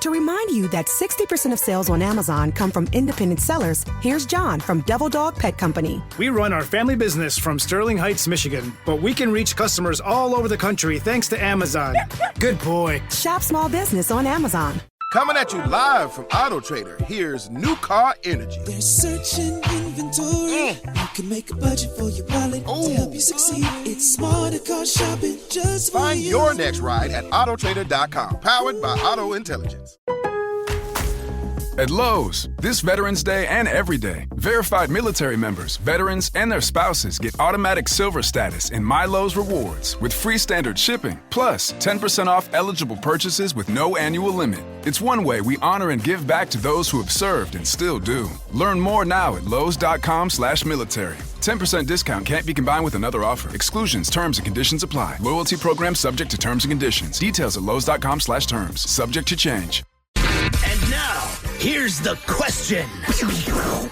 To remind you that 60% of sales on Amazon come from independent sellers, here's John from Devil Dog Pet Company. We run our family business from Sterling Heights, Michigan, but we can reach customers all over the country thanks to Amazon. Good boy. Shop small business on Amazon. Coming at you live from Auto Trader, here's New Car Energy. There's searching inventory. You can make a budget for your wallet to help you succeed. It's smarter car shopping just for Find you. your next ride at autotrader.com, powered by Auto Intelligence. At Lowe's, this Veterans Day and every day, verified military members, veterans, and their spouses get automatic silver status in My Lowe's Rewards with free standard shipping, plus 10% off eligible purchases with no annual limit. It's one way we honor and give back to those who have served and still do. Learn more now at lowes.com/military. 10% discount can't be combined with another offer. Exclusions, terms, and conditions apply. Loyalty program subject to terms and conditions. Details at lowes.com/terms. Subject to change. And now, here's the question.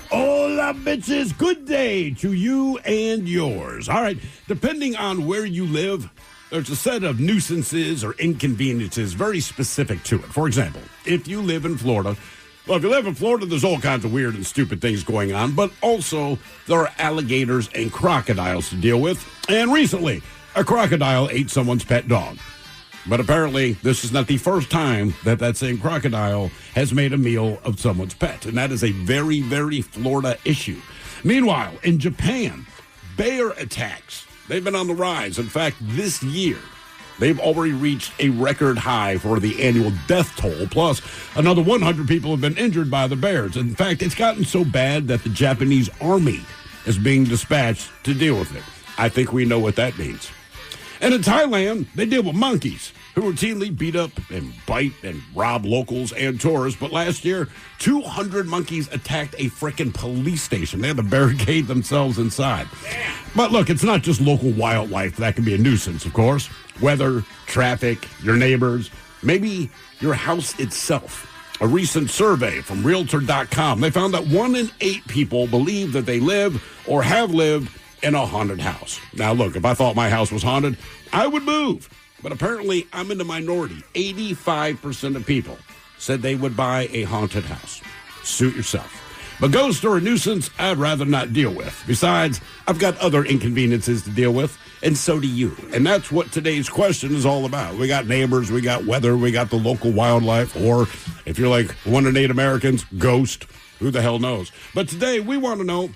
Hola, bitches. Good day to you and yours. All right, depending on where you live, there's a set of nuisances or inconveniences very specific to it. For example, if you live in Florida, there's all kinds of weird and stupid things going on, but also there are alligators and crocodiles to deal with. And recently, a crocodile ate someone's pet dog. But apparently, this is not the first time that same crocodile has made a meal of someone's pet. And that is a very, very Florida issue. Meanwhile, in Japan, bear attacks, they've been on the rise. In fact, this year, they've already reached a record high for the annual death toll. Plus, another 100 people have been injured by the bears. In fact, it's gotten so bad that the Japanese army is being dispatched to deal with it. I think we know what that means. And in Thailand, they deal with monkeys who routinely beat up and bite and rob locals and tourists. But last year, 200 monkeys attacked a frickin' police station. They had to barricade themselves inside. But look, it's not just local wildlife that can be a nuisance, of course. Weather, traffic, your neighbors, maybe your house itself. A recent survey from Realtor.com, they found that 1 in 8 people believe that they live or have lived in a haunted house. Now, look, if I thought my house was haunted, I would move. But apparently, I'm in the minority. 85% of people said they would buy a haunted house. Suit yourself. But ghosts are a nuisance I'd rather not deal with. Besides, I've got other inconveniences to deal with, and so do you. And that's what today's question is all about. We got neighbors, we got weather, we got the local wildlife, or if you're like 1 in 8 Americans, ghost. Who the hell knows? But today, we want to know,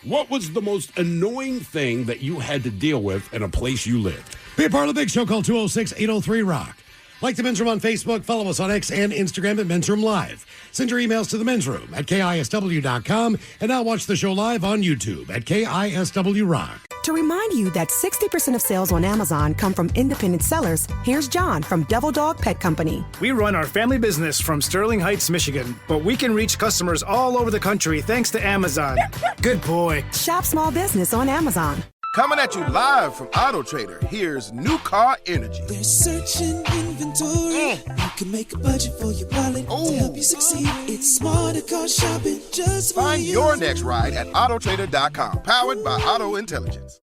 what was the most annoying thing that you had to deal with in a place you lived? Be a part of the big show. Call 206-803-ROCK. Like the Men's Room on Facebook. Follow us on X and Instagram at Men's Room Live. Send your emails to the Men's Room at KISW.com. And now watch the show live on YouTube at KISW Rock. To remind you that 60% of sales on Amazon come from independent sellers, here's John from Devil Dog Pet Company. We run our family business from Sterling Heights, Michigan, but we can reach customers all over the country thanks to Amazon. Good boy. Shop small business on Amazon. Coming at you live from Auto Trader, here's New Car Energy. There's searching inventory. You can make a budget for your wallet to help you succeed. It's smarter car shopping just for you. Find your next ride at autotrader.com, powered by Auto Intelligence.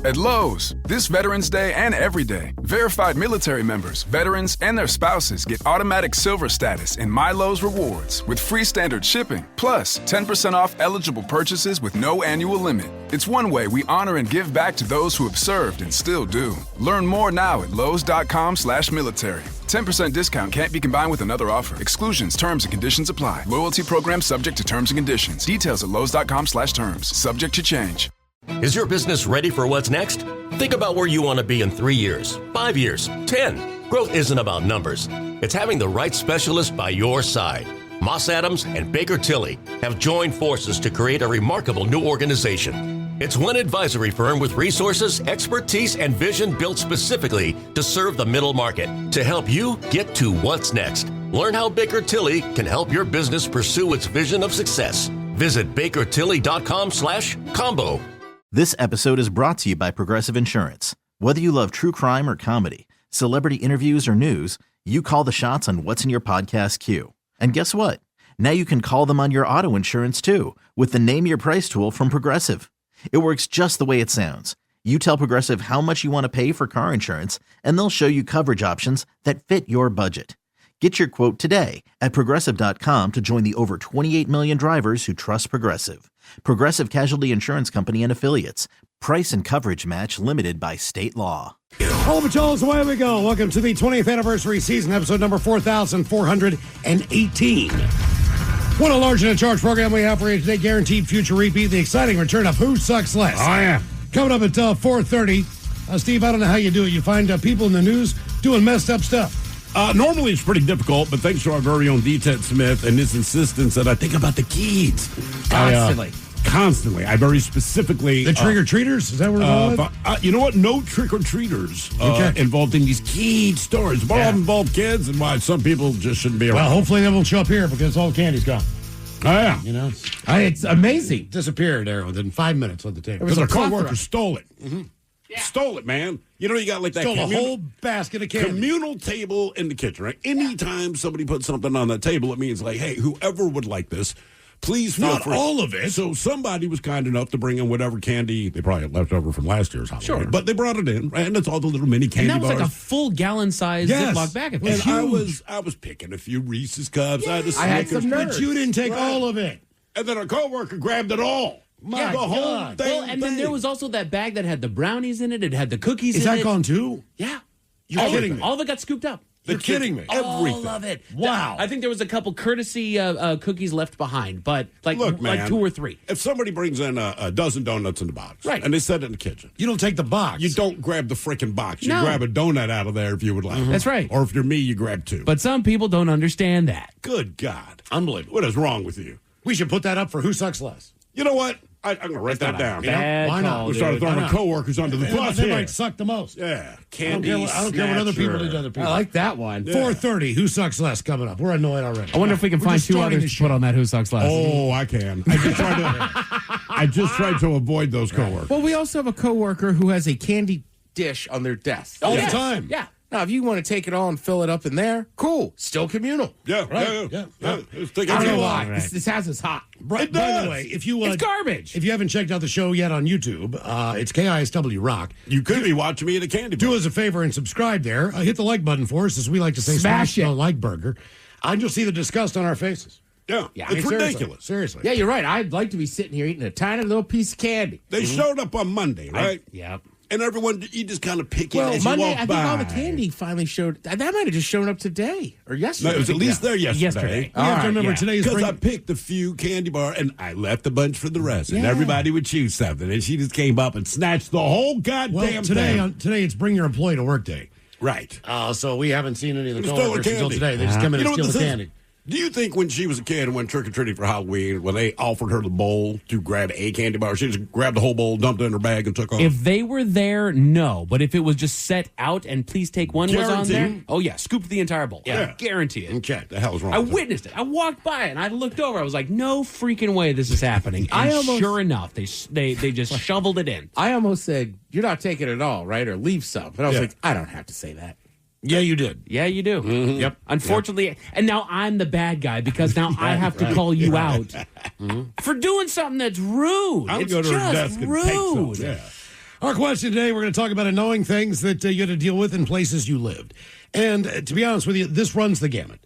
At Lowe's, this Veterans Day and every day, verified military members, veterans, and their spouses get automatic silver status in My Lowe's Rewards with free standard shipping, plus 10% off eligible purchases with no annual limit. It's one way we honor and give back to those who have served and still do. Learn more now at lowes.com/military. 10% discount can't be combined with another offer. Exclusions, terms, and conditions apply. Loyalty program subject to terms and conditions. Details at lowes.com/terms. Subject to change. Is your business ready for what's next? Think about where you want to be in 3 years, 5 years, 10. Growth isn't about numbers. It's having the right specialist by your side. Moss Adams and Baker Tilly have joined forces to create a remarkable new organization. It's one advisory firm with resources, expertise, and vision built specifically to serve the middle market to help you get to what's next. Learn how Baker Tilly can help your business pursue its vision of success. Visit bakertilly.com/combo. This episode is brought to you by Progressive Insurance. Whether you love true crime or comedy, celebrity interviews or news, you call the shots on what's in your podcast queue. And guess what? Now you can call them on your auto insurance too with the Name Your Price tool from Progressive. It works just the way it sounds. You tell Progressive how much you want to pay for car insurance, and they'll show you coverage options that fit your budget. Get your quote today at Progressive.com to join the over 28 million drivers who trust Progressive. Progressive Casualty Insurance Company and Affiliates. Price and coverage match limited by state law. All patrols, away we go. Welcome to the 20th anniversary season, episode number 4,418. What a large and in charge program we have for you today. Guaranteed future repeat. The exciting return of Who Sucks Less. Oh, yeah. Coming up at 4:30. Steve, I don't know how you do it. You find people in the news doing messed up stuff. Normally it's pretty difficult, but thanks to our very own D-Ted Smith and his insistence that I think about the kids. Constantly. I very specifically... The trick-or-treaters? Is that what we're going with? You know what? No trick-or-treaters involved in these kid stories. But all involved kids and why some people just shouldn't be around. Well, hopefully they won't show up here because all the candy's gone. Oh, yeah. You know? It's amazing. Disappeared there within 5 minutes on the table. Because our co-worker stole it. Mm-hmm. Yeah. Stole it, man. You know, you got like that a whole basket of candy. Communal table in the kitchen, right? Anytime somebody puts something on that table, it means like, hey, whoever would like this, please feel free. Not all of it. So somebody was kind enough to bring in whatever candy they probably had left over from last year's Halloween. Sure. But they brought it in, right? And it's all the little mini candy bars. And that was bars. like a full gallon-sized Ziploc bag. It was huge. I was picking a few Reese's Cups. Yeah. I had some Snickers. But you didn't take all of it. And then our coworker grabbed it all. My the whole God. thing. Well, and then there was also that bag that had the brownies in it. It had the cookies in it. Is that gone too? Yeah. You're kidding me. All of it got scooped up. You're kidding me. All of it. Wow. I think there was a couple courtesy cookies left behind, but Look, man, like 2 or 3. If somebody brings in a dozen donuts in the box, right, and they set it in the kitchen, you don't take the box. You don't grab the freaking box. You No. grab a donut out of there if you would like. That's right. Or if you're me, you grab 2. But some people don't understand that. Good God. Unbelievable. What is wrong with you? We should put that up for Who Sucks Less. You know what? I'm going to write that down. Bad Why not? call, We started throwing our coworkers under the bus They here. might suck the most. Yeah. I Candy don't care what other people did to other people. I like that one. 4:30. Who Sucks Less coming up. We're annoyed already. I wonder if we can We're find just 2 starting others the to put show. on that Who Sucks Less. Oh, I can. I just tried to avoid those coworkers. Well, we also have a coworker who has a candy dish on their desk. All the time. Yeah. Now, if you want to take it all and fill it up in there, cool. Still communal. Yeah, Right. yeah. Yeah. Let's take I it don't know easy. why. Right. This house is hot. By It does. the way, if you It's garbage. if you haven't checked out the show yet on YouTube, it's KISW Rock. You could be watching me at a candy bar. Do us a favor and subscribe there. Hit the like button for us, as we like to say. Smash it. The like burger. And you'll see the disgust on our faces. Yeah, Yeah, it's I mean, ridiculous. Seriously. Yeah, you're right. I'd like to be sitting here eating a tiny little piece of candy. They showed up on Monday, right? Yep. And everyone, you just kind of pick it Well, as Monday, you walk I think by. all the candy finally showed. That might have just shown up today or yesterday. No, it was at least there yesterday. We have to remember yeah. today's Because I picked a few candy bar and I left a bunch for the rest. And Yeah. everybody would choose something. And she just came up and snatched the whole goddamn well, today thing. today it's Bring Your Employee to Work Day. Right. So we haven't seen any of the Stole the coworkers until candy. today. They just come in You know and what steal the this is? candy. Do you think when she was a kid and went trick-or-treating for Halloween, when they offered her the bowl to grab a candy bar, she just grabbed the whole bowl, dumped it in her bag, and took off? If they were there, no. But if it was just set out and please take one was on there, Guaranteed. oh yeah, scooped the entire bowl. Yeah. Guarantee it. Okay. the hell is wrong I with her? witnessed it. I walked by it and I looked over. I was like, no freaking way this is happening. I And almost- sure enough, they just shoveled it in. I almost said, "You're not taking it all, right? Or leave some." But I was Yeah. like, I don't have to say that. Yeah, you did. Yeah, you do. Mm-hmm. Yep. Unfortunately, and now I'm the bad guy because now I have to call you out for doing something that's rude. I would It's go to her just desk and take some. rude. Yeah. Our question today, we're going to talk about annoying things that you had to deal with in places you lived. And to be honest with you, this runs the gamut.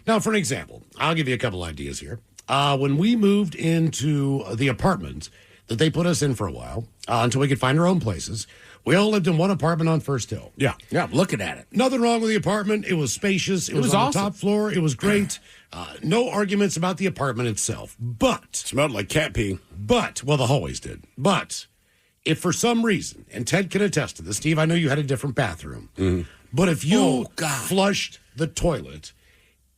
Now, for an example, I'll give you a couple ideas here. When we moved into the apartment that they put us in for a while, until we could find our own places, we all lived in one apartment on First Hill. Yeah. Yeah, I'm looking at it. Nothing wrong with the apartment. It was spacious. It was on awesome. the top floor. It was great. No arguments about the apartment itself. But Smelled like cat pee. well, the hallways did. But if for some reason, and Ted can attest to this, Steve, I know you had a different bathroom, but if you flushed the toilet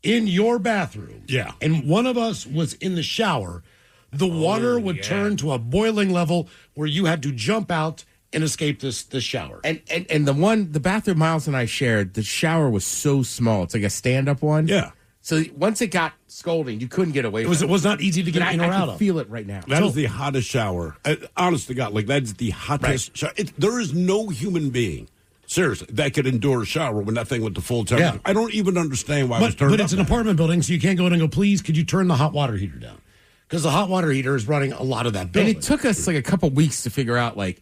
in your bathroom, Yeah. and one of us was in the shower, the water would turn to a boiling level where you had to jump out and escape this shower. And the bathroom Miles and I shared, the shower was so small. It's like a stand-up one. Yeah. So once it got scolding, you couldn't get away from It was not easy to get in or I out can of. feel it right now. That is the hottest shower. Honest to God, like that is the hottest shower. There is no human being, seriously, that could endure a shower when that thing went to full temperature. Yeah. I don't even understand why it was But turned it's up an that. apartment building, so you can't go in and go, please, could you turn the hot water heater down? Because the hot water heater is running a lot of that And building. it took us like a couple weeks to figure out, like,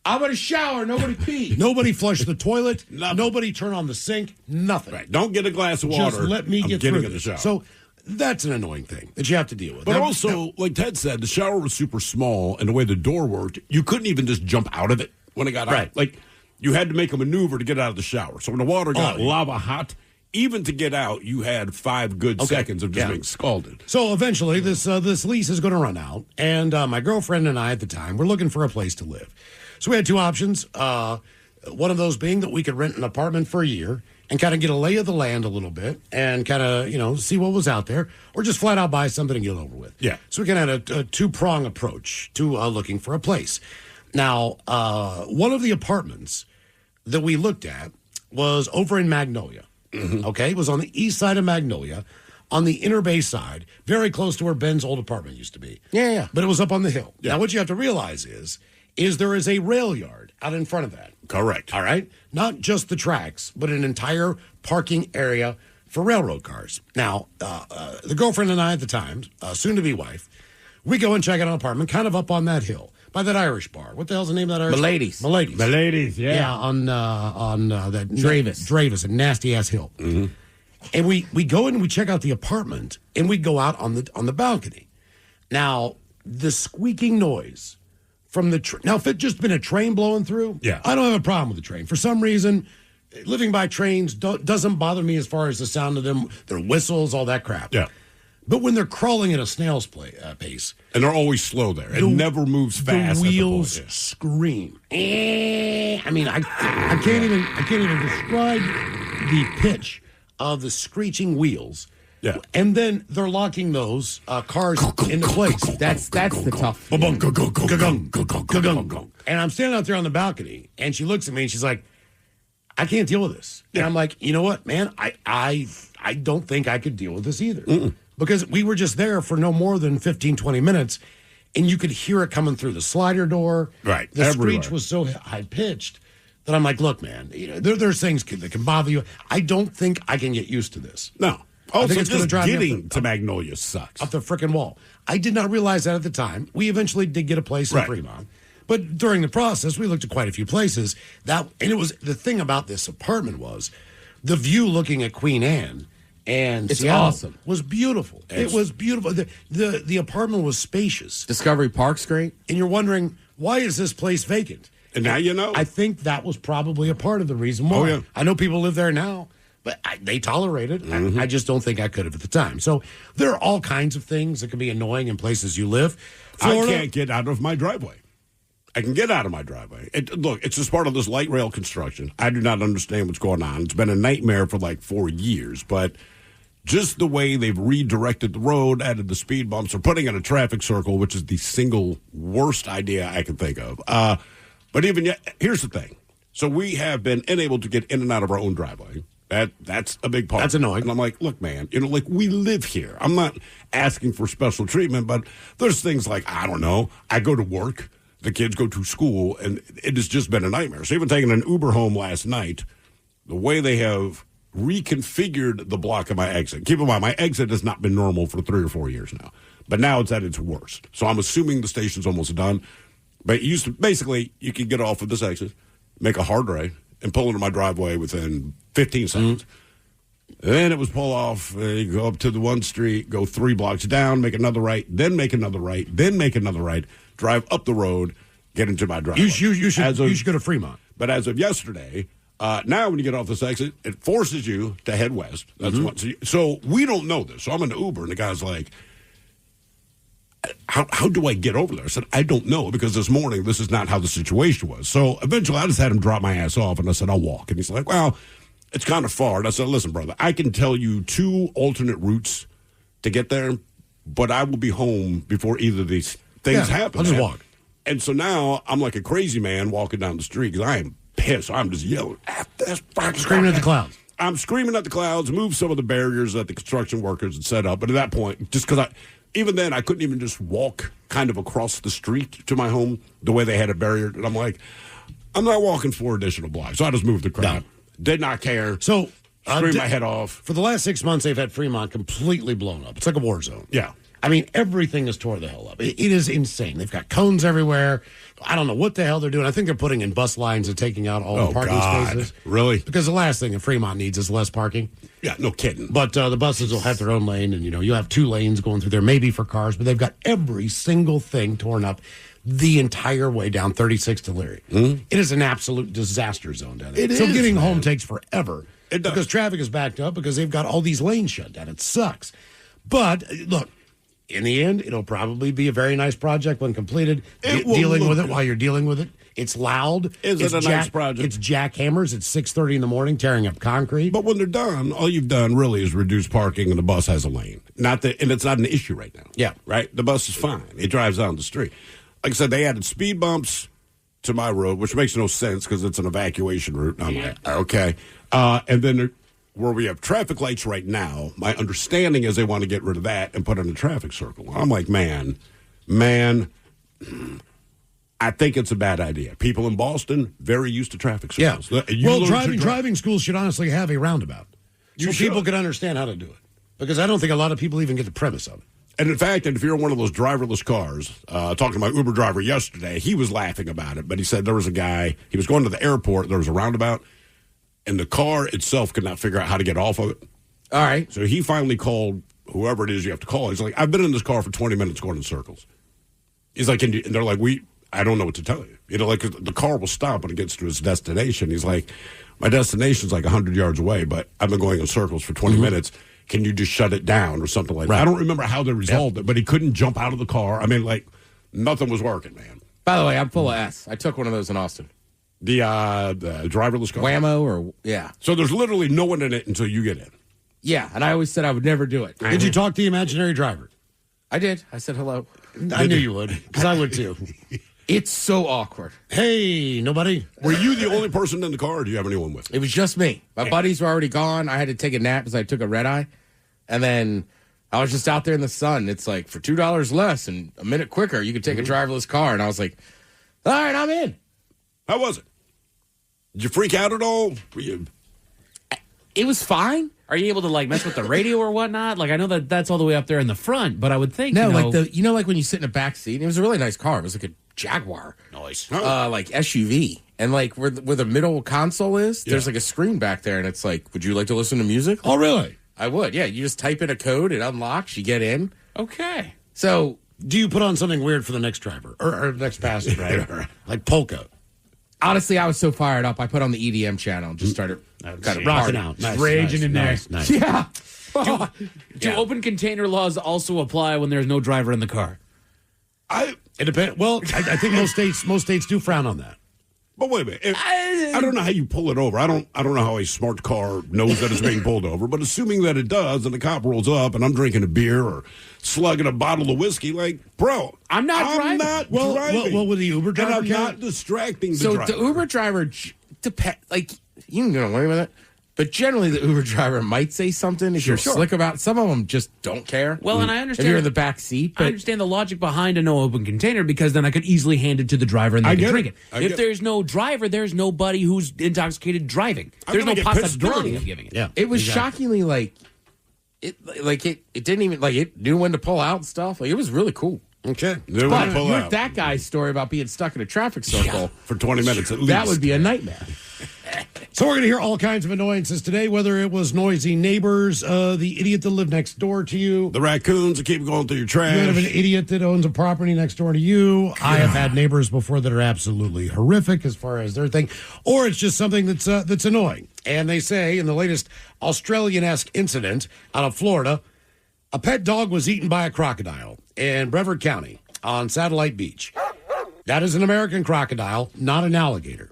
I'm going to shower. Nobody pee. Nobody flush the toilet. Nobody turn on the sink. Nothing. Right. Don't get a glass of water. Just let me get through this. So that's an annoying thing that you have to deal with. But also, like Ted said, the shower was super small, and the way the door worked, you couldn't even just jump out of it when it got out. Like, you had to make a maneuver to get out of the shower. So when the water got lava hot, even to get out, you had 5 good seconds of just being scalded. So eventually, this lease is going to run out, and my girlfriend and I at the time were looking for a place to live. So we had 2 options. One of those being that we could rent an apartment for a year and kind of get a lay of the land a little bit and kind of, see what was out there, or just flat out buy something and get it over with. Yeah. So we kind of had a 2-prong approach to looking for a place. Now, one of the apartments that we looked at was over in Magnolia. Okay, it was on the east side of Magnolia, on the Inner Bay side, very close to where Ben's old apartment used to be. Yeah. But it was up on the hill. Yeah. Now, what you have to realize is there is a rail yard out in front of that. Correct. All right? Not just the tracks, but an entire parking area for railroad cars. Now, the girlfriend and I at the time, soon-to-be wife, we go and check out an apartment kind of up on that hill. By that Irish bar. What the hell's the name of that Irish bar? Milady's, yeah. Yeah, on that Dravis, a nasty-ass hill. And we go in and we check out the apartment, and we go out on the balcony. Now, the squeaking noise from the now, if it just been a train blowing through, I don't have a problem with the train. For some reason, living by trains doesn't bother me as far as the sound of them, their whistles, all that crap. Yeah. But when they're crawling at a snail's pace, and they're always slow there, it never moves fast. The wheels scream. I mean, I can't even describe the pitch of the screeching wheels. Yeah, and then they're locking those cars into place. That's the tough. And I'm standing out there on the balcony, and she looks at me and she's like, "I can't deal with this." And I'm like, "You know what, man? I don't think I could deal with this either." Because we were just there for no more than 15, 20 minutes, and you could hear it coming through the slider door. Right. The screech was so high-pitched that I'm like, look, man, there's things that can bother you. I don't think I can get used to this. No. I think it's just drive getting to Magnolia sucks. Up the frickin' wall. I did not realize that at the time. We eventually did get a place in Fremont. But during the process, we looked at quite a few places. And it was the thing about this apartment was the view looking at Queen Anne. And it's Seattle awesome. Was beautiful. It was beautiful. The apartment was spacious. Discovery Park's great. And you're wondering, why is this place vacant? And now you know. I think that was probably a part of the reason why. Oh, yeah. I know people live there now, but they tolerate it. I just don't think I could have at the time. So there are all kinds of things that can be annoying in places you live. Florida, I can't get out of my driveway. I can get out of my driveway. Look, it's just part of this light rail construction. I do not understand what's going on. It's been a nightmare for like 4 years, but just the way they've redirected the road, added the speed bumps, or putting in a traffic circle, which is the single worst idea I can think of. But even yet, here's the thing. So we have been unable to get in and out of our own driveway. That's a big part. That's annoying. And I'm like, look, man, we live here. I'm not asking for special treatment, but there's things like, I don't know, I go to work, the kids go to school, and it has just been a nightmare. So even taking an Uber home last night, the way they have reconfigured the block of my exit. Keep in mind, my exit has not been normal for 3 or 4 years now, but now it's at its worst. So I'm assuming the station's almost done. But basically, you can get off of this exit, make a hard right, and pull into my driveway within 15 seconds. Then it was pull off, you go up to the one street, go 3 blocks down, make another right, then make another right, then make another right, drive up the road, get into my driveway. You should go to Fremont. But as of yesterday, now when you get off this exit, it forces you to head west. That's what. So we don't know this. So I'm in the Uber, and the guy's like, how do I get over there? I said, I don't know, because this morning, this is not how the situation was. So eventually, I just had him drop my ass off, and I said, I'll walk. And he's like, well, it's kind of far. And I said, listen, brother, I can tell you 2 alternate routes to get there, but I will be home before either of these things happen. I'll just walk. And so now I'm like a crazy man walking down the street because I am pissed. I'm just yelling, screaming at the clouds. I'm screaming at the clouds, move some of the barriers that the construction workers had set up. But at that point, just because even then, I couldn't even just walk kind of across the street to my home the way they had it barriered. And I'm like, I'm not walking 4 additional blocks. So I just moved the crap. No. Did not care. So screamed my head off. For the last 6 months, they've had Fremont completely blown up. It's like a war zone. Yeah. I mean, everything is tore the hell up. It is insane. They've got cones everywhere. I don't know what the hell they're doing. I think they're putting in bus lines and taking out all the parking spaces. Really? Because the last thing that Fremont needs is less parking. Yeah, no kidding. But the buses will have their own lane, and, you have 2 lanes going through there, maybe for cars, but they've got every single thing torn up the entire way down 36 to Leary. Mm-hmm. It is an absolute disaster zone down there. So getting home takes forever. It does. Because traffic is backed up because they've got all these lanes shut down. It sucks. But, look, in the end, it'll probably be a very nice project when completed. Dealing with it while you're dealing with it. It's loud. Is it a nice project? It's jackhammers at 6:30 in the morning tearing up concrete. But when they're done, all you've done really is reduce parking and the bus has a lane. And it's not an issue right now. Yeah. Right? The bus is fine. It drives down the street. Like I said, they added speed bumps to my road, which makes no sense because it's an evacuation route. I'm like, okay. And then where we have traffic lights right now, my understanding is they want to get rid of that and put in a traffic circle. I'm like, man, I think it's a bad idea. People in Boston, very used to traffic circles. Yeah. Well, driving schools should honestly have a roundabout. So people can understand how to do it. Because I don't think a lot of people even get the premise of it. And in fact, if you're in one of those driverless cars, talking to my Uber driver yesterday, he was laughing about it. But he said there was a guy, he was going to the airport, there was a roundabout, and the car itself could not figure out how to get off of it. All right. So he finally called whoever it is you have to call. He's like, I've been in this car for 20 minutes going in circles. He's like, and they're like, I don't know what to tell you. Like the car will stop when it gets to its destination. He's like, my destination's like 100 yards away, but I've been going in circles for 20 minutes. Can you just shut it down or something like that? I don't remember how they resolved it, but he couldn't jump out of the car. I mean, like, nothing was working, man. By the way, I'm full of S. I took one of those in Austin. The driverless car? Whammo yeah. So there's literally no one in it until you get in. Yeah, and I always said I would never do it. Did you talk to the imaginary driver? I did. I said hello. I knew you would, because I would too. It's so awkward. Hey, nobody? Were you the only person in the car, or do you have anyone with you? It was just me. My buddies were already gone. I had to take a nap because I took a red eye. And then I was just out there in the sun. It's like, for $2 less and a minute quicker, you could take a driverless car. And I was like, all right, I'm in. How was it? Did you freak out at all? It was fine. Are you able to mess with the radio or whatnot? I know that's all the way up there in the front, but I would think no, like when you sit in a back seat. It was a really nice car. It was like a Jaguar, nice, like SUV, and where the middle console is, there's like a screen back there, and it's like, would you like to listen to music? Oh, really? I would. Yeah, you just type in a code, it unlocks, you get in. Okay. So, do you put on something weird for the next driver or next passenger, right? Like polka? Honestly, I was so fired up. I put on the EDM channel and just started kind of rocking out, raging in there. Nice. Yeah. Do open container laws also apply when there's no driver in the car? It depends. Well, I think most states do frown on that. But wait a minute. I don't know how you pull it over. I don't know how a smart car knows that it's being pulled over. But assuming that it does, and the cop rolls up, and I'm drinking a beer or slugging a bottle of whiskey, bro, I'm not driving. Well, with the Uber driver, and I'm not distracting the driver. So the Uber driver, you can get away with it. But generally, the Uber driver might say something if you're slick about it. Some of them just don't care. Well, and I understand. If you're in the back seat. But I understand the logic behind a no open container because then I could easily hand it to the driver and they can drink it. If there's no driver, there's nobody who's intoxicated driving. There's no possibility of giving it. Yeah, it was shockingly it didn't even it knew when to pull out and stuff. It was really cool. Okay. But you heard that guy's story about being stuck in a traffic circle for 20 minutes at least. That would be a nightmare. So we're going to hear all kinds of annoyances today, whether it was noisy neighbors, the idiot that lived next door to you, the raccoons that keep going through your trash. You have an idiot that owns a property next door to you. I have had neighbors before that are absolutely horrific as far as their thing, or it's just something that's annoying. And they say in the latest Australian-esque incident out of Florida, a pet dog was eaten by a crocodile in Brevard County on Satellite Beach. That is an American crocodile, not an alligator.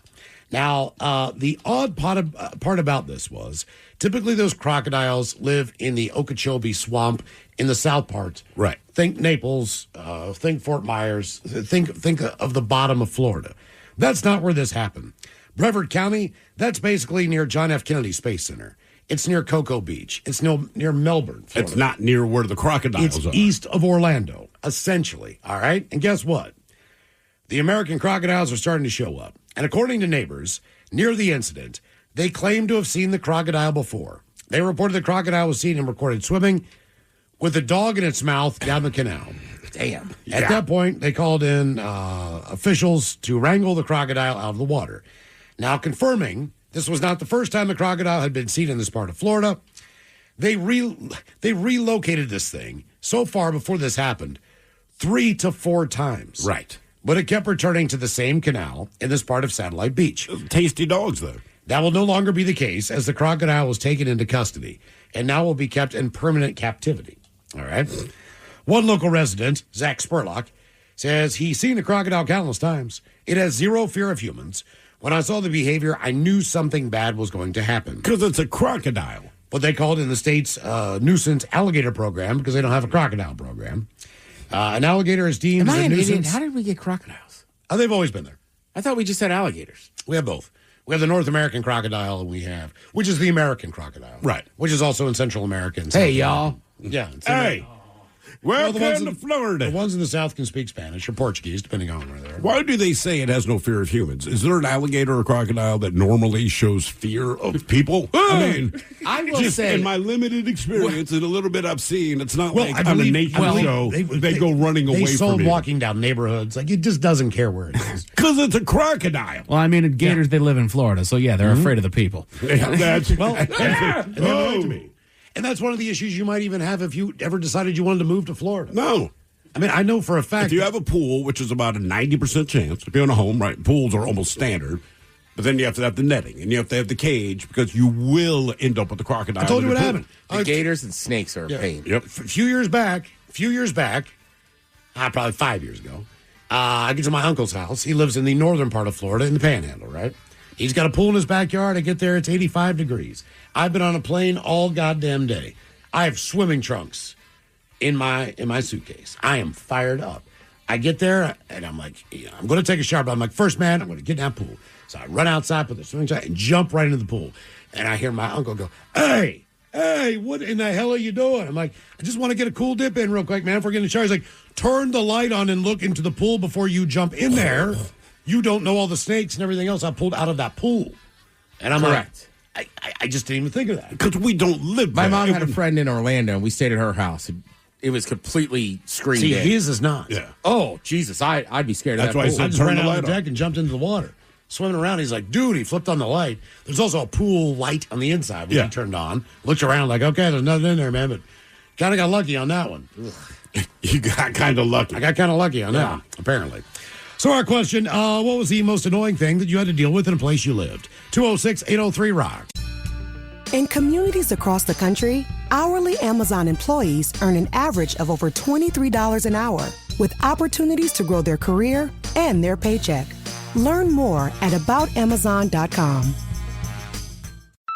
Now, the odd part about this was typically those crocodiles live in the Okeechobee Swamp in the south part. Right. Think Naples, think Fort Myers, think of the bottom of Florida. That's not where this happened. Brevard County, that's basically near John F. Kennedy Space Center. It's near Cocoa Beach. It's near Melbourne, Florida. It's not near where the crocodiles are. It's east of Orlando, essentially. All right? And guess what? The American crocodiles are starting to show up. And according to neighbors, near the incident, they claim to have seen the crocodile before. They reported the crocodile was seen and recorded swimming with a dog in its mouth down the canal. Damn. At that point, they called in officials to wrangle the crocodile out of the water. Now, confirming this was not the first time the crocodile had been seen in this part of Florida, they relocated this thing so far before this happened 3 to 4 times. Right. But it kept returning to the same canal in this part of Satellite Beach. Tasty dogs, though. That will no longer be the case as the crocodile was taken into custody and now will be kept in permanent captivity. All right. One local resident, Zach Spurlock, says he's seen the crocodile countless times. It has zero fear of humans. When I saw the behavior, I knew something bad was going to happen. Because it's a crocodile. But they called in the state's nuisance alligator program because they don't have a crocodile program. An alligator is deemed Am I a an nuisance. idiot? How did we get crocodiles? Oh, they've always been there. I thought we just had alligators. We have both. We have the North American crocodile, and we have, which is the American crocodile. Right. Which is also in Central America. And Hey, South y'all. America. Yeah. Hey. Welcome to Florida. The ones in the South can speak Spanish or Portuguese, depending on where they're. Why do they say it has no fear of humans? Is there an alligator or crocodile that normally shows fear of people? I mean, I will just say, in my limited experience, it's a little bit obscene. It's not Well, like I I'm a believe- nature well, show. They go running away They sold from you. walking down neighborhoods. Like, it just doesn't care where it is. Because it's a crocodile. Well, I mean, gators, they live in Florida, so yeah, they're afraid of the people. That's Well, and they have a right to be. And that's one of the issues you might even have if you ever decided you wanted to move to Florida. No. I mean, I know for a fact. If you have a pool, which is about a 90% chance, if you own a home, right, pools are almost standard. But then you have to have the netting and you have to have the cage because you will end up with the crocodile. I told you in what your pool. happened. the gators and snakes are a pain. Yep. A few years back, probably 5 years ago, I get to my uncle's house. He lives in the northern part of Florida in the Panhandle, right? He's got a pool in his backyard. I get there, it's 85 degrees. I've been on a plane all goddamn day. I have swimming trunks in my suitcase. I am fired up. I get there, and I'm like, I'm going to take a shower, but I'm like, first, man, I'm going to get in that pool. So I run outside, put the swimming trunks, and jump right into the pool. And I hear my uncle go, hey, what in the hell are you doing? I'm like, I just want to get a cool dip in real quick, man, if we're getting in the shower. He's like, turn the light on and look into the pool before you jump in there. You don't know all the snakes and everything else I pulled out of that pool. And I'm Correct. like, I just didn't even think of that. Because we don't live My there. mom had a friend in Orlando, and we stayed at her house. It was completely screened See, in. his is not. Yeah. Oh, Jesus. I'd be scared of That's that why I pool. said I just turn ran the out on light the on. deck and jumped into the water. Swimming around, he's like, dude, he flipped on the light. There's also a pool light on the inside, which he turned on. Looked around like, okay, there's nothing in there, man, but kind of got lucky on that one. You got kind of lucky. I got kind of lucky on that one, apparently. So our question, what was the most annoying thing that you had to deal with in a place you lived? 206-803-ROCK. In communities across the country, hourly Amazon employees earn an average of over $23 an hour, with opportunities to grow their career and their paycheck. Learn more at aboutamazon.com.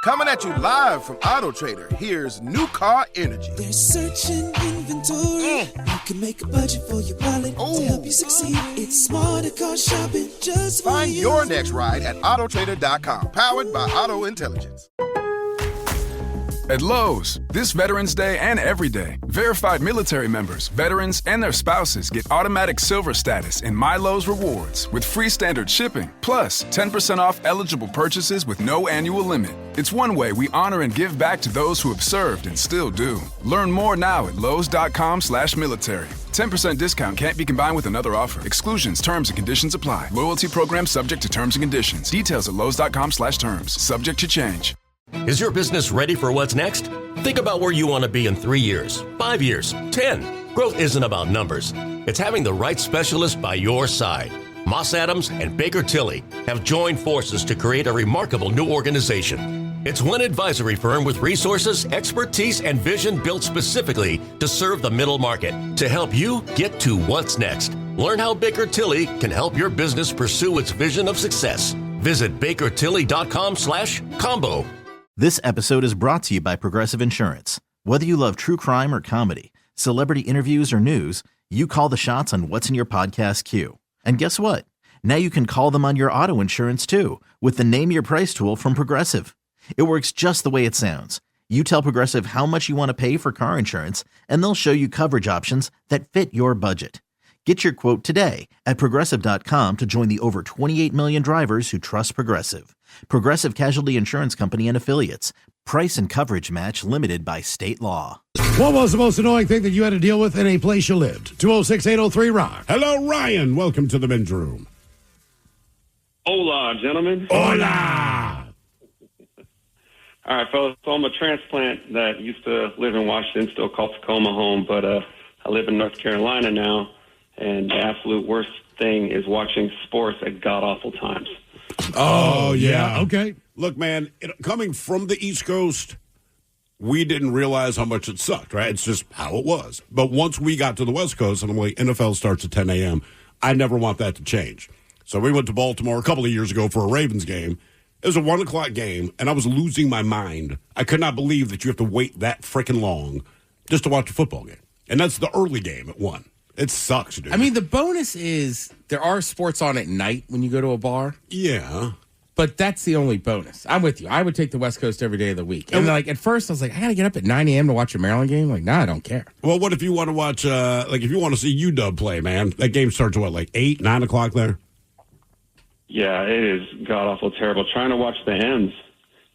Coming at you live from Auto Trader, here's New Car Energy. They're searching inventory. You can make a budget for your wallet to help you succeed. It's smarter car shopping just for Find you. your next ride at autotrader.com, powered by Auto Intelligence. At Lowe's, this Veterans Day and every day, verified military members, veterans, and their spouses get automatic silver status in My Lowe's Rewards with free standard shipping, plus 10% off eligible purchases with no annual limit. It's one way we honor and give back to those who have served and still do. Learn more now at lowes.com/military. 10% discount can't be combined with another offer. Exclusions, terms, and conditions apply. Loyalty program subject to terms and conditions. Details at lowes.com/terms. Subject to change. Is your business ready for what's next? Think about where you want to be in 3 years, 5 years, 10. Growth isn't about numbers. It's having the right specialist by your side. Moss Adams and Baker Tilly have joined forces to create a remarkable new organization. It's one advisory firm with resources, expertise, and vision built specifically to serve the middle market to help you get to what's next. Learn how Baker Tilly can help your business pursue its vision of success. Visit bakertilly.com/combo. This episode is brought to you by Progressive Insurance. Whether you love true crime or comedy, celebrity interviews or news, you call the shots on what's in your podcast queue. And guess what? Now you can call them on your auto insurance too with the Name Your Price tool from Progressive. It works just the way it sounds. You tell Progressive how much you want to pay for car insurance, and they'll show you coverage options that fit your budget. Get your quote today at Progressive.com to join the over 28 million drivers who trust Progressive. Progressive Casualty Insurance Company and Affiliates. Price and coverage match limited by state law. What was the most annoying thing that you had to deal with in a place you lived? 206-803-ROCK. Hello, Ryan. Welcome to the men's room. Hola, gentlemen. Hola. All right, fellas. So I'm a transplant that used to live in Washington, still call Tacoma home, but I live in North Carolina now, and the absolute worst thing is watching sports at god-awful times. Oh, yeah. Okay. Look, man, coming from the East Coast, we didn't realize how much it sucked, right? It's just how it was. But once we got to the West Coast, and I'm like, NFL starts at 10 a.m., I never want that to change. So we went to Baltimore a couple of years ago for a Ravens game. It was a 1 o'clock game, and I was losing my mind. I could not believe that you have to wait that freaking long just to watch a football game. And that's the early game at 1. It sucks, dude. I mean, the bonus is there are sports on at night when you go to a bar. Yeah. But that's the only bonus. I'm with you. I would take the West Coast every day of the week. And like at first, I was like, I got to get up at 9 a.m. to watch a Maryland game. Like, nah, I don't care. Well, what if you want to watch, if you want to see UW play, man? That game starts at what, like 8, 9 o'clock there? Yeah, it is god-awful terrible. Trying to watch the Hens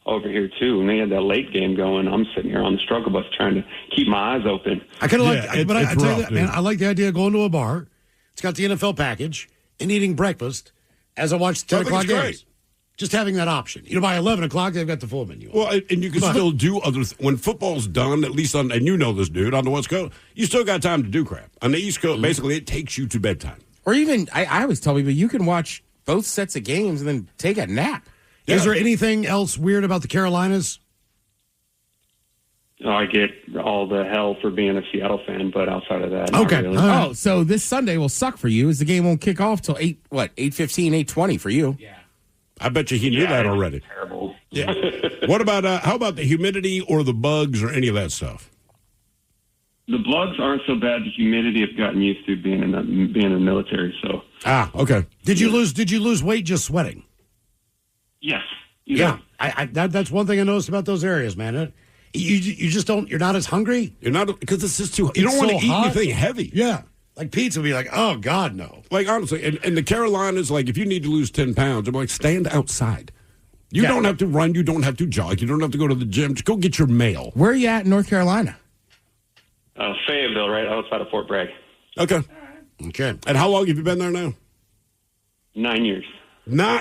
over here, too. And they had that late game going. I'm sitting here on the struggle bus trying to keep my eyes open. I kind of but I tell you that, man, I like the idea of going to a bar. It's got the NFL package and eating breakfast as I watch the 10 o'clock games. Just having that option. You know, by 11 o'clock, they've got the full menu. Well, and you can still do other when football's done, at least on, and you know this, dude, on the West Coast, you still got time to do crap. On the East Coast, basically, it takes you to bedtime. Or even, I always tell people, you can watch both sets of games and then take a nap. Yeah. Is there anything else weird about the Carolinas? Oh, I get all the hell for being a Seattle fan, but outside of that, okay. Not really. Oh, so this Sunday will suck for you as the game won't kick off till 8:15, 8:20 for you. Yeah. I bet you he knew that already. Terrible. Yeah. What about, how about the humidity or the bugs or any of that stuff? The bugs aren't so bad. The humidity I've gotten used to being in the military. So. Okay. Did you lose weight just sweating? Yes. Yeah. That's one thing I noticed about those areas, man. You just don't. You're not as hungry. You're not, because it's just too. You don't want to eat anything heavy. Yeah. Like pizza would be like, oh God, no. Like honestly, and the Carolinas, like if you need to lose 10 pounds, I'm like, stand outside. You don't have to run. You don't have to jog. You don't have to go to the gym. Just go get your mail. Where are you at in North Carolina? Fayetteville, right outside of Fort Bragg. Okay. Okay. And how long have you been there now? 9 years.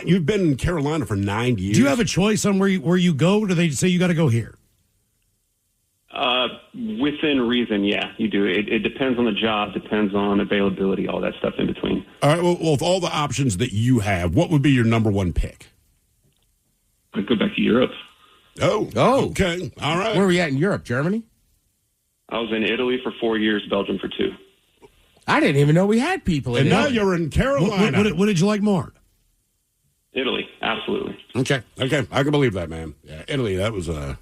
You've been in Carolina for 9 years. Do you have a choice on where you go? Or do they say you got to go here? Within reason, yeah, you do. It depends on the job, depends on availability, all that stuff in between. All right. Well, with all the options that you have, what would be your number one pick? I'd go back to Europe. Oh. Okay. All right. Where were you at in Europe? Germany? I was in Italy for 4 years, Belgium for 2. I didn't even know we had people in Italy. And Italy. now you're in Carolina. What did you like more? Italy, absolutely. Okay. I can believe that, man. Yeah, Italy, that was a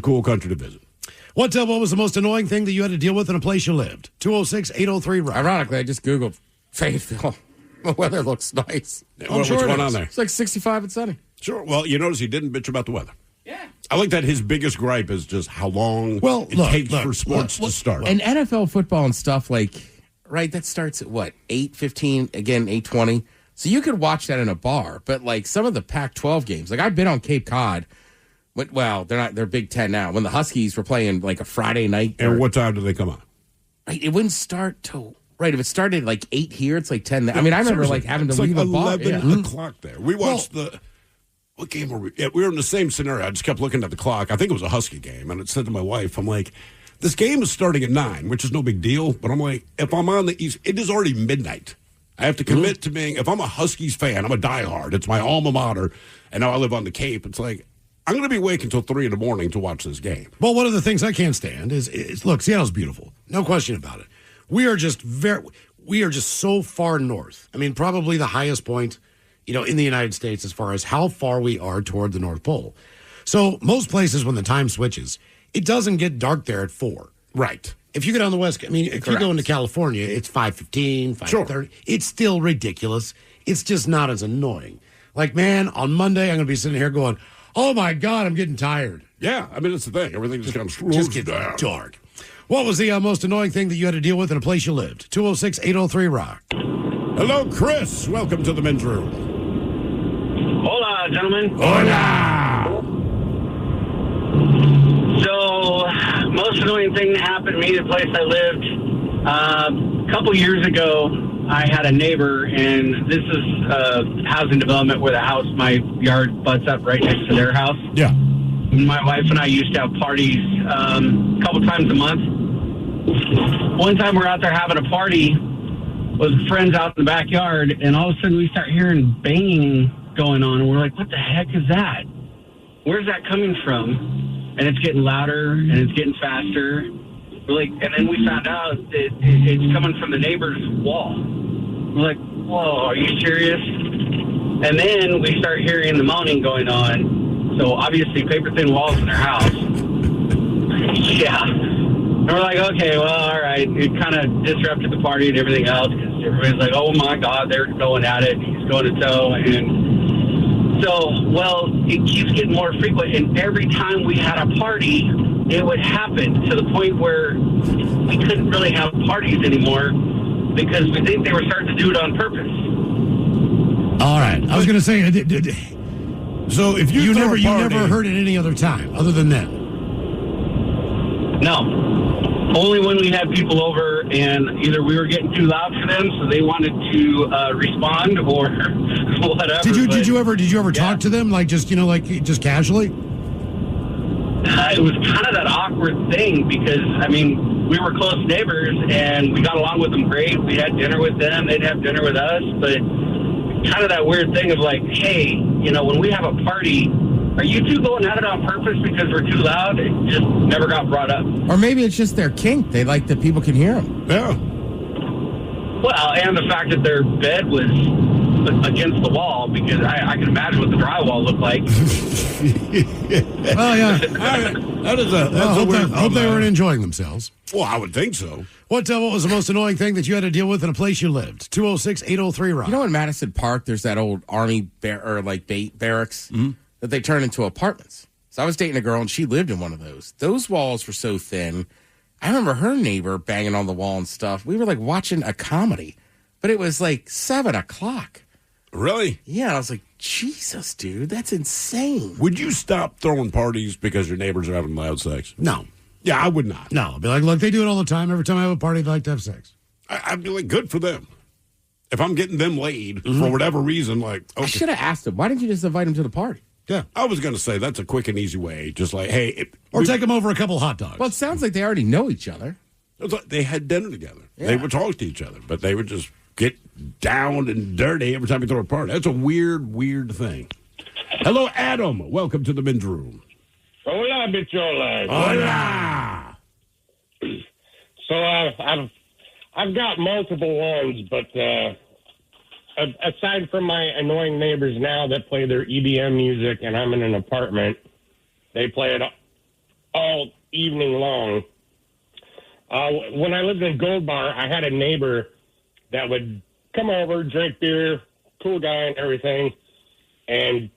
cool country to visit. What was the most annoying thing that you had to deal with in a place you lived? 206-803-ROCK. Ironically, I just Googled Fayetteville. The weather looks nice. What's going on there? It's like 65 and sunny. Sure. Well, you notice he didn't bitch about the weather. Yeah. I like that his biggest gripe is just how long it takes for sports to start. And NFL football and stuff, right, that starts at 8:15, again, 8:20. So you could watch that in a bar. But, some of the Pac-12 games, I've been on Cape Cod. Well, they're Big Ten now. When the Huskies were playing, a Friday night. And what time do they come on? Right, it wouldn't start till... Right, if it started 8 here, it's 10 there. I mean, I remember having to leave a bar. 11 o'clock there. We watched what game were we? Yeah, we were in the same scenario. I just kept looking at the clock. I think it was a Husky game, and it said to my wife, I'm like, this game is starting at 9, which is no big deal. But I'm like, if I'm on the East, it is already midnight. I have to commit to being, if I'm a Huskies fan, I'm a diehard. It's my alma mater, and now I live on the Cape. It's like, I'm going to be awake until 3 in the morning to watch this game. Well, one of the things I can't stand is look, Seattle's beautiful. No question about it. We are just so far north. I mean, probably the highest point, in the United States as far as how far we are toward the North Pole. So most places when the time switches, it doesn't get dark there at 4. Right. If you go down the west, if you go into California, it's 5:15, 5:30. Sure. It's still ridiculous. It's just not as annoying. On Monday, I'm going to be sitting here going, oh, my God, I'm getting tired. Yeah, I mean, that's the thing. Everything just kind of slows down. Dark. What was the most annoying thing that you had to deal with in a place you lived? 206-803-ROCK. Hello, Chris. Welcome to the men's room. Hola, gentlemen. Hola. most annoying thing that happened to me, the place I lived, a couple years ago, I had a neighbor, and this is housing development where the house, my yard butts up right next to their house. Yeah. My wife and I used to have parties a couple times a month. One time we're out there having a party with friends out in the backyard, and all of a sudden we start hearing banging going on, and we're like, what the heck is that? Where's that coming from? And it's getting louder, and it's getting faster. We're like, and then we found out that it's coming from the neighbor's wall. We're like, whoa, are you serious? And then we start hearing the moaning going on. So obviously paper-thin walls in their house. Yeah. And we're like, okay, well, all right. It kind of disrupted the party and everything else because everybody's like, oh, my God, they're going at it. He's going to toe. And so, well, it keeps getting more frequent. And every time we had a party, it would happen to the point where we couldn't really have parties anymore because we think they were starting to do it on purpose. All right. I was going to say, so if you never heard it any other time other than that? No. Only when we had people over and either we were getting too loud for them, so they wanted to respond or whatever. Did you ever talk to them just casually? It was kind of that awkward thing because, I mean, we were close neighbors and we got along with them great. We had dinner with them. They'd have dinner with us. But kind of that weird thing of like, hey, when we have a party, are you two going at it on purpose because we're too loud? It just never got brought up. Or maybe it's just their kink. They like that people can hear them. Yeah. Well, and the fact that their bed was against the wall because I can imagine what the drywall looked like. Well, yeah. I hope they weren't enjoying themselves. Well, I would think so. What was the most annoying thing that you had to deal with in a place you lived? 206-803-ROCK. You know, in Madison Park, there's that old army barracks that they turn into apartments. So I was dating a girl, and she lived in one of those. Those walls were so thin. I remember her neighbor banging on the wall and stuff. We were like watching a comedy, but it was like 7 o'clock. Really? Yeah, I was like, Jesus, dude, that's insane. Would you stop throwing parties because your neighbors are having loud sex? No. Yeah, I would not. No, I'd be like, look, they do it all the time. Every time I have a party, they like to have sex. I'd be like, good for them. If I'm getting them laid for whatever reason, like, okay. I should have asked them. Why didn't you just invite them to the party? Yeah. I was going to say that's a quick and easy way. Just like, hey. Or take them over a couple hot dogs. Well, it sounds like they already know each other. They had dinner together. Yeah. They would talk to each other, but they would just get down and dirty every time you throw a party. That's a weird, weird thing. Hello, Adam. Welcome to the men's room. Hola, bichola. Hola. So I've got multiple ones, but aside from my annoying neighbors now that play their EDM music and I'm in an apartment, they play it all evening long. When I lived in Gold Bar, I had a neighbor that would come over, drink beer, cool guy and everything, and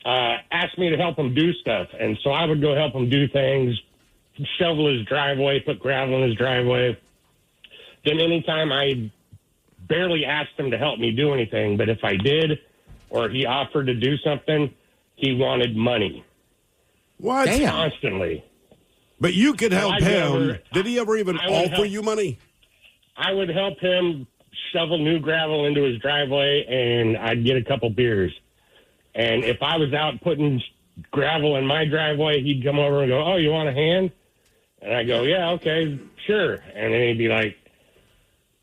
ask me to help him do stuff. And so I would go help him do things, shovel his driveway, put gravel in his driveway. Then anytime I barely asked him to help me do anything, but if I did or he offered to do something, he wanted money. What? Damn. Constantly. But you could help him. Did he ever even offer you money? I would help him shovel new gravel into his driveway, and I'd get a couple beers. And if I was out putting gravel in my driveway, he'd come over and go, oh, you want a hand? And I go, yeah, okay, sure. And then he'd be like,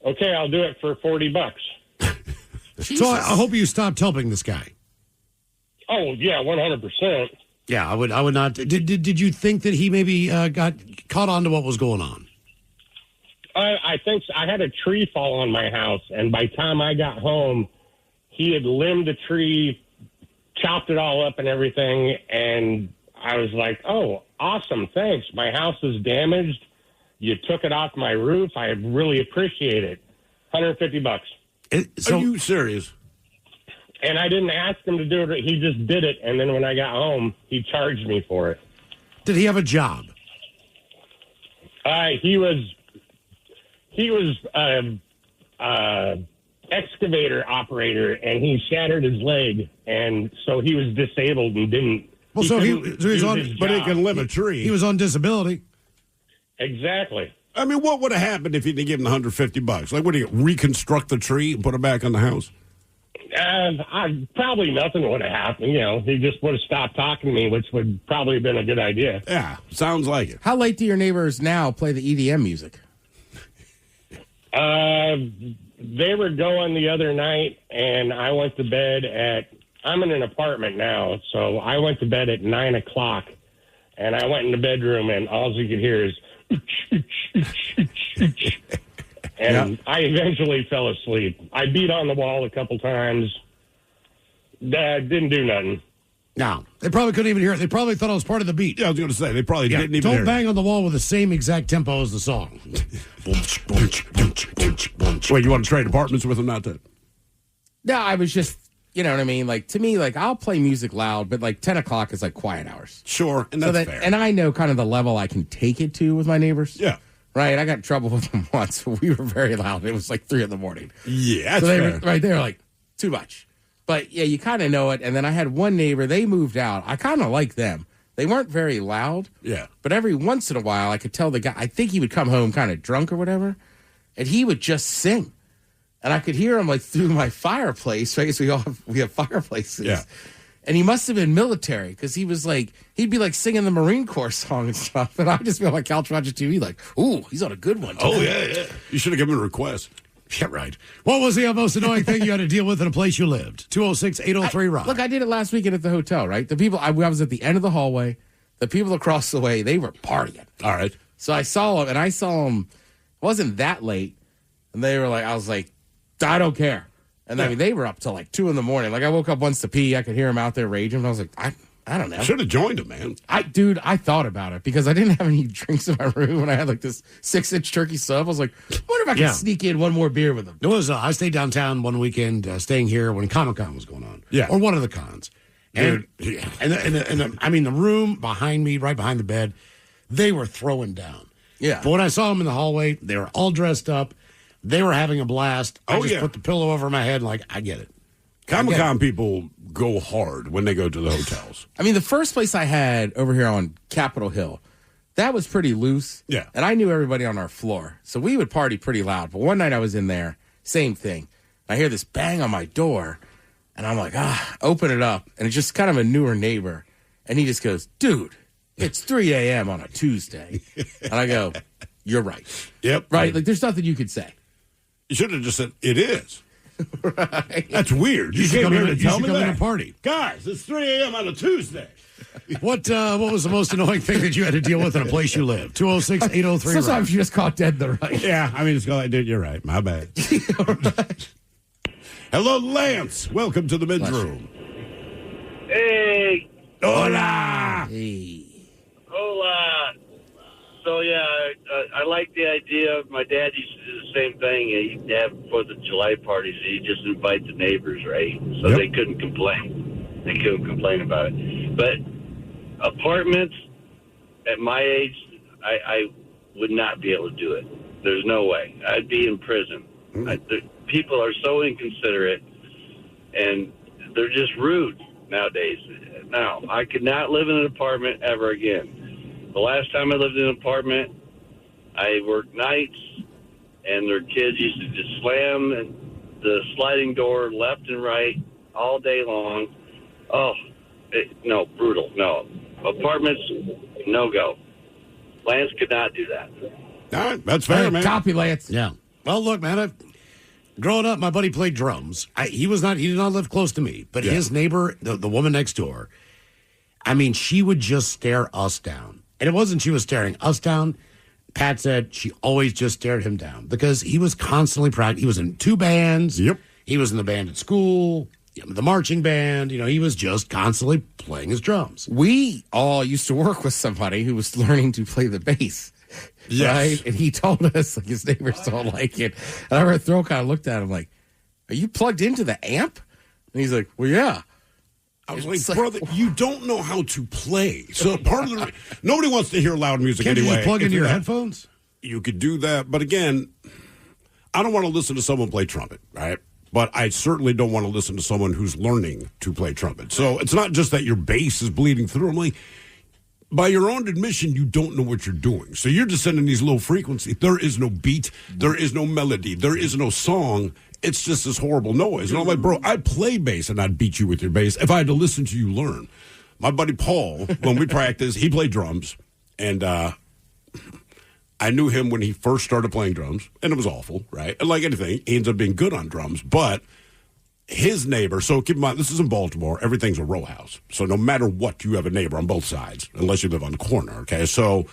okay, I'll do it for $40. So I hope you stopped helping this guy. Oh, yeah, 100%. Yeah, I would not. Did you think that he maybe got caught on to what was going on? I think so. I had a tree fall on my house, and by the time I got home, he had limbed the tree, chopped it all up and everything, and I was like, oh, awesome, thanks. My house is damaged. You took it off my roof. I really appreciate it. $150. Are you serious? And I didn't ask him to do it. He just did it, and then when I got home, he charged me for it. Did he have a job? He was excavator operator, and he shattered his leg, and so he was disabled and didn't. Well, he was on, but he can live a tree. He was on disability. Exactly. I mean, what would have happened if you didn't give him the $150? Like, what do you reconstruct the tree and put it back on the house? Probably nothing would have happened. He just would have stopped talking to me, which would probably have been a good idea. Yeah, sounds like it. How late do your neighbors now play the EDM music? They were going the other night, and I went to bed I'm in an apartment now, so I went to bed at 9 o'clock, and I went in the bedroom, and all you could hear is, and I eventually fell asleep. I beat on the wall a couple times. Didn't do nothing. No, they probably couldn't even hear it. They probably thought it was part of the beat. Yeah, I was going to say, they probably didn't even hear Don't bang on the wall with the same exact tempo as the song. Wait, you want to trade apartments with them, not that? No, I was just, you know what I mean? Like, to me, like, I'll play music loud, but, like, 10 o'clock is, like, quiet hours. Sure, and that's fair. And I know kind of the level I can take it to with my neighbors. Yeah. Right? I got in trouble with them once. We were very loud. It was, like, 3 in the morning. Yeah, that's so they fair. They were like, too much. But, yeah, you kind of know it. And then I had one neighbor. They moved out. I kind of like them. They weren't very loud. Yeah. But every once in a while, I could tell the guy, I think he would come home kind of drunk or whatever, and he would just sing. And I could hear him, like, through my fireplace, right? So we have fireplaces. Yeah. And he must have been military, because he was like, he'd be like singing the Marine Corps song and stuff. And I'd just be on my couch watching TV like, ooh, he's on a good one. Oh, yeah. You should have given him a request. Yeah, right. What was the most annoying thing you had to deal with in a place you lived? 206-803-ROCK. Look, I did it last weekend at the hotel, right? The people, I was at the end of the hallway. The people across the way, they were partying. All right. So I saw them, it wasn't that late. And they were like, I was like, I don't care. And I mean, they were up till like 2 in the morning. Like, I woke up once to pee. I could hear them out there raging. And I was like, I don't know. Should have joined them, man. I thought about it because I didn't have any drinks in my room and I had like this 6-inch turkey sub. I was like, I wonder if I can sneak in one more beer with them. It was, I stayed downtown one weekend, staying here when Comic-Con was going on. Yeah. Or one of the cons. And, I mean, the room behind me, right behind the bed, they were throwing down. Yeah. But when I saw them in the hallway, they were all dressed up. They were having a blast. I just put the pillow over my head like, I get it. Comic-Con people go hard when they go to the hotels. I mean, the first place I had over here on Capitol Hill, that was pretty loose. Yeah. And I knew everybody on our floor. So we would party pretty loud. But one night I was in there, same thing. I hear this bang on my door. And I'm like, open it up. And it's just kind of a newer neighbor. And he just goes, dude, it's 3 a.m. on a Tuesday. And I go, you're right. Yep. Right? Like, there's nothing you could say. You should have just said, it is. Right. That's weird. You came here to tell me that. In a party. Guys, it's 3 a.m. on a Tuesday. What was the most annoying thing that you had to deal with in a place you live? 206-803-ROCK. Sometimes you just caught dead the right. Yeah, I mean, it's going, dude, you're right. My bad. Right. Hello, Lance. Welcome to the men's room. Hey. Hola. Hey. Hola. So, yeah, I like the idea. My dad used to do the same thing. He'd have 4th of July parties. He'd just invite the neighbors, right? So they couldn't complain. They couldn't complain about it. But apartments, at my age, I would not be able to do it. There's no way. I'd be in prison. People are so inconsiderate, and they're just rude nowadays. Now, I could not live in an apartment ever again. The last time I lived in an apartment, I worked nights, and their kids used to just slam the sliding door left and right all day long. Oh, no, brutal. No. Apartments, no go. Lance could not do that. All right, that's fair, man. Copy, Lance. Yeah. Well, look, man, growing up, my buddy played drums. He did not live close to me, but his neighbor, the woman next door, I mean, she would just stare us down. And it wasn't she was staring us down. Pat said she always just stared him down because he was constantly practicing. He was in 2 bands. Yep. He was in the band at school, the marching band. He was just constantly playing his drums. We all used to work with somebody who was learning to play the bass. Yes. Right? And he told us, like, his neighbors don't like it. And I remember Throw kind of looked at him like, are you plugged into the amp? And he's like, well, yeah. I was like, brother, you don't know how to play. So part of nobody wants to hear loud music Can't anyway. You just plug into your headphones? You could do that. But again, I don't want to listen to someone play trumpet, right? But I certainly don't want to listen to someone who's learning to play trumpet. So it's not just that your bass is bleeding through. I'm like, by your own admission, you don't know what you're doing. So you're just sending these low frequencies. There is no beat. There is no melody. There is no song. It's just this horrible noise. And I'm like, bro, I'd play bass and I'd beat you with your bass if I had to listen to you learn. My buddy Paul, when we practiced, he played drums. And I knew him when he first started playing drums. And it was awful, right? And like anything, he ends up being good on drums. But his neighbor, so keep in mind, this is in Baltimore. Everything's a row house. So no matter what, you have a neighbor on both sides, unless you live on the corner, okay? So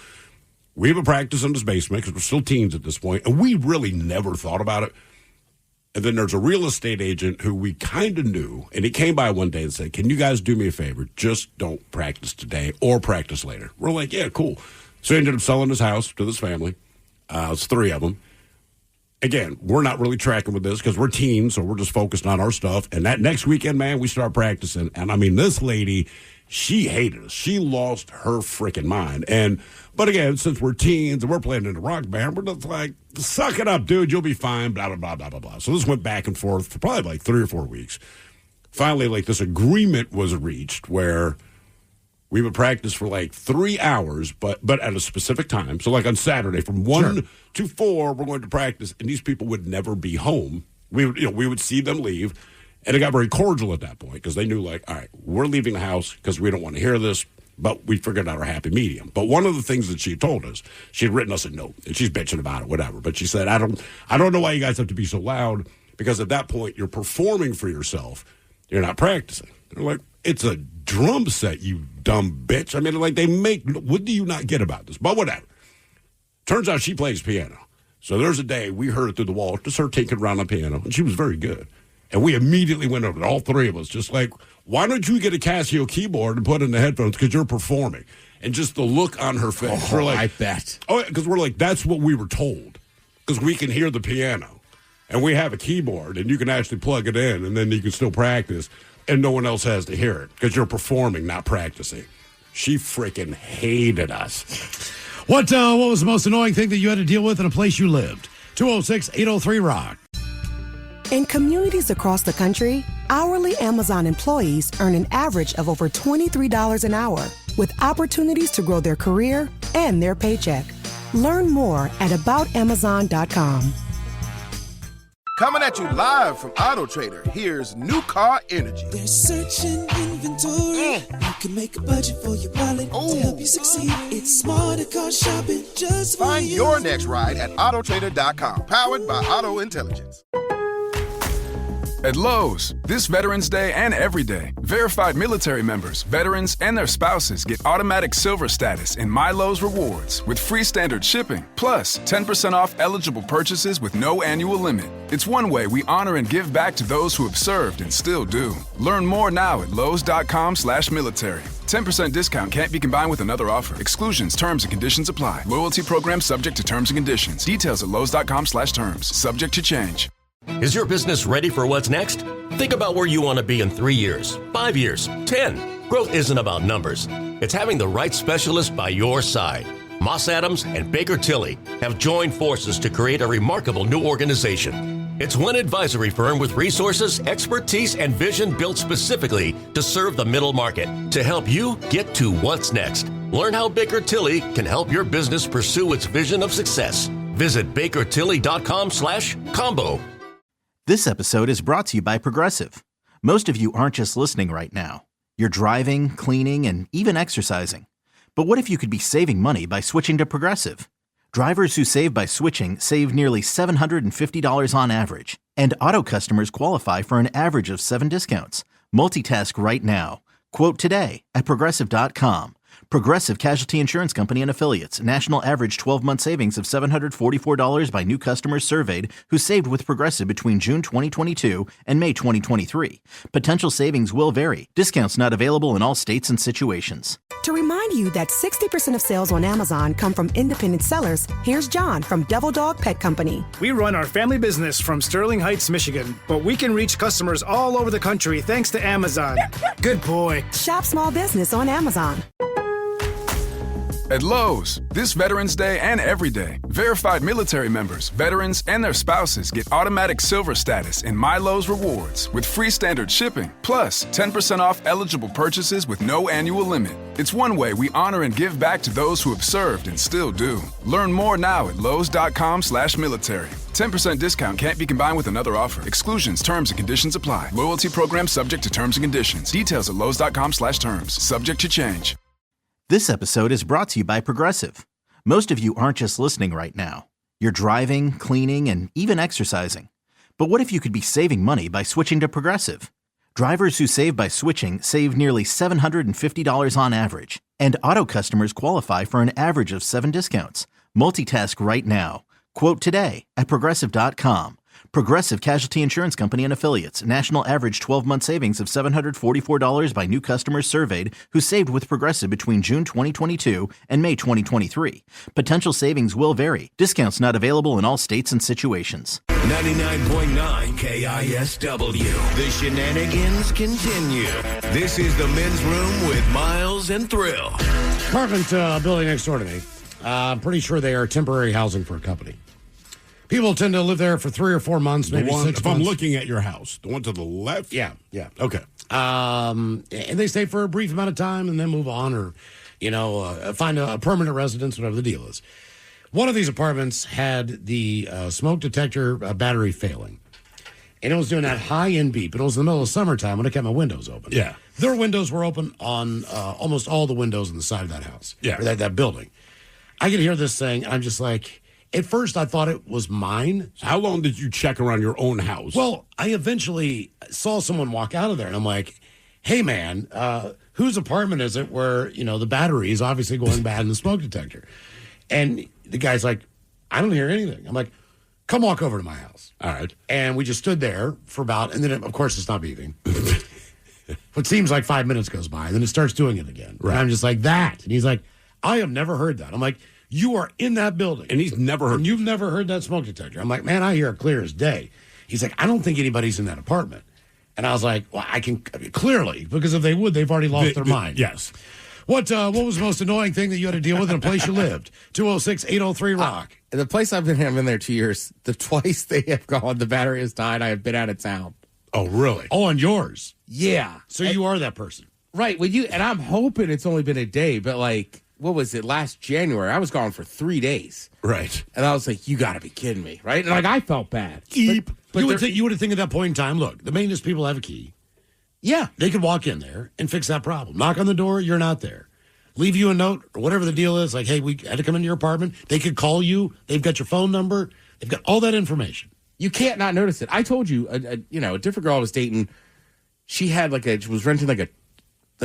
we have a practice in this basement because we're still teens at this point, and we really never thought about it. And then there's a real estate agent who we kind of knew, and he came by one day and said, can you guys do me a favor? Just don't practice today or practice later. We're like, yeah, cool. So he ended up selling his house to this family. It's 3 of them. Again, we're not really tracking with this because we're teens, so we're just focused on our stuff. And that next weekend, man, we start practicing. And, I mean, this lady, she hated us. She lost her freaking mind. But, again, since we're teens and we're playing in a rock band, we're just like, suck it up, dude. You'll be fine, blah, blah, blah, blah, blah, blah. So this went back and forth for probably like 3 or 4 weeks. Finally, like, this agreement was reached where we would practice for like 3 hours, but at a specific time. So like on Saturday from 1 to 4, we're going to practice, and these people would never be home. We would see them leave, and it got very cordial at that point because they knew like, all right, we're leaving the house because we don't want to hear this, but we figured out our happy medium. But one of the things that she told us, she had written us a note, and she's bitching about it, whatever. But she said, I don't know why you guys have to be so loud because at that point you're performing for yourself. You're not practicing. They're like, it's a drum set, you dumb bitch. I mean, like, what do you not get about this? But whatever. Turns out she plays piano. So there's a day we heard it through the wall, just her tinkering around on piano, and she was very good. And we immediately went over, all 3 of us, just like, why don't you get a Casio keyboard and put in the headphones because you're performing? And just the look on her face. Oh, we're like, I bet. Oh, because we're like, that's what we were told. Because we can hear the piano. And we have a keyboard, and you can actually plug it in, and then you can still practice. And no one else has to hear it because you're performing, not practicing. She freaking hated us. What was the most annoying thing that you had to deal with in a place you lived? 206-803-ROCK. In communities across the country, hourly Amazon employees earn an average of over $23 an hour, with opportunities to grow their career and their paycheck. Learn more at aboutamazon.com. Coming at you live from Auto Trader, here's New Car Energy. They're searching inventory. You can make a budget for your wallet to help you succeed. It's smarter car shopping just for Find you. your next ride at autotrader.com, powered by Auto Intelligence. At Lowe's, this Veterans Day and every day, verified military members, veterans, and their spouses get automatic silver status in My Lowe's Rewards with free standard shipping, plus 10% off eligible purchases with no annual limit. It's one way we honor and give back to those who have served and still do. Learn more now at lowes.com/military. 10% discount can't be combined with another offer. Exclusions, terms, and conditions apply. Loyalty program subject to terms and conditions. Details at lowes.com/terms. Subject to change. Is your business ready for what's next? Think about where you want to be in 3 years, 5 years, 10. Growth isn't about numbers. It's having the right specialist by your side. Moss Adams and Baker Tilly have joined forces to create a remarkable new organization. It's one advisory firm with resources, expertise, and vision built specifically to serve the middle market to help you get to what's next. Learn how Baker Tilly can help your business pursue its vision of success. Visit bakertilly.com/combo. This episode is brought to you by Progressive. Most of you aren't just listening right now. You're driving, cleaning, and even exercising. But what if you could be saving money by switching to Progressive? Drivers who save by switching save nearly $750 on average. And auto customers qualify for an average of 7 discounts. Multitask right now. Quote today at Progressive.com. Progressive Casualty Insurance Company and Affiliates. National average 12-month savings of $744 by new customers surveyed who saved with Progressive between June 2022 and May 2023. Potential savings will vary. Discounts not available in all states and situations. To remind you that 60% of sales on Amazon come from independent sellers, here's John from Devil Dog Pet Company. We run our family business from Sterling Heights, Michigan, but we can reach customers all over the country thanks to Amazon. Good boy. Shop small business on Amazon. At Lowe's, this Veterans Day and every day, verified military members, veterans, and their spouses get automatic silver status in My Lowe's Rewards with free standard shipping, plus 10% off eligible purchases with no annual limit. It's one way we honor and give back to those who have served and still do. Learn more now at lowes.com/military. 10% discount can't be combined with another offer. Exclusions, terms, and conditions apply. Loyalty program subject to terms and conditions. Details at lowes.com/terms. Subject to change. This episode is brought to you by Progressive. Most of you aren't just listening right now. You're driving, cleaning, and even exercising. But what if you could be saving money by switching to Progressive? Drivers who save by switching save nearly $750 on average. And auto customers qualify for an average of 7 discounts. Multitask right now. Quote today at Progressive.com. Progressive Casualty Insurance Company and Affiliates. National average 12-month savings of $744 by new customers surveyed who saved with Progressive between June 2022 and May 2023. Potential savings will vary. Discounts not available in all states and situations. 99.9 KISW. The shenanigans continue. This is the Men's Room with Miles and Thrill. Apartment building next door to me. I'm pretty sure they are temporary housing for a company. People tend to live there for 3 or 4 months, maybe 6 months. If I'm looking at your house, the one to the left? Yeah. Okay. And they stay for a brief amount of time and then move on or, find a permanent residence, whatever the deal is. One of these apartments had the smoke detector battery failing. And it was doing that high-end beep. And it was in the middle of summertime when I kept my windows open. Yeah. Their windows were open on almost all the windows on the side of that house. Yeah. Or that building. I could hear this thing, and I'm just like... At first, I thought it was mine. How long did you check around your own house? Well, I eventually saw someone walk out of there, and I'm like, hey, man, whose apartment is it where, the battery is obviously going bad in the smoke detector? And the guy's like, I don't hear anything. I'm like, come walk over to my house. All right. And we just stood there for about, and then, of course, it's not beeping. What seems like 5 minutes goes by, and then it starts doing it again. Right. And I'm just like, that. And he's like, I have never heard that. I'm like, you are in that building. And he's never heard. And you've never heard that smoke detector. I'm like, man, I hear it clear as day. He's like, I don't think anybody's in that apartment. And I was like, well, clearly, because if they would, they've already lost their mind. Yes. What was the most annoying thing that you had to deal with in a place you lived? 206-803-ROCK. The place I've been there 2 years, the twice they have gone, the battery has died, I have been out of town. Oh, really? Oh, on yours? Yeah. So you are that person. Right. Well, and I'm hoping it's only been a day, but what was it, last January? I was gone for 3 days. Right. And I was like, you got to be kidding me, right? And I felt bad. But you would think at that point in time, look, the maintenance people have a key. Yeah. They could walk in there and fix that problem. Knock on the door, you're not there. Leave you a note or whatever the deal is, like, hey, we had to come into your apartment. They could call you. They've got your phone number. They've got all that information. You can't not notice it. I told you, a different girl I was dating, she had she was renting like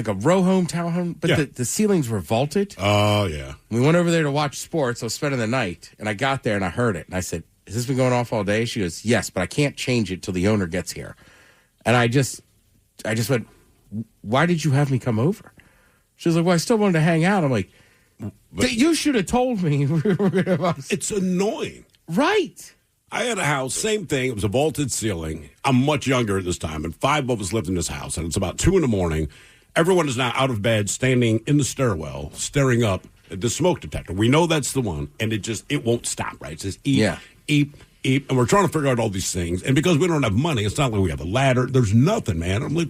a row home, townhome, but the ceilings were vaulted. Oh, yeah. We went over there to watch sports. I was spending the night, and I got there, and I heard it. And I said, has this been going off all day? She goes, yes, but I can't change it till the owner gets here. And I just went, why did you have me come over? She was like, well, I still wanted to hang out. I'm like, you should have told me. It's annoying. Right. I had a house, same thing. It was a vaulted ceiling. I'm much younger at this time, and 5 of us lived in this house, and it's about 2 a.m. Everyone is now out of bed, standing in the stairwell, staring up at the smoke detector. We know that's the one, and it won't stop, right? It says eep, eep, eep, and we're trying to figure out all these things. And because we don't have money, it's not like we have a ladder. There's nothing, man. I'm like,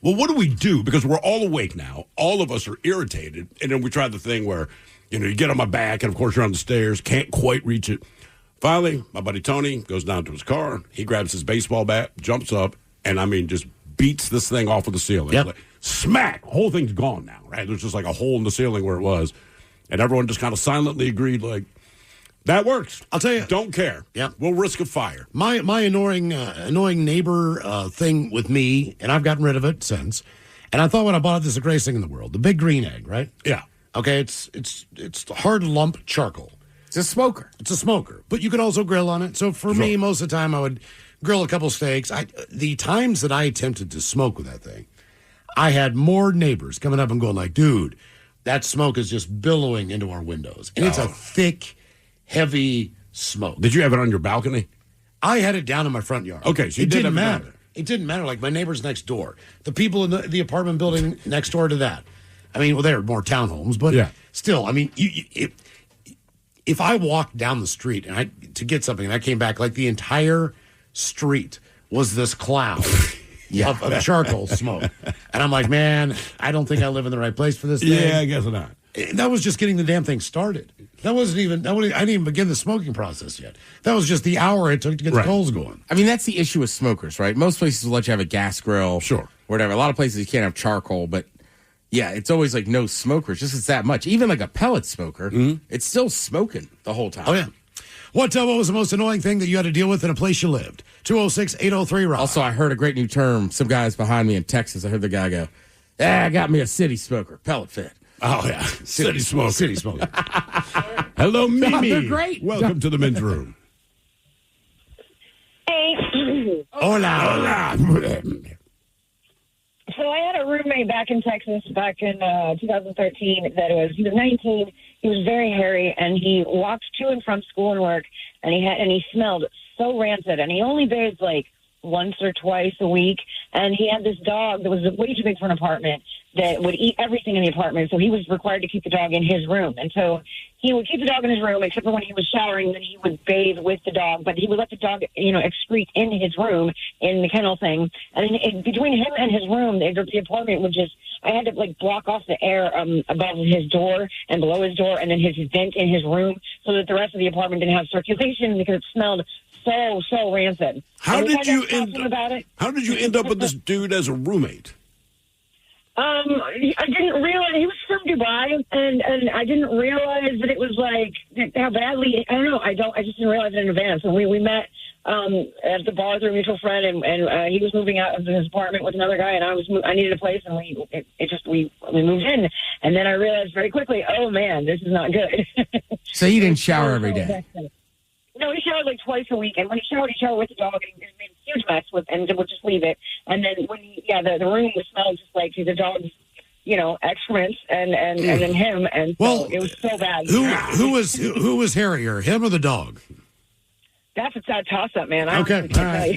well, what do we do? Because we're all awake now. All of us are irritated. And then we tried the thing where, you get on my back, and, of course, you're on the stairs, can't quite reach it. Finally, my buddy Tony goes down to his car. He grabs his baseball bat, jumps up, and, just beats this thing off of the ceiling. Yep. Like, smack! The whole thing's gone now, right? There's just like a hole in the ceiling where it was. And everyone just kind of silently agreed, like, that works. I'll tell you. Don't care. Yeah. We'll risk a fire. My annoying neighbor thing with me, and I've gotten rid of it since, and I thought when I bought it, this is the greatest thing in the world. The big green egg, right? Yeah. Okay, it's hard lump charcoal. It's a smoker. It's a smoker. But you could also grill on it. So for me, most of the time, I would grill a couple steaks. The times that I attempted to smoke with that thing, I had more neighbors coming up and going like, dude, that smoke is just billowing into our windows. And it's a thick, heavy smoke. Did you have it on your balcony? I had it down in my front yard. Okay, so it didn't matter. It didn't matter. Like my neighbors next door, the people in the apartment building next door to that. I mean, well, they're more townhomes, but still, I mean, if I walked down the street to get something and I came back, like the entire street was this cloud of charcoal smoke. And I'm like, man, I don't think I live in the right place for this thing. Yeah, I guess not. That was just getting the damn thing started. I didn't even begin the smoking process yet. That was just the hour it took to get the coals going. I mean, that's the issue with smokers, right? Most places will let you have a gas grill. Sure. Whatever. A lot of places you can't have charcoal, but yeah, it's always like no smokers, just it's that much. Even like a pellet smoker, it's still smoking the whole time. Oh, yeah. What was the most annoying thing that you had to deal with in a place you lived? 206-803-ROCK. Also, I heard a great new term. Some guys behind me in Texas, I heard the guy go, I got me a city smoker, pellet fit. Oh, yeah. City smoker. City smoker. Hello, Mimi. They're great. Welcome to the men's room. Hey. Hola. So I had a roommate back in Texas back in 2013 he was 19. He was very hairy, and he walked to and from school and work, and he smelled so rancid, and he only bathed like once or twice a week, and he had this dog that was way too big for an apartment that would eat everything in the apartment, so he was required to keep the dog in his room. And so he would keep the dog in his room, except for when he was showering, then he would bathe with the dog, but he would let the dog, excrete in his room, in the kennel thing. And then between him and his room, the apartment would just, I had to block off the air above his door and below his door, and then his vent in his room, so that the rest of the apartment didn't have circulation because it smelled so rancid. How did you end up with this dude as a roommate? I didn't realize he was from Dubai, and I didn't realize that it was how badly. I don't know. I just didn't realize it in advance. And we met at the bar through a mutual friend, and he was moving out of his apartment with another guy, and I needed a place, and we moved in, and then I realized very quickly, oh man, this is not good. So you didn't shower every day? No, he showered twice a week, and when he showered with the dog, and he made a huge mess and would just leave it. And then when the room would smell just like the dog's, excrements and then him, and so it was so bad. Who was hairier, him or the dog? That's a sad toss-up, man. I okay, all right.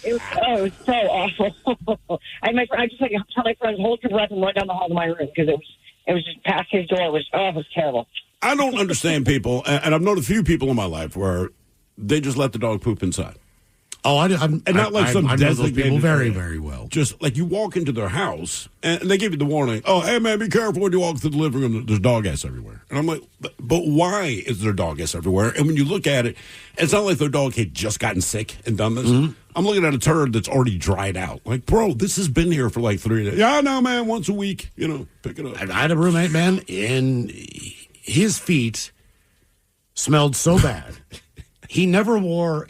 It was so awful. I just tell my friends, hold your breath and run down the hall to my room because it was just past his door. It was terrible. I don't understand people, and I've known a few people in my life where they just let the dog poop inside. Oh, I know those people very, very well. Just like you walk into their house, and they give you the warning, oh, hey, man, be careful when you walk through the living room. There's dog ass everywhere. And I'm like, but why is there dog ass everywhere? And when you look at it, it's not like their dog had just gotten sick and done this. Mm-hmm. I'm looking at a turd that's already dried out. Like, bro, this has been here for 3 days. Yeah, no, man, once a week, pick it up. I had a roommate, man, and his feet smelled so bad. He never wore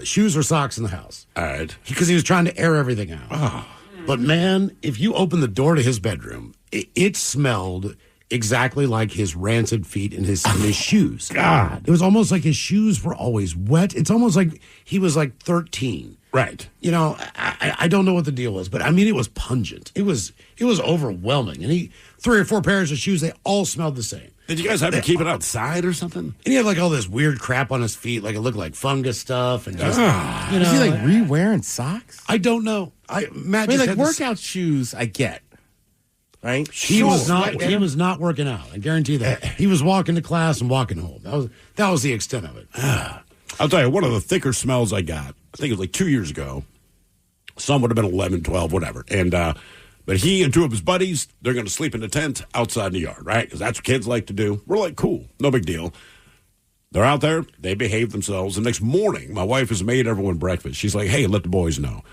shoes or socks in the house. All right. Because he was trying to air everything out. Oh. But man, if you open the door to his bedroom, it smelled exactly like his rancid feet in his shoes. God. It was almost like his shoes were always wet. It's almost like he was 13. Right. I don't know what the deal was, but I mean, it was pungent. It was overwhelming. And 3 or 4 pairs of shoes, they all smelled the same. Did you guys have to keep it outside or something? And he had all this weird crap on his feet, it looked like fungus stuff, and just is he re-wearing socks? I don't know. Matt just had workout shoes. I get, right? He was not working out. I guarantee that. He was walking to class and walking home. That was the extent of it. I'll tell you, one of the thicker smells I got, I think it was 2 years ago. Some would have been 11, 12, whatever, and. But he and 2 of his buddies, they're going to sleep in the tent outside in the yard, right? Because that's what kids like to do. We're like, cool, no big deal. They're out there. They behave themselves. The next morning, my wife has made everyone breakfast. She's like, hey, let the boys know.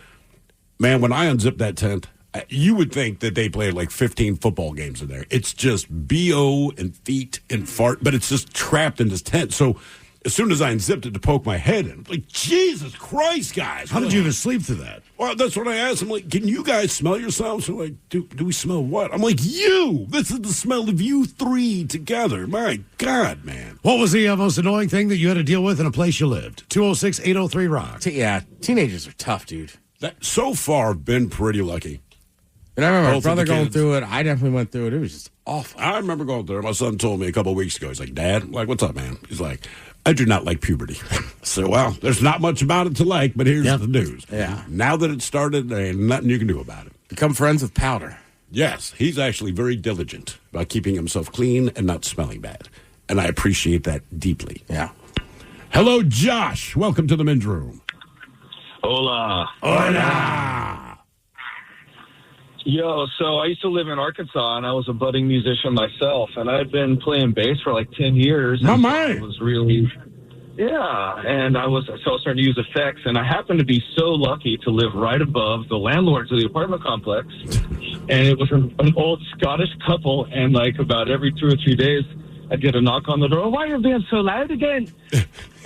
Man, when I unzip that tent, you would think that they played 15 football games in there. It's just BO and feet and fart, but it's just trapped in this tent. So as soon as I unzipped it to poke my head in, I'm like, Jesus Christ, guys. How did you even sleep through that? Well, that's what I asked. I'm like, can you guys smell yourselves? They're like, do we smell what? I'm like, you. This is the smell of you 3 together. My God, man. What was the most annoying thing that you had to deal with in a place you lived? 206-803-ROCK. Yeah, teenagers are tough, dude. So far, I've been pretty lucky. And I remember my brother going through it. I definitely went through it. It was just awful. I remember going through it. My son told me a couple of weeks ago. He's like, Dad, I'm like, what's up, man? He's like, I do not like puberty. So, well, there's not much about it to like, but here's the news. Yeah. Now that it started, there ain't nothing you can do about it. Become friends with powder. Yes, he's actually very diligent about keeping himself clean and not smelling bad. And I appreciate that deeply. Yeah. Hello, Josh. Welcome to the men's room. Hola. Hola. Yo, so I used to live in Arkansas, and I was a budding musician myself, and I had been playing bass for like 10 years. My and man. It was really, and I was starting to use effects, and I happened to be so lucky to live right above the landlords of the apartment complex, and it was an old Scottish couple, and like about every 2 or 3 days, I'd get a knock on the door. Why are you being so loud again?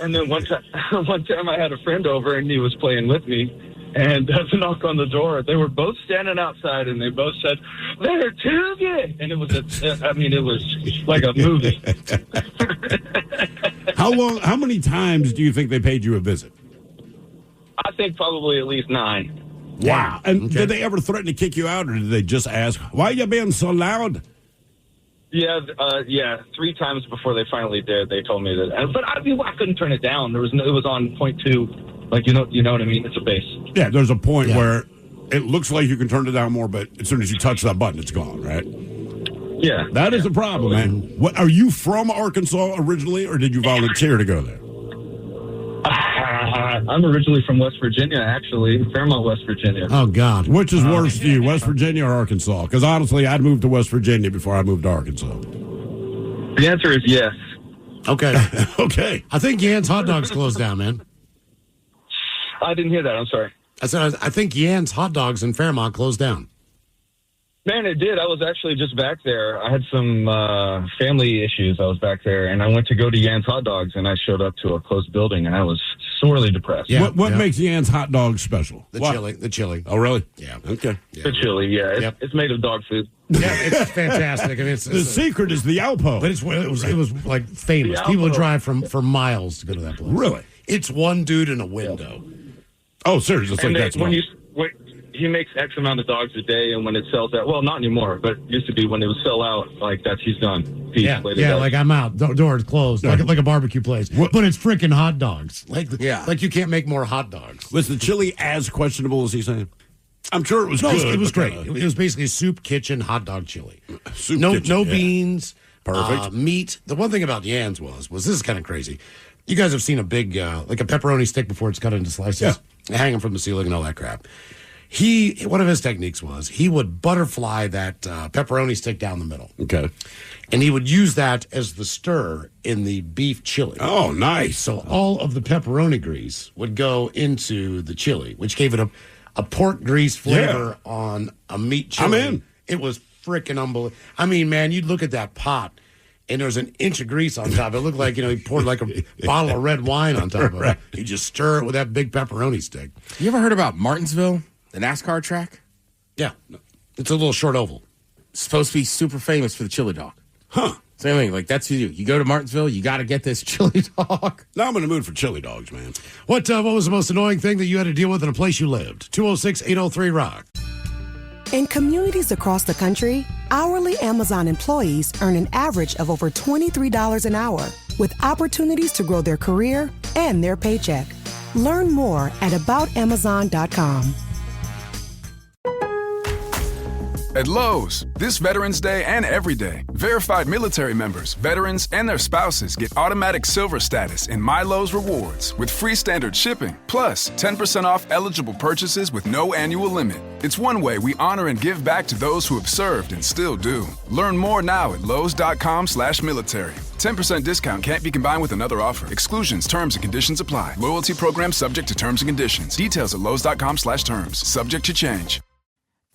And then one time I had a friend over, and he was playing with me. And there's a knock on the door. They were both standing outside, and they both said, "There are two of you." And it was it was like a movie. How many times do you think they paid you a visit? I think probably at least 9. Wow. And did they ever threaten to kick you out, or did they just ask, "Why you being so loud?" Yeah, 3 times before they finally did. They told me that, but I couldn't turn it down. It was on 0.2. Like, you know what I mean? It's a bass. Yeah, there's a point where it looks like you can turn it down more, but as soon as you touch that button, it's gone, right? Yeah. That is a problem, man. What, are you from Arkansas originally, or did you volunteer to go there? I'm originally from West Virginia, actually. Fairmont, West Virginia. Oh, God. Which is worse to you, West Virginia or Arkansas? Because honestly, I'd moved to West Virginia before I moved to Arkansas. The answer is yes. Okay. Okay. I think Yan's Hot Dogs closed down, man. I didn't hear that. I'm sorry. I said, I think Yan's Hot Dogs in Fairmont closed down. Man, it did. I was actually just back there. I had some family issues. I was back there, and I went to go to Yan's Hot Dogs, and I showed up to a closed building, and I was sorely depressed. Yeah, what makes Yan's Hot Dogs special? The chili. Oh, really? Yeah. Okay. The chili, yeah. It's made of dog food. Yeah, it's fantastic. I mean, the secret is the Alpo. But it was like famous. People drive for miles to go to that place. Really? It's one dude in a window. Oh, seriously? It's like that's when he makes X amount of dogs a day, and when it sells out, well, not anymore, but it used to be when it would sell out, like he's done. Peace, yeah, like I'm out. Door's closed, like a barbecue place. But it's freaking hot dogs. Like you can't make more hot dogs. Was the chili as questionable as he's saying? I'm sure it was no, good. It was great. It was basically soup kitchen hot dog chili. Kitchen, no beans. Perfect. Meat. The one thing about Yan's was this is kind of crazy. You guys have seen a big, like a pepperoni stick before it's cut into slices? Yeah. Hanging from the ceiling and all that crap. One of his techniques was he would butterfly that pepperoni stick down the middle. Okay. And he would use that as the stir in the beef chili. Oh, nice. So all of the pepperoni grease would go into the chili, which gave it a pork grease flavor on a meat chili. I'm in. It was freaking unbelievable. I mean, man, you'd look at that pot, and there's an inch of grease on top. It looked like, he poured like a bottle of red wine on top of it. You just stir it with that big pepperoni stick. You ever heard about Martinsville, the NASCAR track? Yeah. It's a little short oval. It's supposed to be super famous for the chili dog. Huh. Same thing. Like, that's what you do. You go to Martinsville, you got to get this chili dog. Now I'm in the mood for chili dogs, man. What was the most annoying thing that you had to deal with in a place you lived? 206-803-ROCK. In communities across the country, hourly Amazon employees earn an average of over $23 an hour, with opportunities to grow their career and their paycheck. Learn more at aboutamazon.com. At Lowe's, this Veterans Day and every day, verified military members, veterans, and their spouses get automatic silver status in My Lowe's Rewards with free standard shipping, plus 10% off eligible purchases with no annual limit. It's one way we honor and give back to those who have served and still do. Learn more now at lowes.com/military. 10% discount can't be combined with another offer. Exclusions, terms, and conditions apply. Loyalty program subject to terms and conditions. Details at lowes.com/terms. Subject to change.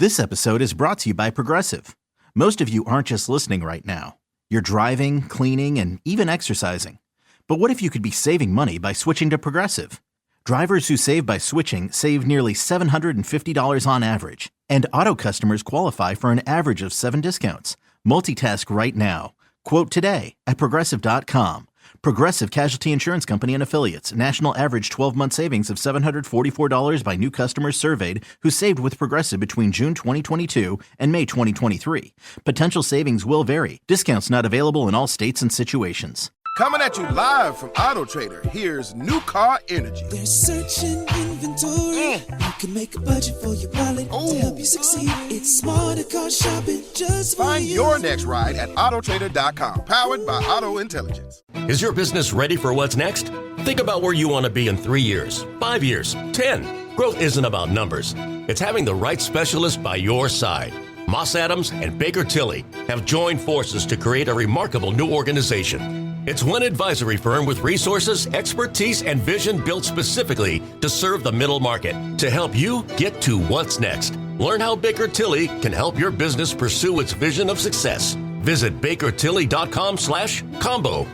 This episode is brought to you by Progressive. Most of you aren't just listening right now. You're driving, cleaning, and even exercising. But what if you could be saving money by switching to Progressive? Drivers who save by switching save nearly $750 on average. And auto customers qualify for an average of 7 discounts. Multitask right now. Quote today at Progressive.com. Progressive Casualty Insurance Company and Affiliates. National average 12-month savings of $744 by new customers surveyed who saved with Progressive between June 2022 and May 2023. Potential savings will vary. Discounts not available in all states and situations. Coming at you live from Auto Trader, here's New Car Energy. They're searching inventory. You can make a budget for your wallet to help you succeed. It's smarter car shopping just for Find you. your next ride at autotrader.com, powered by Auto Intelligence. Is your business ready for what's next? Think about where you want to be in 3 years, 5 years, 10. Growth isn't about numbers. It's having the right specialist by your side. Moss Adams and Baker Tilly have joined forces to create a remarkable new organization. It's one advisory firm with resources, expertise, and vision built specifically to serve the middle market to help you get to what's next. Learn how Baker Tilly can help your business pursue its vision of success. Visit bakertilly.com/combo.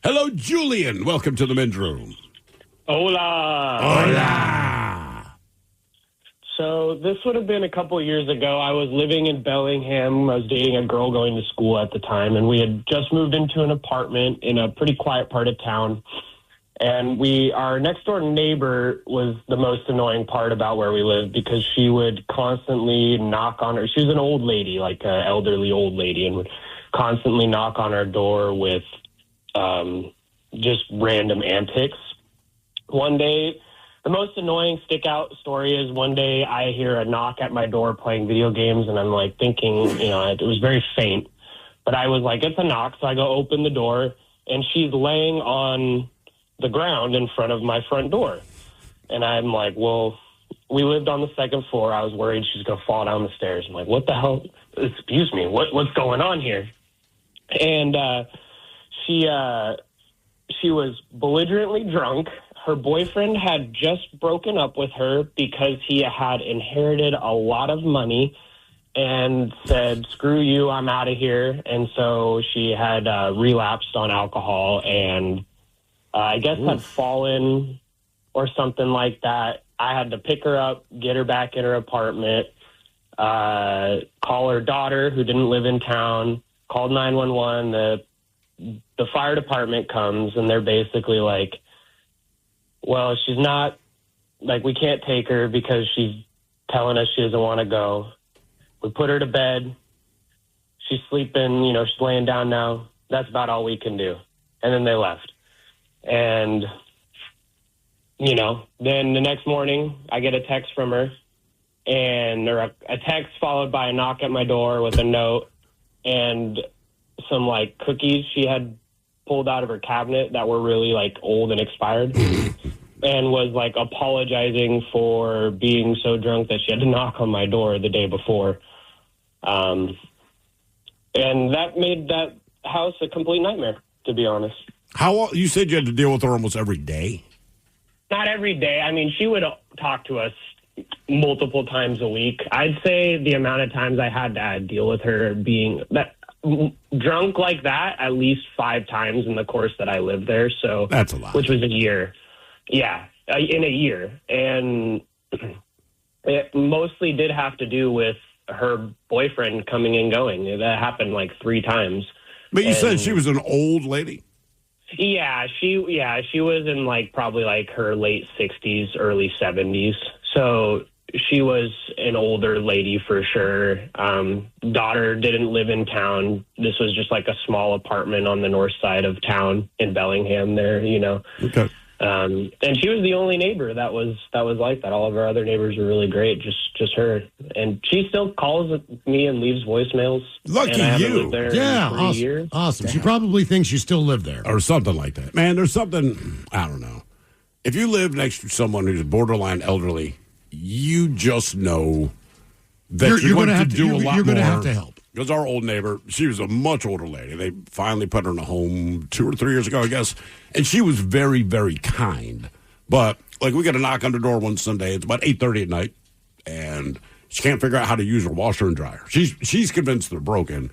Hello, Julian. Welcome to the men's room. Hola. Hola. So this would have been a couple of years ago. I was living in Bellingham. I was dating a girl going to school at the time, and we had just moved into an apartment in a pretty quiet part of town. And our next door neighbor was the most annoying part about where we lived because she would constantly knock on her. She was an old lady, like an elderly old lady, and would constantly knock on our door with just random antics. One day, the most annoying stick-out story is one day I hear a knock at my door playing video games, and I'm like thinking, it was very faint. But I was like, it's a knock, so I go open the door, and she's laying on the ground in front of my front door. And I'm like, well, we lived on the second floor. I was worried she's going to fall down the stairs. I'm like, what the hell? Excuse me, what's going on here? And she was belligerently drunk. Her boyfriend had just broken up with her because he had inherited a lot of money and said, screw you, I'm out of here. And so she had relapsed on alcohol and I guess had fallen or something like that. I had to pick her up, get her back in her apartment, call her daughter who didn't live in town, called 911. The fire department comes and they're basically like, well, she's not, like, we can't take her because she's telling us she doesn't want to go. We put her to bed. She's sleeping, she's laying down now. That's about all we can do. And then they left. And, then the next morning I get a text from her or a text followed by a knock at my door with a note and some, like, cookies she had pulled out of her cabinet that were really like old and expired and was like apologizing for being so drunk that she had to knock on my door the day before. And that made that house a complete nightmare, to be honest. You said you had to deal with her almost every day? Not every day. I mean, she would talk to us multiple times a week. I'd say the amount of times I had to deal with her being that drunk like that at least 5 times in the course that I lived there. So that's a lot, which was a year. Yeah, in a year. And it mostly did have to do with her boyfriend coming and going. That happened like 3 times. But you said she was an old lady? Yeah, she was in like probably like her late 60s, early 70s. So she was an older lady for sure. Daughter didn't live in town. This was just like a small apartment on the north side of town in Bellingham there, Okay. And she was the only neighbor that was like that. All of our other neighbors were really great, just her. And she still calls me and leaves voicemails. Lucky and I haven't you. lived there in 3 years. Awesome. She probably thinks you still live there. Or something like that. Man, there's something, I don't know. If you live next to someone who's borderline elderly, you just know that you're going to do a lot more. You're going to have to help. Because our old neighbor, she was a much older lady. They finally put her in a home 2 or 3 years ago, I guess. And she was very, very kind. But, like, we got a knock on the door one Sunday. It's about 8:30 at night. And she can't figure out how to use her washer and dryer. She's convinced they're broken.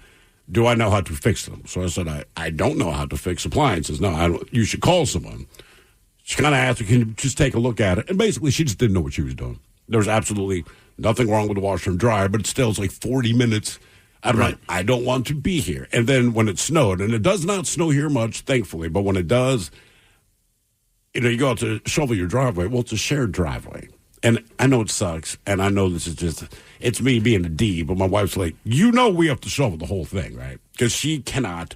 Do I know how to fix them? So I said, I don't know how to fix appliances. No, I don't. You should call someone. She kind of asked her, can you just take a look at it? And basically, she just didn't know what she was doing. There was absolutely nothing wrong with the washer and dryer, but it's like 40 minutes. I don't want to be here. And then when it snowed, and it does not snow here much, thankfully, but when it does, you go out to shovel your driveway. Well, it's a shared driveway. And I know it sucks, and I know this is it's me being a D, but my wife's like, we have to shovel the whole thing, right? Because she cannot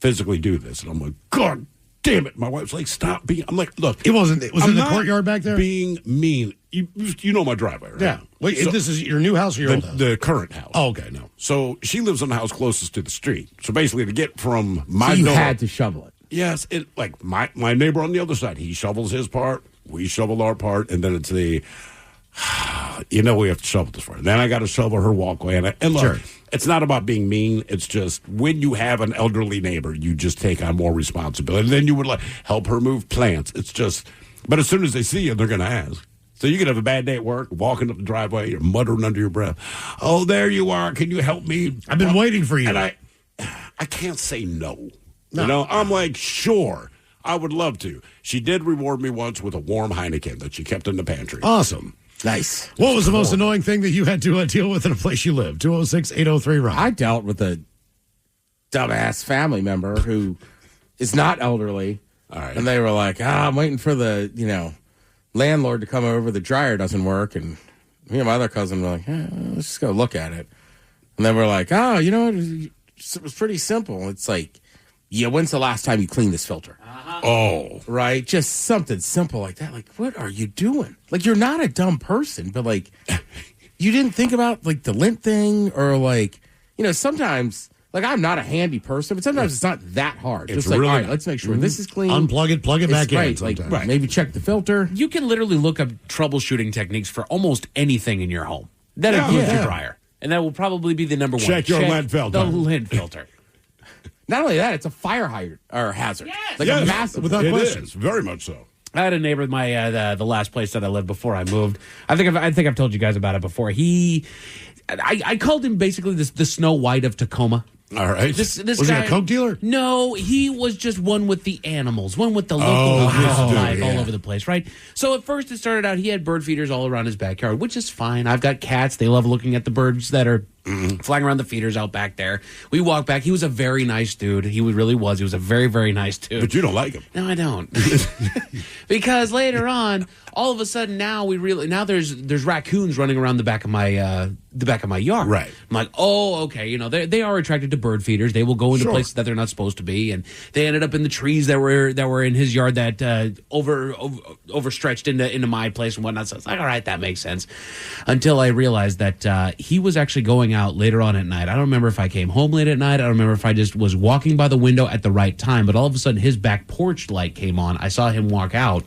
physically do this. And I'm like, God damn it. My wife's like, stop being. I'm like, look. It was in the courtyard back there? Being mean. You know my driveway, right? Yeah. Wait, so, this is your new house or your old house? The current house. Oh, okay, no. So she lives in the house closest to the street. So basically to get from my so you door. had to shovel it. Yes. Like my neighbor on the other side, he shovels his part. We shovel our part. And then it's we have to shovel this part. Then I got to shovel her walkway. And look, sure. It's not about being mean. It's just when you have an elderly neighbor, you just take on more responsibility. And then you would help her move plants. It's just, but as soon as they see you, they're going to ask. So you could have a bad day at work, walking up the driveway, you're muttering under your breath, oh, there you are. Can you help me? I've been waiting for you. And I can't say no. You know, I'm like, sure, I would love to. She did reward me once with a warm Heineken that she kept in the pantry. Awesome. Nice. What was the most annoying thing that you had to deal with in a place you live? 206-803-ROCK. I dealt with a dumbass family member who is not elderly. All right. And they were like, I'm waiting for the, landlord to come over. The dryer doesn't work. And me and my other cousin were like, let's just go look at it. And then we're like, it was pretty simple. It's like, when's the last time you cleaned this filter? Oh. Right? Just something simple like that. Like, what are you doing? Like, you're not a dumb person, but like, you didn't think about the lint thing or sometimes, I'm not a handy person, but sometimes it's not that hard. It's Just like, really all right, not. let's make sure this is clean. Unplug it, plug it back in. Right. Maybe check the filter. You can literally look up troubleshooting techniques for almost anything in your home. That includes your dryer. And that will probably be the number one. Check your lint filter. The lint filter. Not only that, it's a fire hazard. Yes. A massive without question. Is, very much so. I had a neighbor at my the last place that I lived before I moved. I think I've told you guys about it before. I called him basically the Snow White of Tacoma. All right. This Was guy, he a Coke dealer? No, he was just one with the animals, one with the local wildlife all over the place, right? So at first it started out, he had bird feeders all around his backyard, which is fine. I've got cats. They love looking at the birds that are flying around the feeders out back there. We walked back. He was a very nice dude. He really was. He was a very, very nice dude. But you don't like him. No, I don't. Because later on, all of a sudden now there's raccoons running around the back of my yard. Right. I'm like, oh, okay. They are attracted to bird feeders. They will go into places that they're not supposed to be, and they ended up in the trees that were in his yard that overstretched into my place and whatnot. So it's like, all right, that makes sense. Until I realized that he was actually going out later on at night. I don't remember if I came home late at night. I don't remember if I just was walking by the window at the right time. But all of a sudden, his back porch light came on. I saw him walk out.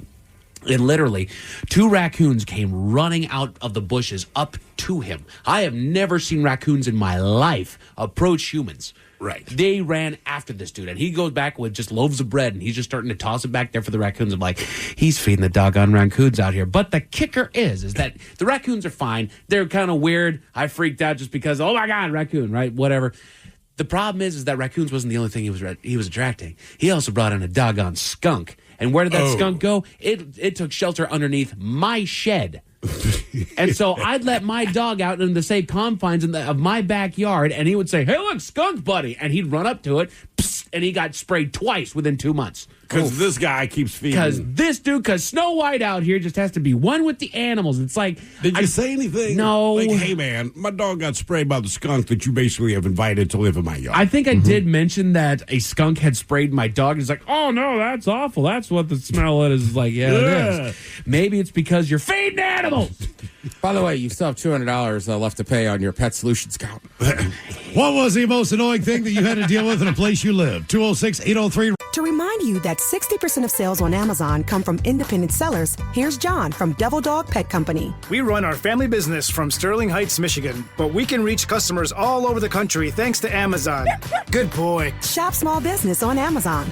And literally, 2 raccoons came running out of the bushes up to him. I have never seen raccoons in my life approach humans. Right. They ran after this dude, and he goes back with just loaves of bread, and he's just starting to toss it back there for the raccoons. I'm like, he's feeding the doggone raccoons out here. But the kicker is that the raccoons are fine. They're kind of weird. I freaked out just because, oh my God, raccoon, right? Whatever. The problem is that raccoons wasn't the only thing he was attracting. He also brought in a doggone skunk. And where did that skunk go? It took shelter underneath my shed. And so I'd let my dog out in the safe confines of my backyard, and he would say, hey, look, skunk buddy. And he'd run up to it, and he got sprayed twice within 2 months. Because this guy keeps feeding. Because Snow White out here just has to be one with the animals. It's like. Did you say anything? No. Like, hey, man, my dog got sprayed by the skunk that you basically have invited to live in my yard. I think I did mention that a skunk had sprayed my dog. He's like, oh, no, that's awful. That's what the smell is. Like, yeah, it is. Maybe it's because you're feeding animals. By the way, you still have $200 left to pay on your Pet Solutions account. What was the most annoying thing that you had to deal with in a place you live? 206-803. To remind you that 60% of sales on Amazon come from independent sellers, here's John from Devil Dog Pet Company. We run our family business from Sterling Heights, Michigan, but we can reach customers all over the country thanks to Amazon. Good boy. Shop small business on Amazon.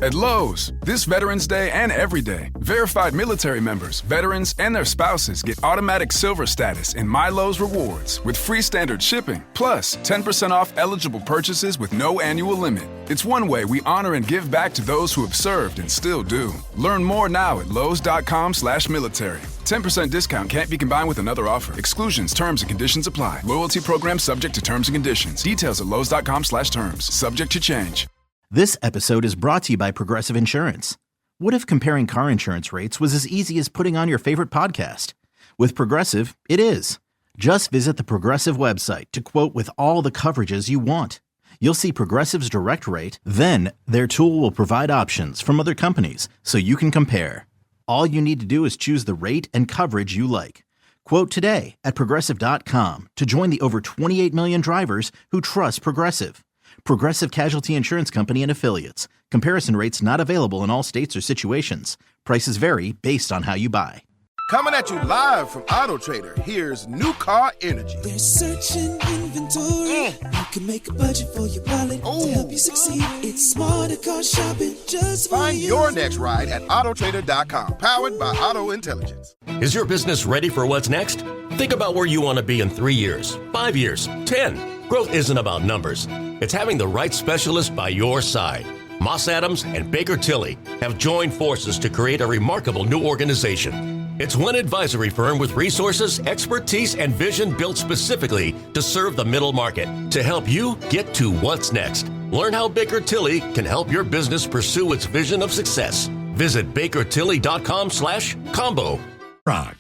At Lowe's, this Veterans Day and every day, verified military members, veterans, and their spouses get automatic silver status in My Lowe's Rewards with free standard shipping, plus 10% off eligible purchases with no annual limit. It's one way we honor and give back to those who have served and still do. Learn more now at lowes.com/military. 10% discount can't be combined with another offer. Exclusions, terms, and conditions apply. Loyalty program subject to terms and conditions. Details at lowes.com/terms. Subject to change. This episode is brought to you by Progressive Insurance. What if comparing car insurance rates was as easy as putting on your favorite podcast? With Progressive, it is. Just visit the Progressive website to quote with all the coverages you want. you'll see Progressive's direct rate, then their tool will provide options from other companies so you can compare. All you need to do is choose the rate and coverage you like. Quote today at Progressive.com to join the over 28 million drivers who trust Progressive. Progressive Casualty Insurance Company and Affiliates. Comparison rates not available in all states or situations. Prices vary based on how you buy. Coming at you live from Auto Trader, here's New Car Energy. There's searching inventory. You can make a budget for your wallet to help you succeed. It's smarter car shopping just for Find you. your next ride at autotrader.com, powered by Auto Intelligence. Is your business ready for what's next? Think about where you want to be in 3 years, 5 years, 10. Growth isn't about numbers. It's having the right specialist by your side. Moss Adams and Baker Tilly have joined forces to create a remarkable new organization. It's one advisory firm with resources, expertise, and vision built specifically to serve the middle market to help you get to what's next. Learn how Baker Tilly can help your business pursue its vision of success. Visit bakertilly.com/combo. Rock.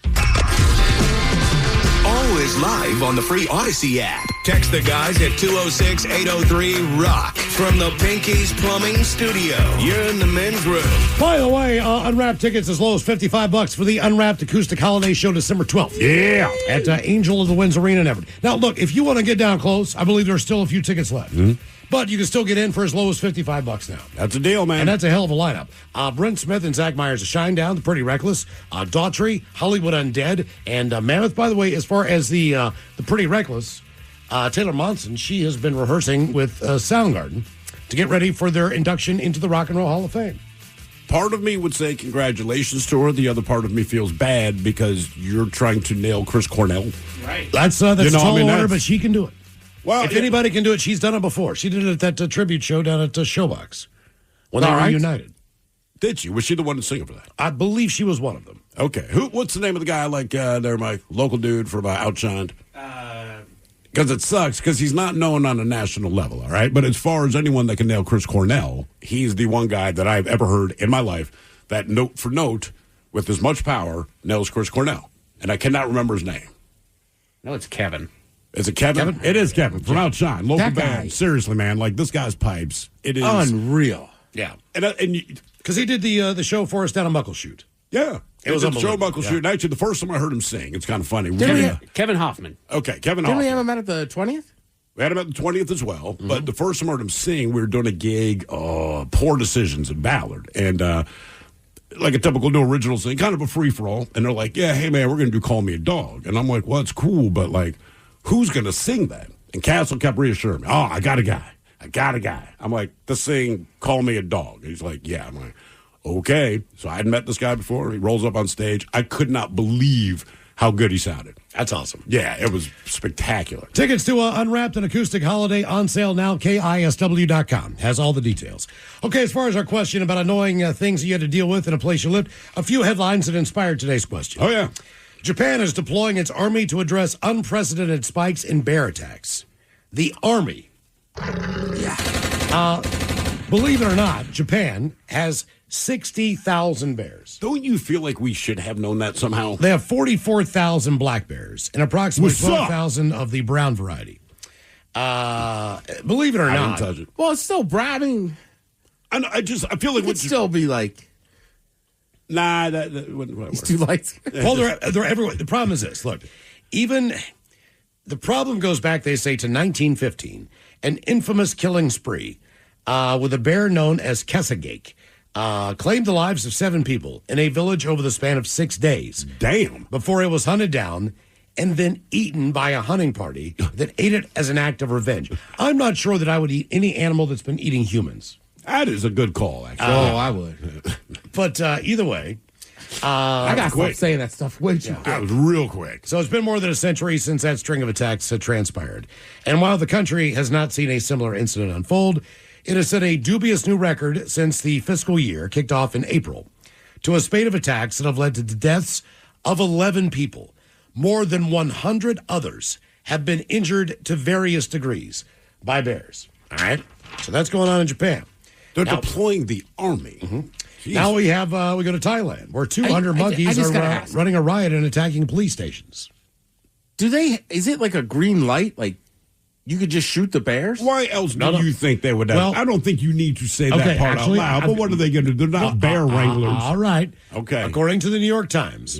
Always live on the free Odyssey app. Text the guys at 206-803-ROCK from the Pinky's Plumbing Studio. You're in the men's room. By the way, unwrapped tickets as low as $55 for the Unwrapped Acoustic Holiday Show December 12th. Yeah. At Angel of the Winds Arena in Everett. Now, look, if you want to get down close, I believe there's still a few tickets left. But you can still get in for as low as $55 now. That's a deal, man. And that's a hell of a lineup. Brent Smith and Zach Myers of Shinedown, The Pretty Reckless, Daughtry, Hollywood Undead, and Mammoth. By the way, as far as the Pretty Reckless, Taylor Monson, she has been rehearsing with Soundgarden to get ready for their induction into the Rock and Roll Hall of Fame. Part of me would say congratulations to her. The other part of me feels bad because you're trying to nail Chris Cornell. Right. That's a tall order, but she can do it. Well, if anybody can do it, she's done it before. She did it at that tribute show down at Showbox when they reunited. Did she? Was she the one to sing for that? I believe she was one of them. Okay. What's the name of the guy like they're my local dude from Outshined? Because it sucks because he's not known on a national level, all right? But as far as anyone that can nail Chris Cornell, he's the one guy that I've ever heard in my life that note for note, with as much power, nails Chris Cornell. And I cannot remember his name. No, it's Kevin. Is it Kevin? It is Kevin from Outshine, local band. Seriously, man, like this guy's pipes, it is unreal. Yeah, and because he did the show for us down in Muckleshoot. Yeah, it was a show Muckleshoot. And actually, the first time I heard him sing, it's kind of funny. Kevin Hoffman. Okay, Kevin Didn't Hoffman. we have him out at the 20th? We had him at the 20th as well. But the first time I heard him sing, we were doing a gig, Poor Decisions in Ballard, and like a typical new original thing, kind of a free for all. And they're like, "Yeah, hey man, we're gonna do Call Me a Dog," and I'm like, "Well, it's cool, but like." Who's going to sing that? And Castle kept reassuring me, I got a guy. I'm like, to sing Call Me a Dog. And he's like, yeah. I'm like, okay. So I hadn't met this guy before. He rolls up on stage. I could not believe how good he sounded. That's awesome. Yeah, it was spectacular. Tickets to Unwrapped and Acoustic Holiday on sale now. KISW.com has all the details. Okay, as far as our question about annoying things you had to deal with in a place you lived, a few headlines that inspired today's question. Oh, yeah. Japan is deploying its army to address unprecedented spikes in bear attacks. The army. Yeah. Believe it or not, Japan has 60,000 bears. Don't you feel like we should have known that somehow? They have 44,000 black bears and approximately 12,000 of the brown variety. Believe it or not. Didn't touch it. Well, it's still brown. I feel like it would still be like. Nah, that wouldn't work. It's too light. Well, they're everywhere. The problem is this. Look, even the problem goes back, they say, to 1915, an infamous killing spree with a bear known as Kesagake claimed the lives of 7 people in a village over the span of 6 days. Damn. Before it was hunted down and then eaten by a hunting party that ate it as an act of revenge. I'm not sure that I would eat any animal that's been eating humans. That is a good call, actually. I would. But either way, I got to stop saying that stuff way too quick. That was real quick. So it's been more than a century since that string of attacks had transpired. And while the country has not seen a similar incident unfold, it has set a dubious new record since the fiscal year kicked off in April to a spate of attacks that have led to the deaths of 11 people. More than 100 others have been injured to various degrees by bears. All right? So that's going on in Japan. They're deploying the army. Mm-hmm. Now we go to Thailand, where 200 monkeys are running a riot and attacking police stations. Is it like a green light? Like You could just shoot the bears? Why else do you think they would have? Well, I don't think you need to say that part actually, out loud, but what are they going to do? They're not bear wranglers. All right. Okay. According to the New York Times,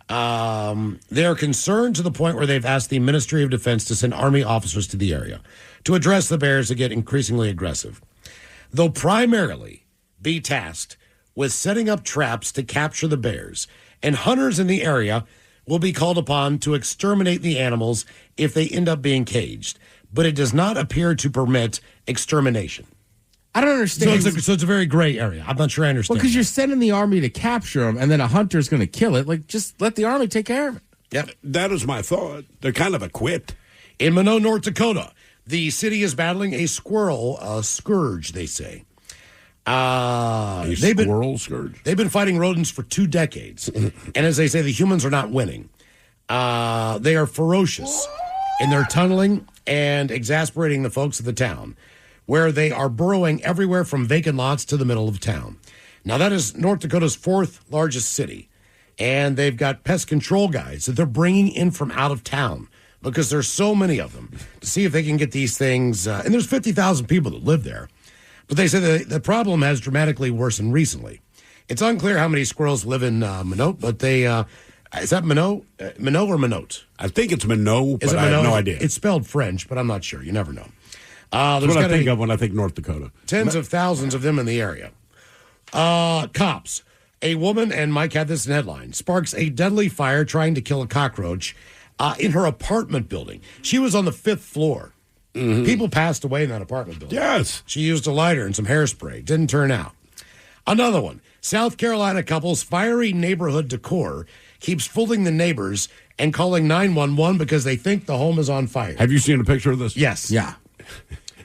they're concerned to the point where they've asked the Ministry of Defense to send Army officers to the area to address the bears that get increasingly aggressive. They'll primarily be tasked with setting up traps to capture the bears, and hunters in the area will be called upon to exterminate the animals if they end up being caged. But it does not appear to permit extermination. I don't understand. So it's a very gray area. I'm not sure I understand. Well, because you're sending the army to capture them, and then a hunter's going to kill it. Like, just let the army take care of it. Yep. That is my thought. They're kind of equipped. In Minot, North Dakota, the city is battling a squirrel scourge, they say. Squirrel scourge? They've been fighting rodents for 2 decades. And as they say, the humans are not winning. They are ferocious in their tunneling and exasperating the folks of the town, where they are burrowing everywhere from vacant lots to the middle of town. Now, that is North Dakota's 4th largest city. And they've got pest control guys that they're bringing in from out of town because there's so many of them to see if they can get these things. And there's 50,000 people that live there. But they say the problem has dramatically worsened recently. It's unclear how many squirrels live in Minot, but they, is that Minot? Minot or Minot? I think it's Minot, but I have no idea. It's spelled French, but I'm not sure. You never know. That's There's what I think of when I think North Dakota. Tens of thousands of them in the area. Cops. A woman, and Mike had this in headline, sparks a deadly fire trying to kill a cockroach in her apartment building. She was on the 5th floor. Mm-hmm. People passed away in that apartment building. Yes. She used a lighter and some hairspray. Didn't turn out. Another one. South Carolina couple's fiery neighborhood decor keeps fooling the neighbors and calling 911 because they think the home is on fire. Have you seen a picture of this? Yes. Yeah.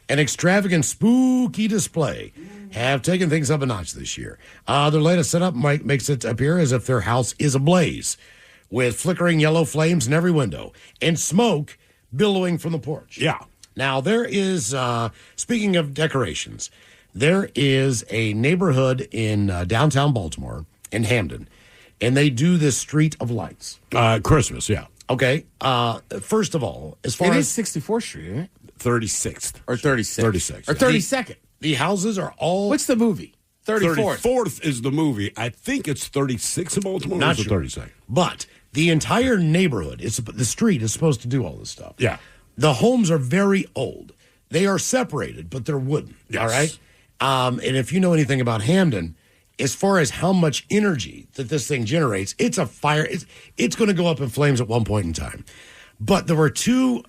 An extravagant, spooky display have taken things up a notch this year. Their latest setup makes it appear as if their house is ablaze, with flickering yellow flames in every window and smoke billowing from the porch. Yeah. Now, there is, speaking of decorations, there is a neighborhood in downtown Baltimore, in Hamden, and they do this street of lights. Christmas, yeah. Okay. First of all, as far It as... is 64th Street, isn't it? 36th. Or 36th. 36th. Or 32nd. The houses are all... What's the movie? 34th. 34th is the movie. I think it's 36 in Baltimore. Not or sure. 32nd. But the entire neighborhood, the street is supposed to do all this stuff. Yeah. The homes are very old. They are separated, but they're wooden. Yes. All right? And if you know anything about Hamden, as far as how much energy that this thing generates, it's a fire. It's going to go up in flames at one point in time. But there were two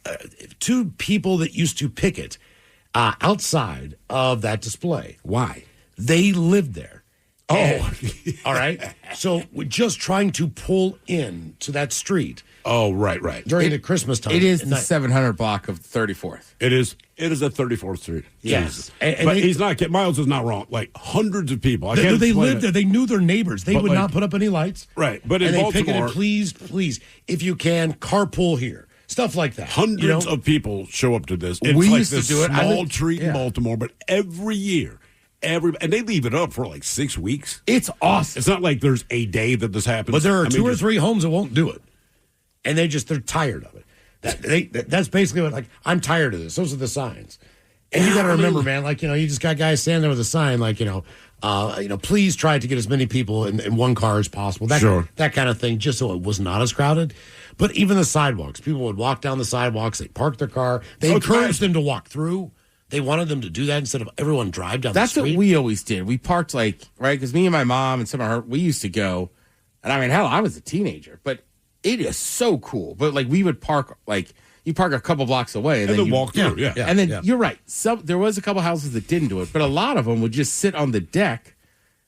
people that used to picket outside of that display. Why? They lived there. Oh. All right? So we're just trying to pull in to that street. Oh, right. During the Christmas time. It is the 700 block of 34th. It is at 34th Street. Yes. But he's not, Miles is not wrong. Like hundreds of people. They lived there. They knew their neighbors. They would not put up any lights. Right. But in and they Baltimore, picketed, please, if you can, carpul here. Stuff like that. Hundreds of people show up to this. It's We like used to this do it. small treat in Baltimore, but every year, and they leave it up for like 6 weeks. It's awesome. It's not like there's a day that this happens. But there are two or three homes that won't do it. And they're tired of it. That's basically what, like, I'm tired of this. Those are the signs. And you got to remember, man, like, you just got guys standing there with a sign, like, please try to get as many people in one car as possible. That kind of thing, just so it was not as crowded. But even the sidewalks, people would walk down the sidewalks, they park their car, they encouraged them to walk through. They wanted them to do that instead of everyone drive down the street. That's what we always did. We parked, right? Because me and my mom and some of her, we used to go, and I mean, hell, I was a teenager, but it is so cool. But we would park, you park a couple blocks away and then you walk through. Yeah. And then you're right. There was a couple houses that didn't do it, but a lot of them would just sit on the deck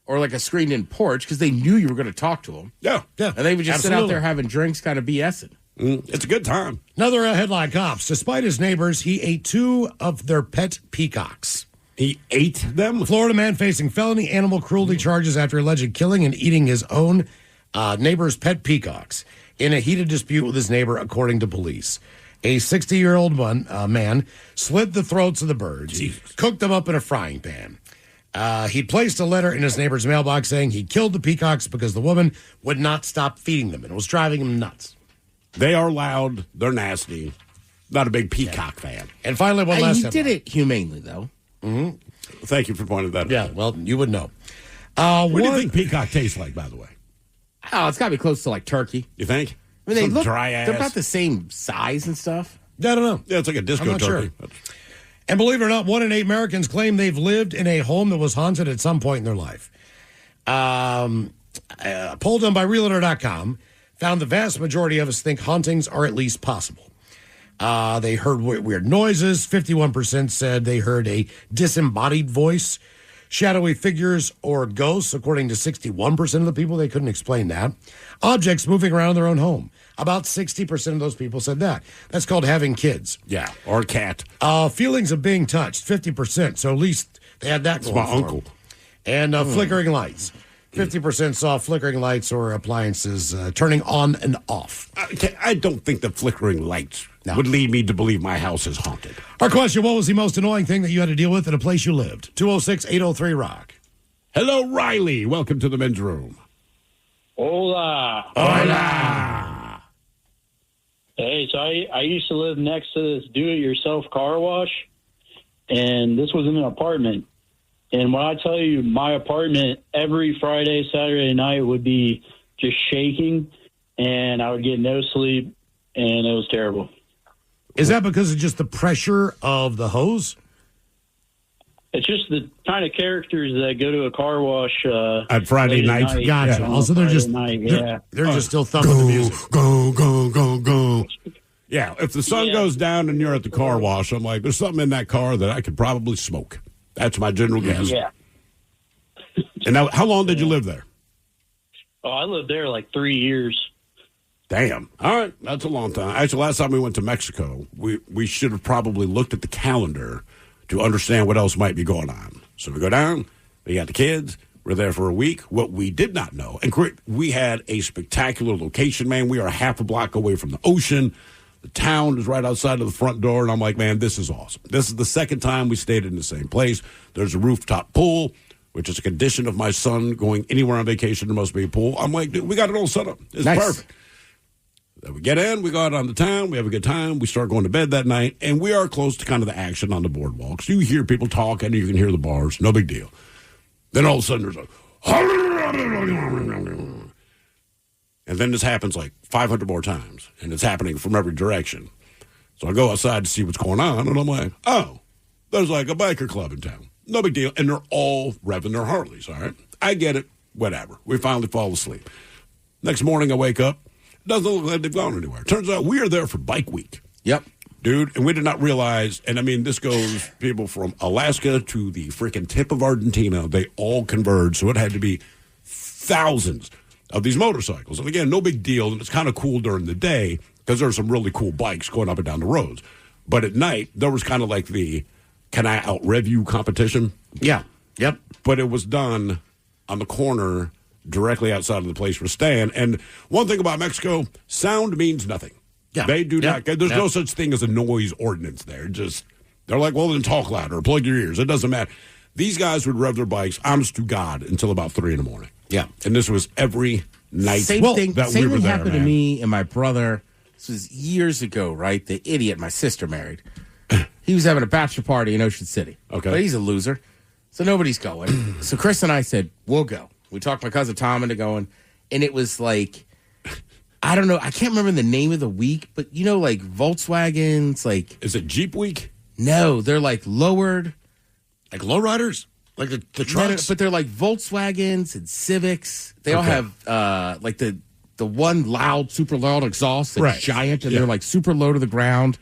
or like a screened-in porch because they knew you were going to talk to them. Yeah. And they would just sit out there having drinks, kind of BSing. It's a good time. Another headline, cops. Despite his neighbors, he ate 2 of their pet peacocks. He ate them? Florida man facing felony animal cruelty charges after alleged killing and eating his own neighbor's pet peacocks in a heated dispute with his neighbor, according to police. A 60-year-old man slit the throats of the birds, cooked them up in a frying pan. He placed a letter in his neighbor's mailbox saying he killed the peacocks because the woman would not stop feeding them, and it was driving him nuts. They are loud. They're nasty. Not a big Peacock fan. And finally, one last He headline. did it humanely, though. Mm-hmm. Thank you for pointing that out. Yeah, well, you would know. What do you think Peacock tastes like, by the way? Oh, it's got to be close to like turkey. You think? I mean, they Some look dry ass. They're about the same size and stuff. I don't know. Yeah, it's like a disco I'm not turkey. sure. And believe it or not, 1 in 8 Americans claim they've lived in a home that was haunted at some point in their life. A poll done by Realtor.com found the vast majority of us think hauntings are at least possible. They heard weird noises. 51% said they heard a disembodied voice, shadowy figures, or ghosts. According to 61% of the people, they couldn't explain that. Objects moving around their own home. About 60% of those people said that. That's called having kids. Yeah, or a cat. Feelings of being touched, 50%. So at least they had that It's going my for uncle. them. And flickering lights. 50% saw flickering lights or appliances turning on and off. I don't think the flickering lights would lead me to believe my house is haunted. Our question, what was the most annoying thing that you had to deal with at a place you lived? 206-803-ROCK. Hello, Riley. Welcome to the men's room. Hola. Hola. Hey, so I used to live next to this do-it-yourself car wash, and this was in an apartment. And when I tell you, my apartment every Friday, Saturday night would be just shaking, and I would get no sleep, and it was terrible. Is that because of just the pressure of the hose? It's just the kind of characters that go to a car wash At Friday late at night? Gotcha. on a Also, they're Friday just night, they're just still thumping the music. Go. Yeah, if the sun goes down and you're at the car wash, I'm like, there's something in that car that I could probably smoke. That's my general guess. Yeah. And now, how long did you live there? Oh, I lived there like 3 years. Damn. All right, that's a long time. Actually, last time we went to Mexico, we should have probably looked at the calendar to understand what else might be going on. So we go down, we got the kids, we're there for a week. What we did not know, and we had a spectacular location, man. We are half a block away from the ocean. The town is right outside of the front door, and I'm like, man, this is awesome. This is the second time we stayed in the same place. There's a rooftop pool, which is a condition of my son going anywhere on vacation. There must be a pool. I'm like, dude, we got it all set up. It's Nice. perfect. Then we get in, we go out on the town, we have a good time, we start going to bed that night, and we are close to kind of the action on the boardwalks. You hear people talking, you can hear the bars, no big deal. Then all of a sudden there's a... And then this happens like 500 more times, and it's happening from every direction. So I go outside to see what's going on, and I'm like, oh, there's like a biker club in town. No big deal. And they're all revving their Harleys, all right? I get it, whatever. We finally fall asleep. Next morning I wake up. Doesn't look like they've gone anywhere. Turns out we are there for Bike Week. Yep. Dude, and we did not realize, and I mean, this goes people from Alaska to the freaking tip of Argentina. They all converge, so it had to be thousands of these motorcycles. And again, no big deal, and it's kind of cool during the day because there's some really cool bikes going up and down the roads. But at night, there was kind of like the can I out-rev you competition? Yeah. Yep. But it was done on the corner directly outside of the place we're staying. And one thing about Mexico, sound means nothing. Yeah. They do not. There's Yeah. no such thing as a noise ordinance there. They're like, well, then talk louder or plug your ears. It doesn't matter. These guys would rev their bikes, honest to God, until about 3 a.m. Yeah. And this was every night Same thing. that Same we were thing there, happened man. to me and my brother. This was years ago, right? The idiot my sister married. He was having a bachelor party in Ocean City. Okay. But he's a loser, so nobody's going. So Chris and I said, we'll go. We talked my cousin Tom into going, and it was like, I don't know, I can't remember the name of the week, but you know, like Volkswagens, like... Is it Jeep Week? No, they're like lowered. Like lowriders? Like the trucks? But they're like Volkswagens and Civics. They all Okay. have like the one loud, super loud exhaust that's Right. giant, and Yeah. they're like super low to the ground.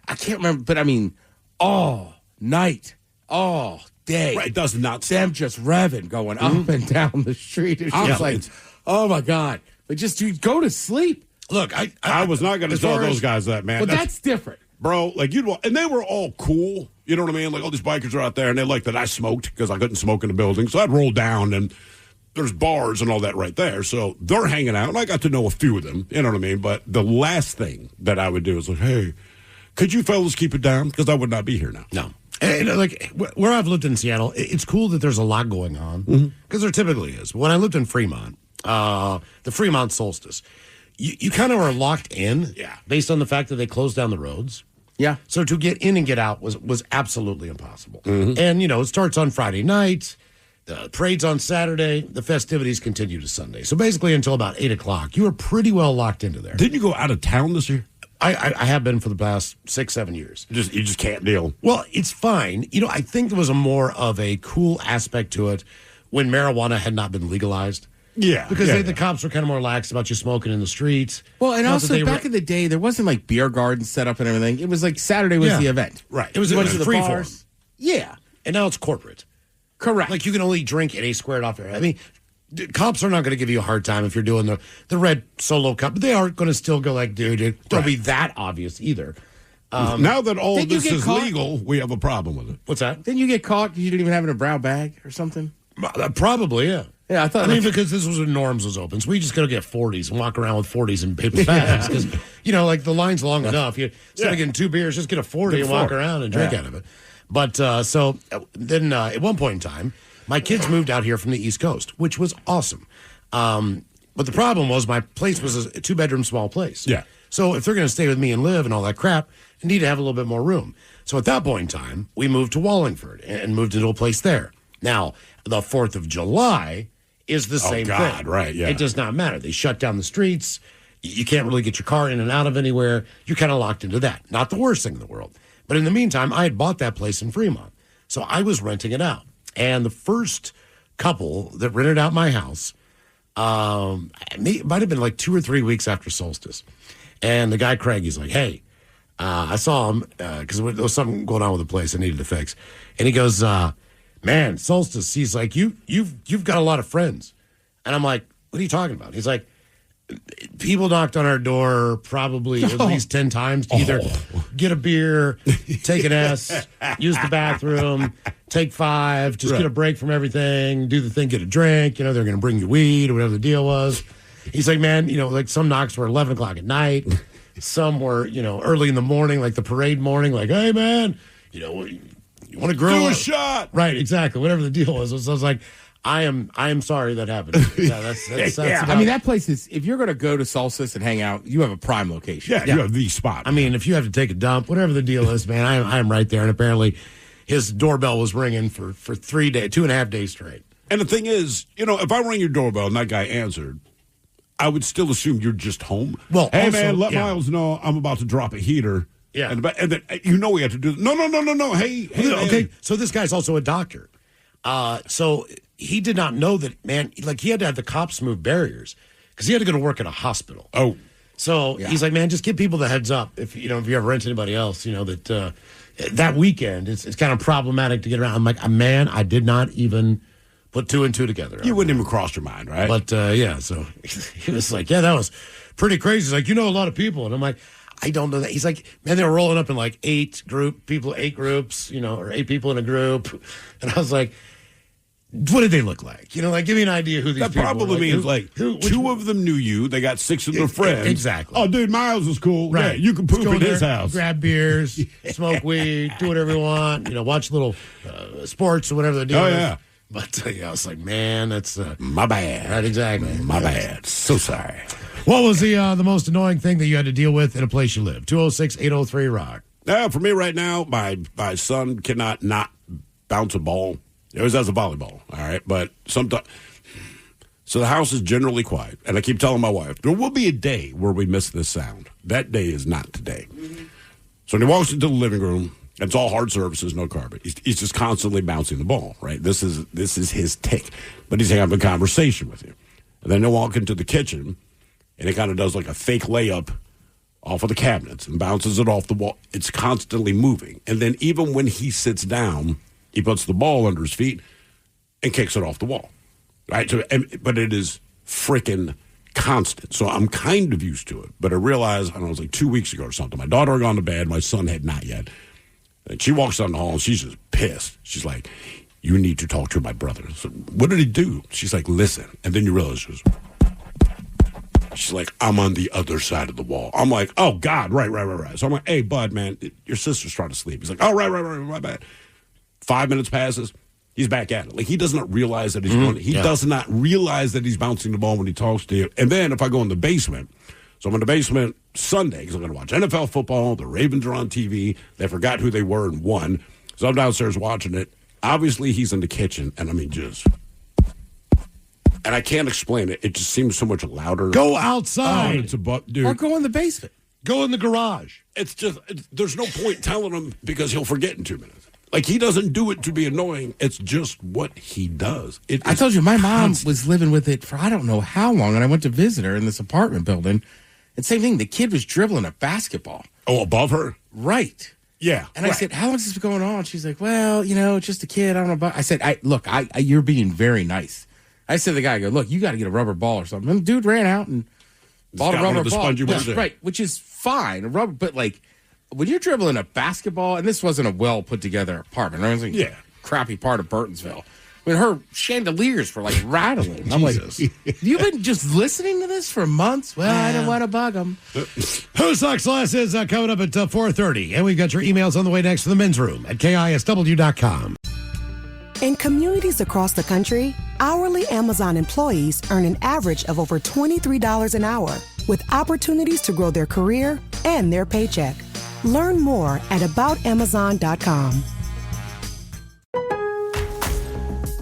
I can't remember, but I mean, all night, all day. Right, it does not Them just revving, going up and down the street. It's just like, oh my God. Like, just dude, go to sleep. Look, I was not going to as tell far those as- guys that, man. Well, that's different. Bro, like and they were all cool. You know what I mean? Like all these bikers are out there, and they like that I smoked because I couldn't smoke in the building. So I'd roll down, and there's bars and all that right there. So they're hanging out, and I got to know a few of them. You know what I mean? But the last thing that I would do is like, hey, could you fellas keep it down? Because I would not be here now. No. And, like where I've lived in Seattle, it's cool that there's a lot going on because there typically is. When I lived in Fremont, the Fremont solstice, you kind of are locked in based on the fact that they closed down the roads. Yeah. So to get in and get out was absolutely impossible. And, it starts on Friday night. The parade's on Saturday. The festivities continue to Sunday. So basically until about 8 o'clock, you were pretty well locked into there. Didn't you go out of town this year? I have been for the past 6-7 years. You just can't deal. Well, it's fine. I think there was a more of a cool aspect to it when marijuana had not been legalized. Yeah. Because the cops were kind of more lax about you smoking in the streets. Well, and Not also that they back in the day, there wasn't like beer gardens set up and everything. It was like Saturday was the event. Right. It was went to the free bars. form. Yeah. And now it's corporate. Correct. Like you can only drink at a squared off area. I mean, cops are not going to give you a hard time if you're doing the red solo cup, but they are going to still go like, dude, don't be that obvious either. Now that all Didn't you this get is caught? legal, we have a problem with it. What's that? Didn't you get caught because you didn't even have it in a brown bag or something? Probably, yeah. Yeah, I thought. I mean, because this was when Norm's was open, so we just got to get 40s and walk around with 40s in paper bags because like the line's long enough. You instead of getting 2 beers, just get a 40 and walk around and drink out of it. But so then at one point in time, my kids moved out here from the East Coast, which was awesome. But the problem was my place was a 2-bedroom small place. Yeah. So if they're going to stay with me and live and all that crap, I need to have a little bit more room. So at that point in time, we moved to Wallingford and moved into a place there. Now, the 4th of July is the same thing. Right, yeah. It does not matter. They shut down the streets. You can't really get your car in and out of anywhere. You're kind of locked into that. Not the worst thing in the world. But in the meantime, I had bought that place in Fremont. So I was renting it out. And the first couple that rented out my house, it might have been like 2 or 3 weeks after solstice. And the guy, Craig, he's like, hey, I saw him because there was something going on with the place I needed to fix. And he goes, man, solstice, he's like, you've got a lot of friends. And I'm like, what are you talking about? He's like, people knocked on our door probably at least 10 times to either get a beer, take an S, use the bathroom, take 5, just get a break from everything, do the thing, get a drink. They're going to bring you weed or whatever the deal was. He's like, man, like some knocks were 11 o'clock at night. Some were, early in the morning, like the parade morning, like, hey, man, you want to grill? Do a shot. Right, exactly. Whatever the deal was. So I was like, I am sorry that happened. Yeah, that's I mean, that place is, if you're going to go to Solstice and hang out, you have a prime location. Yeah, you have the spot. I mean, if you have to take a dump, whatever the deal is, man, I am right there. And apparently his doorbell was ringing for 2.5 days straight. And the thing is, if I rang your doorbell and that guy answered, I would still assume you're just home. Well, hey, also, man, let Miles know I'm about to drop a heater. Yeah. And then, we have to do no. Hey, okay. So this guy's also a doctor. So he did not know that, man, like he had to have the cops move barriers because he had to go to work at a hospital. Oh. So he's like, man, just give people the heads up if you ever rent anybody else, that that weekend it's kind of problematic to get around. I'm like, man, I did not even put 2 and 2 together. You wouldn't even cross your mind, right? But so he was like, yeah, that was pretty crazy. He's like, a lot of people. And I'm like, I don't know that. He's like, man, they were rolling up in like 8 groups, or 8 people in a group. And I was like, what did they look like? Give me an idea who these that people were. Probably means two of them knew you. They got 6 of their friends. Exactly. Oh, dude, Miles is cool. Right. Yeah, you can poop in his house. Grab beers, smoke weed, do whatever you want. Watch little sports or whatever they're doing. Oh, yeah. But I was like, man, that's my bad. Right, exactly. My bad. So sorry. What was the most annoying thing that you had to deal with in a place you live? 206-803-ROCK. For me right now, my son cannot not bounce a ball. He always has a volleyball, all right? But sometimes... So the house is generally quiet, and I keep telling my wife, there will be a day where we miss this sound. That day is not today. Mm-hmm. So when he walks into the living room, it's all hard surfaces, no carpet. He's just constantly bouncing the ball, right? This is his tick. But he's having a conversation with you. And then he'll walk into the kitchen, and he kind of does like a fake layup off of the cabinets and bounces it off the wall. It's constantly moving. And then even when he sits down, he puts the ball under his feet and kicks it off the wall, right? So, but it is freaking constant. So I'm kind of used to it. But I realized, it was like 2 weeks ago or something. My daughter had gone to bed. My son had not yet. And she walks down the hall, and she's just pissed. She's like, you need to talk to my brother. So what did he do? She's like, listen. And then you realize she's like, I'm on the other side of the wall. I'm like, oh, God, right. So I'm like, hey, bud, man, your sister's trying to sleep. He's like, oh, right, my bad. 5 minutes passes. He's back at it. Like, he does not realize that he's going. He does not realize that he's bouncing the ball when he talks to you. And then if I go in the basement, So I'm in the basement Sunday because I'm going to watch NFL football. The Ravens are on TV. They forgot who they were and won. So I'm downstairs watching it. Obviously, he's in the kitchen, and I mean, just... And I can't explain it. It just seems so much louder. Go outside. It's dude. Or go in the basement. Go in the garage. It's just, there's no point telling him because he'll forget in 2 minutes. Like, he doesn't do it to be annoying. It's just what he does. I told you, my mom was living with it for I don't know how long, and I went to visit her in this apartment building. And same thing, the kid was dribbling a basketball. Oh, above her? Right. Yeah. And I said, how long has this been going on? She's like, well, it's just a kid. I don't know about. I said, look, you're being very nice. I said to the guy, I go, look, you got to get a rubber ball or something. And the dude ran out and bought a rubber ball. Right, which is fine. A rubber, but like when you're dribbling a basketball, and this wasn't a well put together apartment, right? It was like a crappy part of Burtonsville. I mean, her chandeliers were like rattling. I'm like, you've been just listening to this for months? Well, I didn't want to bug them. Who Sucks Less is coming up at 4:30. And we've got your emails on the way next to the men's room at KISW.com. In communities across the country, hourly Amazon employees earn an average of over $23 an hour, with opportunities to grow their career and their paycheck. Learn more at aboutamazon.com.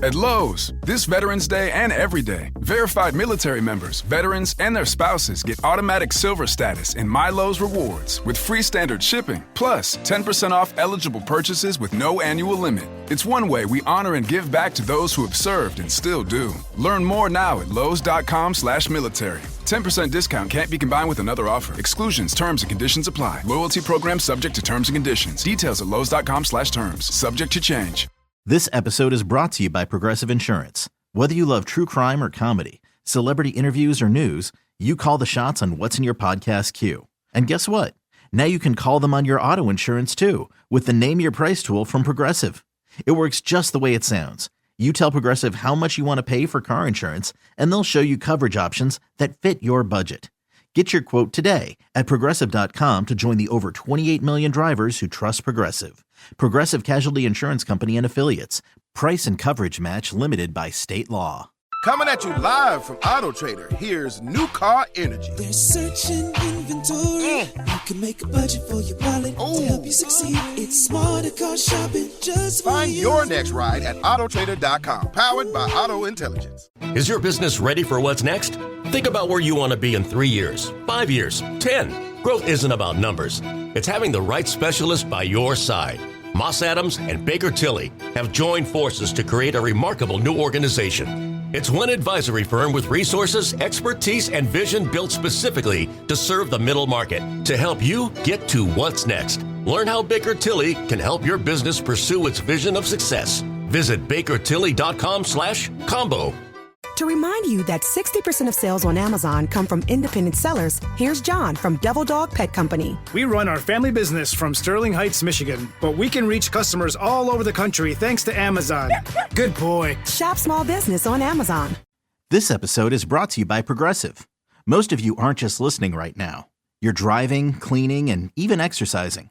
At Lowe's, this Veterans Day and every day, verified military members, veterans, and their spouses get automatic silver status in My Lowe's Rewards with free standard shipping, plus 10% off eligible purchases with no annual limit. It's one way we honor and give back to those who have served and still do. Learn more now at lowes.com/military. 10% discount can't be combined with another offer. Exclusions, terms, and conditions apply. Loyalty program subject to terms and conditions. Details at lowes.com/terms. Subject to change. This episode is brought to you by Progressive Insurance. Whether you love true crime or comedy, celebrity interviews or news, you call the shots on what's in your podcast queue. And guess what? Now you can call them on your auto insurance too with the Name Your Price tool from Progressive. It works just the way it sounds. You tell Progressive how much you want to pay for car insurance, and they'll show you coverage options that fit your budget. Get your quote today at Progressive.com to join the over 28 million drivers who trust Progressive. Progressive Casualty Insurance Company and Affiliates. Price and coverage match limited by state law. Coming at you live from Auto Trader, here's New Car Energy. They're searching inventory. You can make a budget for your wallet to help you succeed. It's smarter car shopping just for Find you. your next ride at autotrader.com, powered by Auto Intelligence. Is your business ready for what's next? Think about where you want to be in 3 years, 5 years, 10. Growth isn't about numbers. It's having the right specialist by your side. Moss Adams and Baker Tilly have joined forces to create a remarkable new organization. It's one advisory firm with resources, expertise, and vision built specifically to serve the middle market to help you get to what's next. Learn how Baker Tilly can help your business pursue its vision of success. Visit bakertilly.com/combo. To remind you that 60% of sales on Amazon come from independent sellers, here's John from Devil Dog Pet Company. We run our family business from Sterling Heights, Michigan, but we can reach customers all over the country thanks to Amazon. Good boy. Shop small business on Amazon. This episode is brought to you by Progressive. Most of you aren't just listening right now. You're driving, cleaning, and even exercising.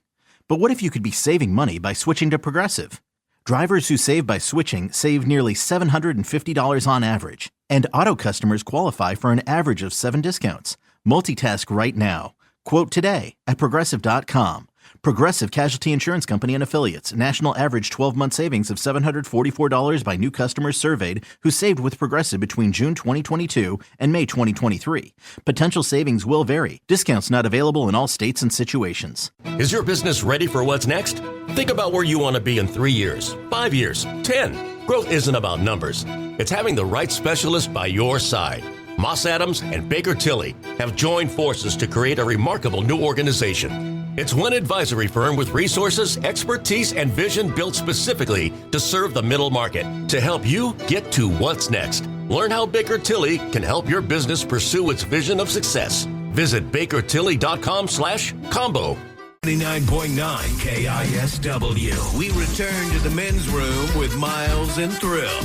But what if you could be saving money by switching to Progressive? Drivers who save by switching save nearly $750 on average. And auto customers qualify for an average of 7 discounts. Multitask right now. Quote today at Progressive.com. Progressive Casualty Insurance Company and Affiliates. National average 12-month savings of $744 by new customers surveyed who saved with Progressive between June 2022 and May 2023. Potential savings will vary. Discounts not available in all states and situations. Is your business ready for what's next? Think about where you want to be in 3 years, 5 years, 10. Growth isn't about numbers. It's having the right specialist by your side. Moss Adams and Baker Tilly have joined forces to create a remarkable new organization. It's one advisory firm with resources, expertise, and vision built specifically to serve the middle market to help you get to what's next. Learn how Baker Tilly can help your business pursue its vision of success. Visit bakertilly.com/combo. 99.9 KISW. We return to the men's room with Miles and Thrill.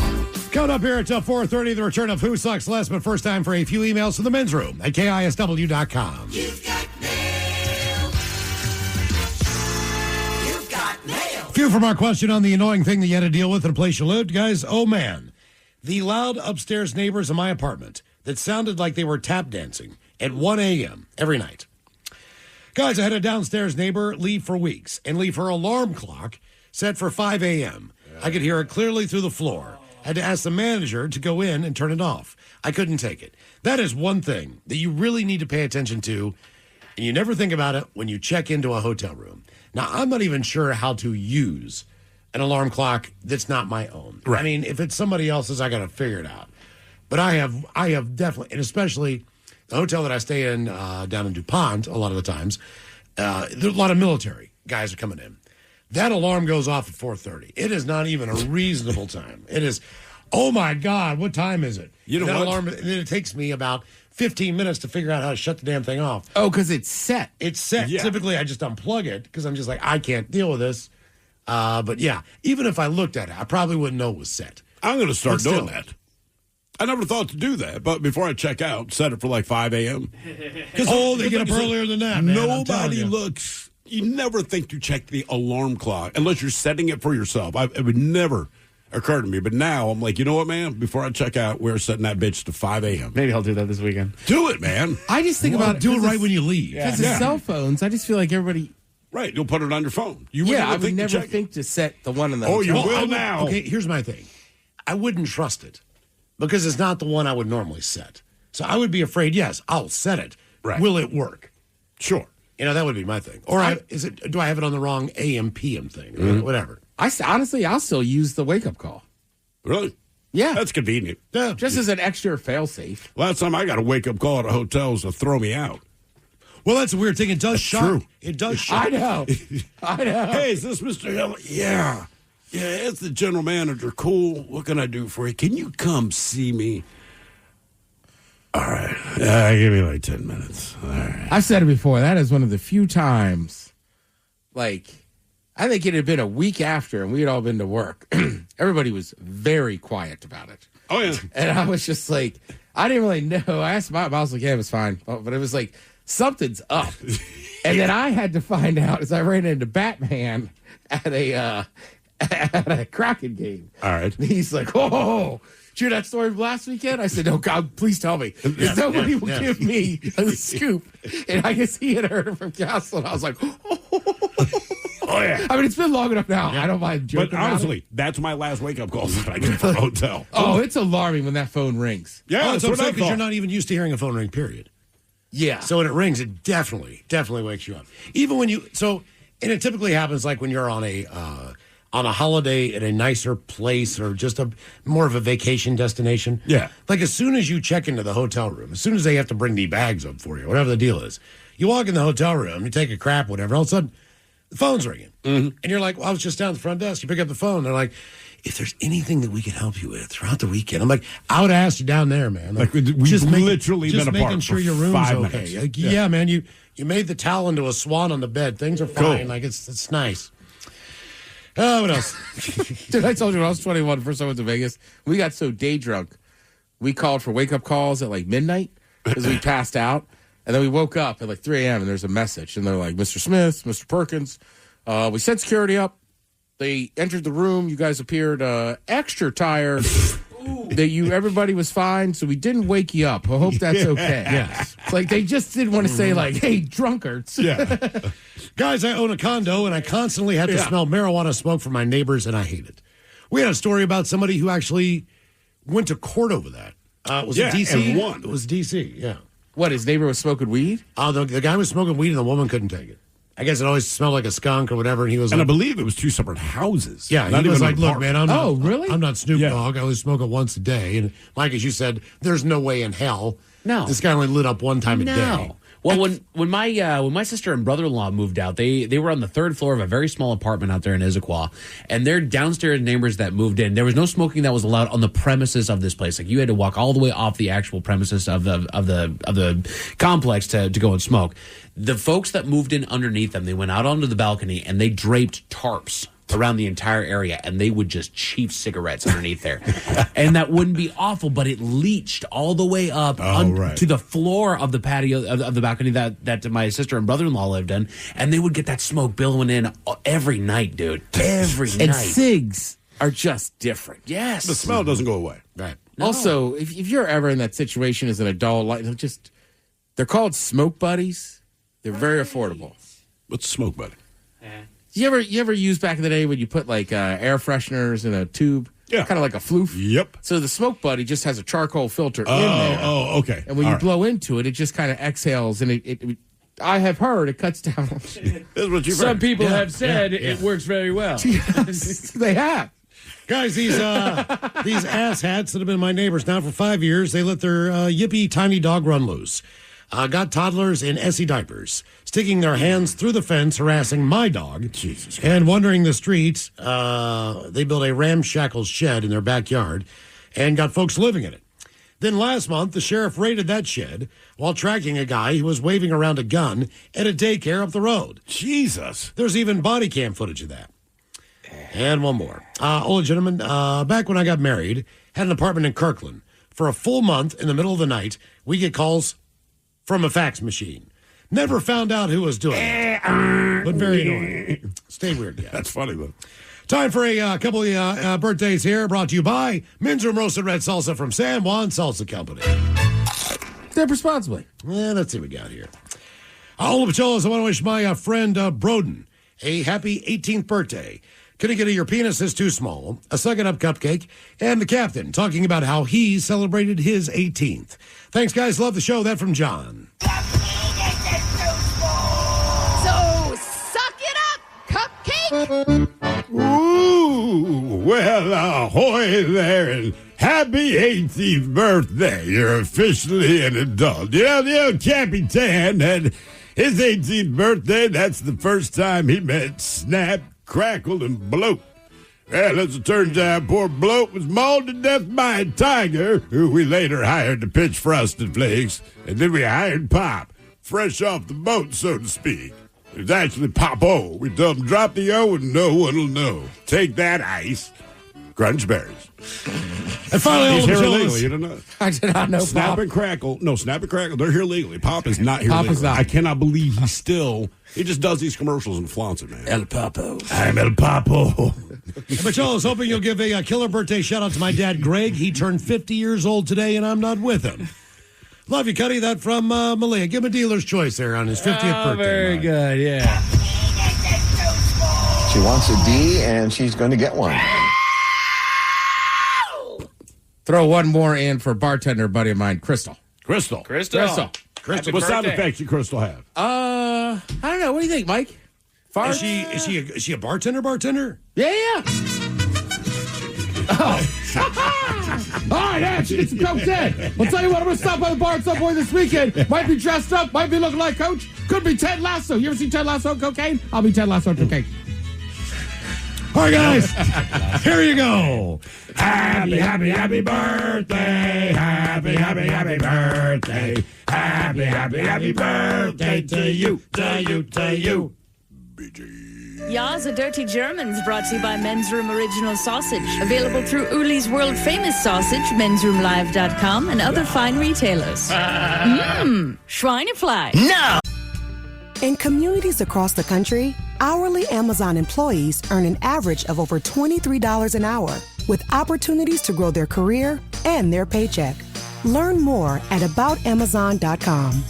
Coming up here at 4:30, the return of Who Sucks Less, but first time for a few emails to the men's room at KISW.com. You've got mail. You've got mail. Few from our question on the annoying thing that you had to deal with in a place you lived. Guys, oh man, the loud upstairs neighbors in my apartment that sounded like they were tap dancing at 1 a.m. every night. Guys, I had a downstairs neighbor leave for weeks and leave her alarm clock set for 5 a.m. I could hear it clearly through the floor. Had to ask the manager to go in and turn it off. I couldn't take it. That is one thing that you really need to pay attention to, and you never think about it when you check into a hotel room. Now, I'm not even sure how to use an alarm clock that's not my own. Right. I mean, if it's somebody else's, I got to figure it out. But I have definitely, and especially the hotel that I stay in down in DuPont, a lot of the times, there's a lot of military guys are coming in. That alarm goes off at 4:30. It is not even a reasonable time. It is, oh my God, what time is it? You know that what? Alarm, it takes me about 15 minutes to figure out how to shut the damn thing off. Oh, because it's set. It's set. Yeah. Typically, I just unplug it because I'm just like, I can't deal with this. But yeah, even if I looked at it, I probably wouldn't know it was set. I'm going to start But still. doing that. I never thought to do that, but before I check out, set it for like 5 a.m. Oh, they get up earlier than that, man. I'm telling Nobody you. looks. You never think to check the alarm clock unless you're setting it for yourself. It would never occur to me. But now I'm like, you know what, man? Before I check out, we're setting that bitch to 5 a.m. Maybe I'll do that this weekend. Do it, man. I just think Well, about do it because right of- when you leave. Because of cell phones, I just feel like everybody. Right, you'll put it on your phone. You would Yeah, never I would think to never check it. think to set the one in the. Oh, you hotel. will I would- now. Okay, here's my thing. I wouldn't trust it because it's not the one I would normally set. So I would be afraid, yes, I'll set it. Right. Will it work? Sure. You know, that would be my thing. Or do I have it on the wrong AM PM thing? Mm-hmm. Whatever. Honestly, I'll still use the wake up call. Really? Yeah, That's convenient. Yeah. just as an extra fail safe. Last time I got a wake up call at a hotel was to throw me out. Well, that's a weird thing. It does shock. true. It does shock. I know. I know. Hey, is this Mr. Hill? Yeah. Yeah, it's the general manager. Cool. What can I do for you? Can you come see me? All right. Give me like 10 minutes. All right. I've said it before. That is one of the few times, like, I think it had been a week after and we had all been to work. Everybody was very quiet about it. Oh, yeah. And I was just like, I didn't really know. I asked my boss, like, yeah, it was fine. But it was like, something's up. And then I had to find out as I ran into Batman at a Kraken game. All right. And he's like, oh, did you hear that story from last weekend? I said, no, God, please tell me. Because nobody will give me a scoop. And I guess he had heard it from Castle. And I was like, Oh, yeah. I mean, it's been long enough now. I don't mind joking But about honestly, it. that's my last wake up call that I get from a hotel. Oh, it's alarming when that phone rings. Yeah, Oh, that's it's what I upset because you're thought. not even used to hearing a phone ring, period. Yeah. So when it rings, it definitely wakes you up. Even when you and it typically happens like when you're on a holiday at a nicer place or just a more of a vacation destination. Yeah. Like as soon as you check into the hotel room, as soon as they have to bring the bags up for you, whatever the deal is, you walk in the hotel room, you take a crap, whatever, all of a sudden the phone's ringing. Mm-hmm. And you're like, well, I was just down at the front desk. You pick up the phone. They're like, if there's anything that we can help you with throughout the weekend. I'm like, I would ask you down there, man. Like, we've literally just been apart making sure for your room's 5 okay. minutes. Like, Yeah. yeah, man, you made the towel into a swan on the bed. Things are fine. Cool. Like it's nice. Oh, what else? Dude, I told you when I was 21, the first time I went to Vegas, we got so day drunk, we called for wake up calls at like midnight because we passed out. And then we woke up at like 3 a.m. and there's a message. And they're like, Mr. Smith, Mr. Perkins, we sent security up. They entered the room. You guys appeared extra tired. Everybody was fine, so we didn't wake you up. I hope that's okay. Yes. It's like they just didn't want to say like, hey, drunkards. Yeah. Guys, I own a condo, and I constantly have to smell marijuana smoke from my neighbors, and I hate it. We had a story about somebody who actually went to court over that. Was it D.C.? and won. It was D.C., yeah. What, his neighbor was smoking weed? The guy was smoking weed, and the woman couldn't take it. I guess it always smelled like a skunk or whatever, and he was And I like, believe it was 2 separate houses. yeah, Not he was even like, an look, man, apartment. I'm not Snoop Yeah. Dogg. I only smoke it once a day. And Mike, as you said, there's no way in hell. No. This guy only lit up one time a day. No. Well, when my sister and brother-in-law moved out, they were on the 3rd floor of a very small apartment out there in Issaquah, and their downstairs neighbors that moved in, there was no smoking that was allowed on the premises of this place. Like you had to walk all the way off the actual premises of the complex to go and smoke. The folks that moved in underneath them, they went out onto the balcony and they draped tarps around the entire area, and they would just chief cigarettes underneath there. And that wouldn't be awful, but it leached all the way up to the floor of the patio of the balcony that my sister and brother-in-law lived in, and they would get that smoke billowing in every night, dude. Every night. And cigs are just different. Yes. The smell doesn't go away. Right. Also, if you're ever in that situation as an adult, like just They're called Smoke Buddies. They're very affordable. What's Smoke Buddy? You ever use back in the day when you put like air fresheners in a tube? Yeah. Kind of like a floof? Yep. So the Smoke Buddy just has a charcoal filter in there. Oh, okay. And when you blow into it, it just kind of exhales. And it I have heard it cuts down. That's what you've Some heard. people Yeah, have said yeah, yeah. it works very well. Yes, they have. Guys, these ass hats that have been my neighbors now for 5 years, they let their yippy tiny dog run loose. Got toddlers in Essie diapers, sticking their hands through the fence, harassing my dog. Jesus Christ. And wandering the streets. They built a ramshackle shed in their backyard and got folks living in it. Then last month, the sheriff raided that shed while tracking a guy who was waving around a gun at a daycare up the road. Jesus. There's even body cam footage of that. And one more. Old gentleman, back when I got married, had an apartment in Kirkland. For a full month in the middle of the night, we get calls from a fax machine. Never found out who was doing it, but very annoying. Stay weird, guys. That's funny, though. Time for a couple of birthdays here, brought to you by Men's Room Roasted Red Salsa from San Juan Salsa Company. Step responsibly. Let's see what we got here. All the Pacholas, I want to wish my friend Broden a happy 18th birthday. Couldn't get your penis is too small, a suck-it-up cupcake, and the captain talking about how he celebrated his 18th. Thanks, guys. Love the show. That from John. So, suck it up, cupcake! Ooh, well, ahoy there, and happy 18th birthday. You're officially an adult. The Capitan had his 18th birthday. That's the first time he met Snap, Crackle, and Bloat. Well, as it turns out, poor Bloat was mauled to death by a tiger, who we later hired to pitch Frosted Flakes, and then we hired Pop, fresh off the boat, so to speak. It's actually Pop-O. We told him drop the O and no one will know. Take that, ice. Crunch berries. And finally, all he's the here Pacholas. illegally. You don't know. I did not know Snap Pop. and Crackle. No, Snap and Crackle. They're here legally. Pop is not here Pop legally. is not. I cannot believe he just does these commercials and flaunts it, man. El Papo. I'm El Papo. Pacholas, hoping you'll give a killer birthday shout-out to my dad, Greg. He turned 50 years old today, and I'm not with him. Love you, Cuddy. That from Malia. Give him a dealer's choice there on his 50th birthday. Very good, yeah. She wants a D, and she's going to get one. Throw one more in for bartender buddy of mine, Crystal. Crystal. Happy What sound birthday. effects you Crystal have? I don't know. What do you think, Mike? Farts? Is she a bartender? Yeah. Oh. All right, yeah, she gets some Coke in. I'll tell you what, I'm going to stop by the bar at some point this weekend. Might be dressed up, might be looking like Coach. Could be Ted Lasso. You ever seen Ted Lasso cocaine? I'll be Ted Lasso cocaine. All right, guys. Here you go. Happy birthday. Happy birthday. Happy birthday to you. Ya's a Dirty Germans brought to you by Men's Room Original Sausage. Available through Uli's world famous sausage, mensroomlive.com, and other fine retailers. Schweinefleisch. No! In communities across the country, hourly Amazon employees earn an average of over $23 an hour, with opportunities to grow their career and their paycheck. Learn more at aboutamazon.com.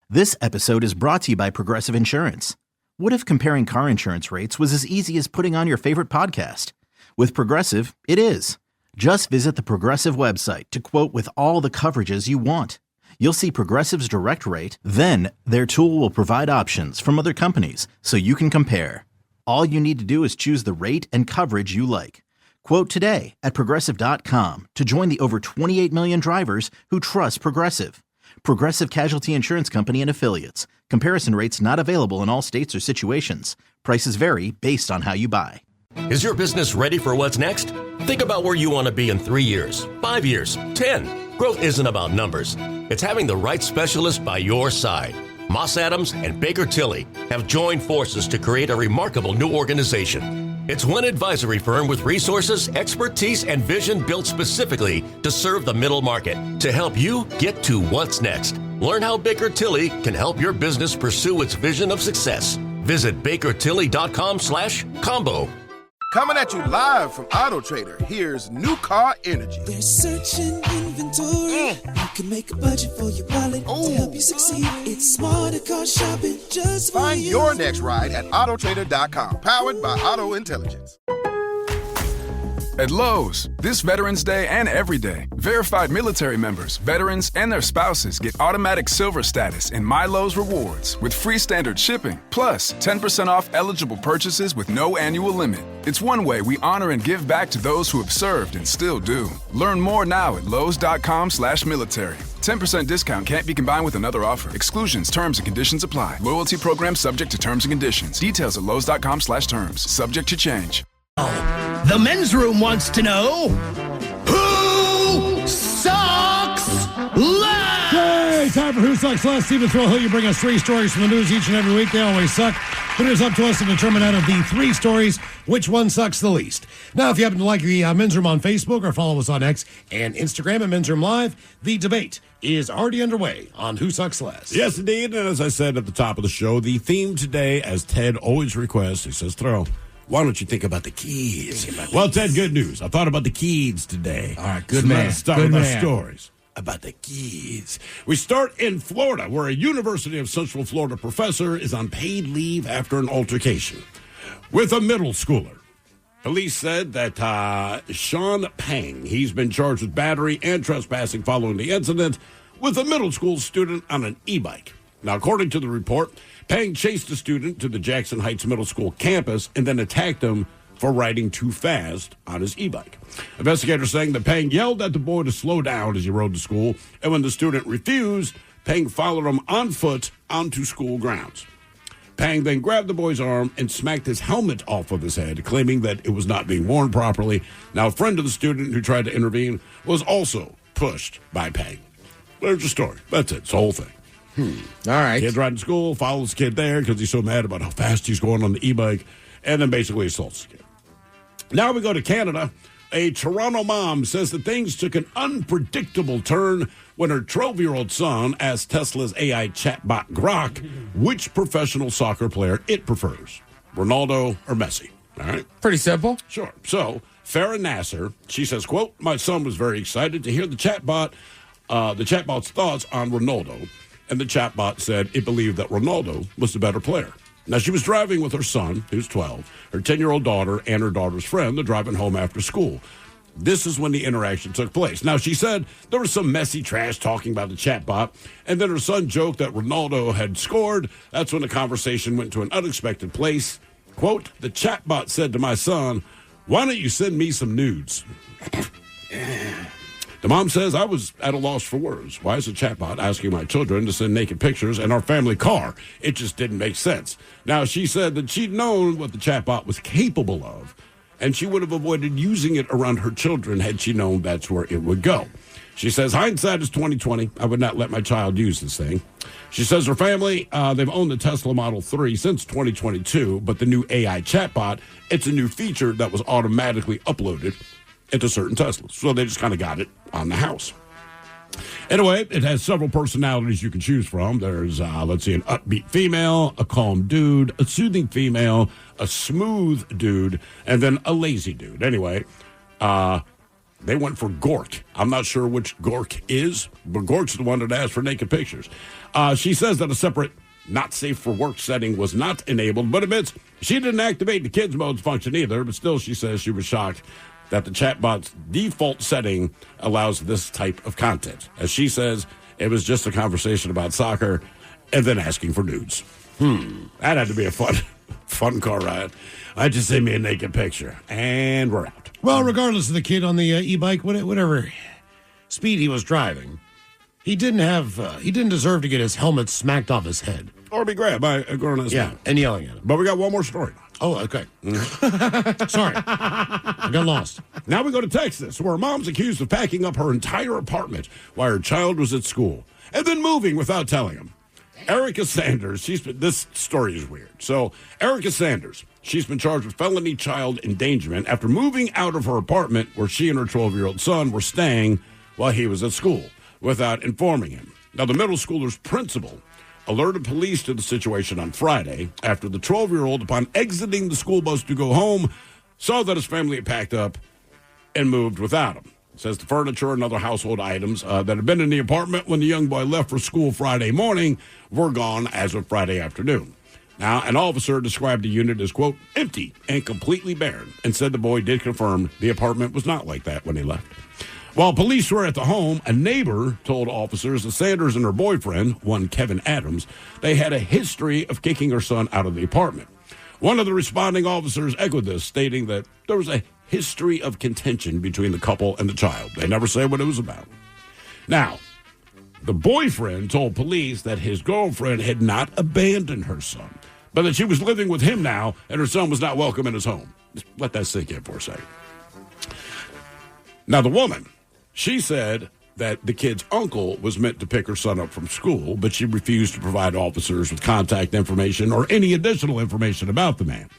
This episode is brought to you by Progressive Insurance. What if comparing car insurance rates was as easy as putting on your favorite podcast? With Progressive, it is. Just visit the Progressive website to quote with all the coverages you want. You'll see Progressive's direct rate, then their tool will provide options from other companies so you can compare. All you need to do is choose the rate and coverage you like. Quote today at Progressive.com to join the over 28 million drivers who trust Progressive. Progressive Casualty Insurance Company and Affiliates. Comparison rates not available in all states or situations. Prices vary based on how you buy. Is your business ready for what's next? Think about where you want to be in 3 years, 5 years, 10. Growth isn't about numbers. It's having the right specialist by your side. Moss Adams and Baker Tilly have joined forces to create a remarkable new organization. It's one advisory firm with resources, expertise, and vision built specifically to serve the middle market to help you get to what's next. Learn how Baker Tilly can help your business pursue its vision of success. Visit bakertilly.com/combo. Coming at you live from Auto Trader, here's New Car Energy. They're searching inventory. You can make a budget for your wallet to help you succeed. It's smarter car shopping just for Find you. your next ride at autotrader.com, powered by Auto Intelligence. At Lowe's, this Veterans Day and every day, verified military members, veterans, and their spouses get automatic silver status in My Lowe's Rewards with free standard shipping, plus 10% off eligible purchases with no annual limit. It's one way we honor and give back to those who have served and still do. Learn more now at lowes.com/military. 10% discount can't be combined with another offer. Exclusions, terms, and conditions apply. Loyalty program subject to terms and conditions. Details at lowes.com/terms. Subject to change. The men's room wants to know who sucks less. Hey, time for Who Sucks Less. Stephen Thrill, you bring us 3 stories from the news each and every week. They always suck. But it is up to us to determine out of the 3 stories which one sucks the least. Now, if you happen to like the Men's Room on Facebook or follow us on X and Instagram at Men's Room Live, the debate is already underway on Who Sucks Less. Yes, indeed. And as I said at the top of the show, the theme today, as Ted always requests, he says, Thrill, why don't you think about the kids? Well, Ted, good news. I thought about the kids today. All right, good So man. Let's start Good with our man. stories about the kids. We start in Florida, where a University of Central Florida professor is on paid leave after an altercation with a middle schooler. Police said that Sean Pang, he's been charged with battery and trespassing following the incident with a middle school student on an e-bike. Now, according to the report, Pang chased the student to the Jackson Heights Middle School campus and then attacked him for riding too fast on his e-bike. Investigators saying that Pang yelled at the boy to slow down as he rode to school, and when the student refused, Pang followed him on foot onto school grounds. Pang then grabbed the boy's arm and smacked his helmet off of his head, claiming that it was not being worn properly. Now, a friend of the student who tried to intervene was also pushed by Pang. There's the story. That's it. It's the whole thing. All right. Kid's riding to school, follows the kid there because he's so mad about how fast he's going on the e-bike, and then basically assaults the kid. Now we go to Canada. A Toronto mom says that things took an unpredictable turn when her 12-year-old son asked Tesla's AI chatbot Grok which professional soccer player it prefers, Ronaldo or Messi. All right? Pretty simple. Sure. So, Farah Nasser, she says, quote, my son was very excited to hear the chatbot's thoughts on Ronaldo. And the chatbot said it believed that Ronaldo was the better player. Now, she was driving with her son, who's 12, her 10-year-old daughter, and her daughter's friend. They're driving home after school. This is when the interaction took place. Now, she said there was some messy trash talking about the chatbot, and then her son joked that Ronaldo had scored. That's when the conversation went to an unexpected place. Quote, the chatbot said to my son, why don't you send me some nudes? The mom says, I was at a loss for words. Why is a chatbot asking my children to send naked pictures in our family car? It just didn't make sense. Now, she said that she'd known what the chatbot was capable of, and she would have avoided using it around her children had she known that's where it would go. She says, hindsight is 20/20. I would not let my child use this thing. She says her family, they've owned the Tesla Model 3 since 2022, but the new AI chatbot, it's a new feature that was automatically uploaded into certain Teslas. So they just kind of got it on the house. Anyway, it has several personalities you can choose from. There's, let's see, an upbeat female, a calm dude, a soothing female, a smooth dude, and then a lazy dude. Anyway, they went for Gork. I'm not sure which Gork is, but Gork's the one that asked for naked pictures. She says that a separate not safe for work setting was not enabled, but admits she didn't activate the kids mode function either, but still she says she was shocked that the chatbot's default setting allows this type of content. As she says, it was just a conversation about soccer and then asking for nudes. That had to be a fun car ride. I just send me a naked picture, and we're out. Well, regardless of the kid on the e-bike, whatever speed he was driving, he didn't deserve to get his helmet smacked off his head. Or be grabbed by a grown-ass man. And yelling at him. But we got one more story. Oh, okay. Sorry. I got lost. Now we go to Texas, where a mom's accused of packing up her entire apartment while her child was at school and then moving without telling him. Erica Sanders, this story is weird. So, Erica Sanders, she's been charged with felony child endangerment after moving out of her apartment where she and her 12-year-old son were staying while he was at school without informing him. Now, the middle schooler's principal alerted police to the situation on Friday after the 12-year-old, upon exiting the school bus to go home, saw that his family had packed up and moved without him. Says the furniture and other household items that had been in the apartment when the young boy left for school Friday morning were gone as of Friday afternoon. Now, an officer described the unit as, quote, empty and completely barren, and said the boy did confirm the apartment was not like that when he left. While police were at the home, a neighbor told officers that Sanders and her boyfriend, one Kevin Adams, they had a history of kicking her son out of the apartment. One of the responding officers echoed this, stating that there was a history of contention between the couple and the child. They never say what it was about. Now, the boyfriend told police that his girlfriend had not abandoned her son, but that she was living with him now and her son was not welcome in his home. Just let that sink in for a second. Now, the woman, she said that the kid's uncle was meant to pick her son up from school, but she refused to provide officers with contact information or any additional information about the man.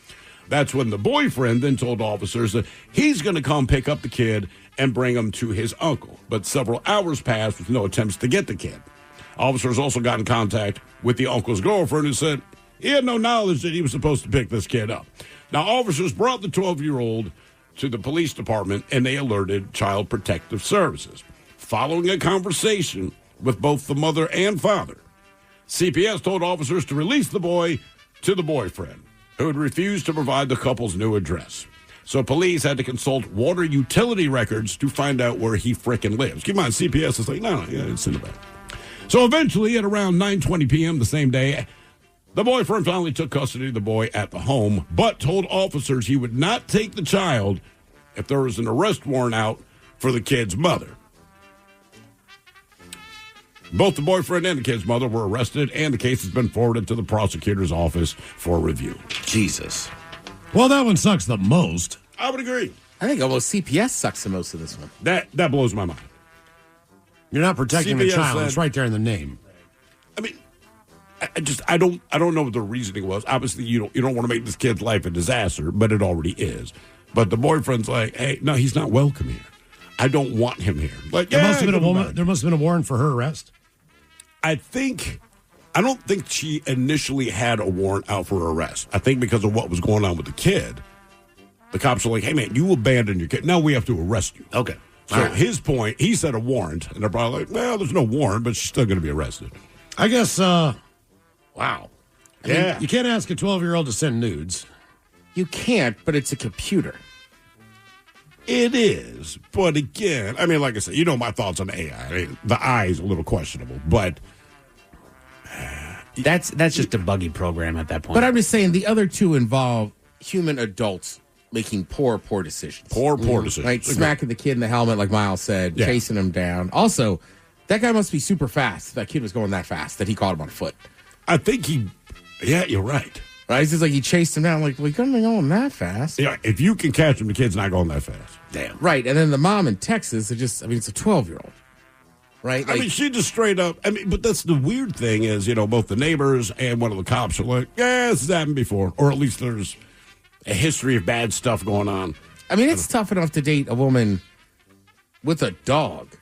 That's when the boyfriend then told officers that he's going to come pick up the kid and bring him to his uncle. But several hours passed with no attempts to get the kid. Officers also got in contact with the uncle's girlfriend and said he had no knowledge that he was supposed to pick this kid up. Now, officers brought the 12-year-old to the police department and they alerted Child Protective Services. Following a conversation with both the mother and father, CPS told officers to release the boy to the boyfriend, who had refused to provide the couple's new address. So police had to consult water utility records to find out where he frickin' lives. Keep in mind, CPS is like, no, it's in the back. So eventually, at around 9:20 p.m. the same day, the boyfriend finally took custody of the boy at the home, but told officers he would not take the child if there was an arrest warrant out for the kid's mother. Both the boyfriend and the kid's mother were arrested, and the case has been forwarded to the prosecutor's office for review. Jesus. Well, that one sucks the most. I would agree. I think almost CPS sucks the most of this one. That blows my mind. You're not protecting the CPS child. said- It's right there in the name. I mean, I don't know what the reasoning was. Obviously, you don't want to make this kid's life a disaster, but it already is. But the boyfriend's like, hey, no, he's not welcome here. I don't want him here. Like, There must have been a woman. There must have been a warrant for her arrest. I don't think she initially had a warrant out for her arrest. I think because of what was going on with the kid, the cops were like, hey, man, you abandoned your kid. Now we have to arrest you. Okay. So his point, he said a warrant, and they're probably like, well, there's no warrant, but she's still going to be arrested. I guess, wow. Yeah. I mean, you can't ask a 12-year-old to send nudes. You can't, but it's a computer. It is. But again, I mean, like I said, you know my thoughts on AI. I mean, the eye is a little questionable, but that's just a buggy program at that point. But I'm just saying the other two involve human adults making poor decisions. Poor decisions. Like smacking the kid in the helmet, like Miles said, chasing him down. Also, that guy must be super fast. That kid was going that fast that he caught him on foot. I think you're right. Right? It's just like he chased him down. Like, well, he couldn't be going that fast. Yeah, if you can catch him, the kid's not going that fast. Damn. Right. And then the mom in Texas, it's a 12-year-old. Right? I mean, she just straight up, but that's the weird thing is, both the neighbors and one of the cops are like, yeah, this has happened before. Or at least there's a history of bad stuff going on. I mean, it's tough enough to date a woman with a dog.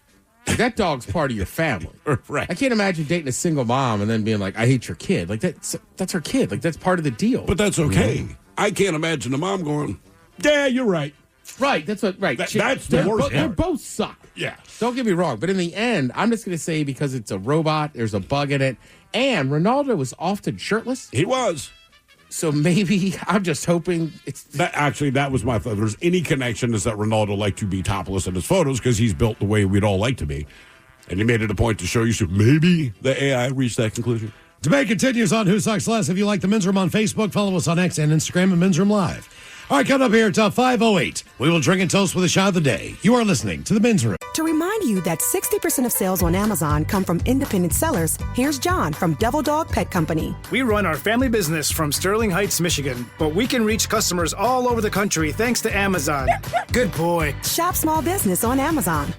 Like, that dog's part of your family. Right. I can't imagine dating a single mom and then being like, I hate your kid. Like, that's her kid. Like, that's part of the deal. But that's okay. Mm-hmm. I can't imagine the mom going, yeah, you're right. Right. That's what, right. That's the worst. They both suck. Yeah. Don't get me wrong. But in the end, I'm just going to say because it's a robot, there's a bug in it. And Ronaldo was often shirtless. He was. So maybe I'm just hoping it's that was my thought. If there's any connection is that Ronaldo liked to be topless in his photos because he's built the way we'd all like to be. And he made it a point to show you, so maybe the AI reached that conclusion. Debate continues on Who Sucks Less. If you like the Men's Room on Facebook, follow us on X and Instagram at Men's Room Live. All right, coming up here at 5:08. We will drink and toast with a shot of the day. You are listening to the Men's Room. To remind you that 60% of sales on Amazon come from independent sellers, here's John from Devil Dog Pet Company. We run our family business from Sterling Heights, Michigan, but we can reach customers all over the country thanks to Amazon. Good boy. Shop small business on Amazon.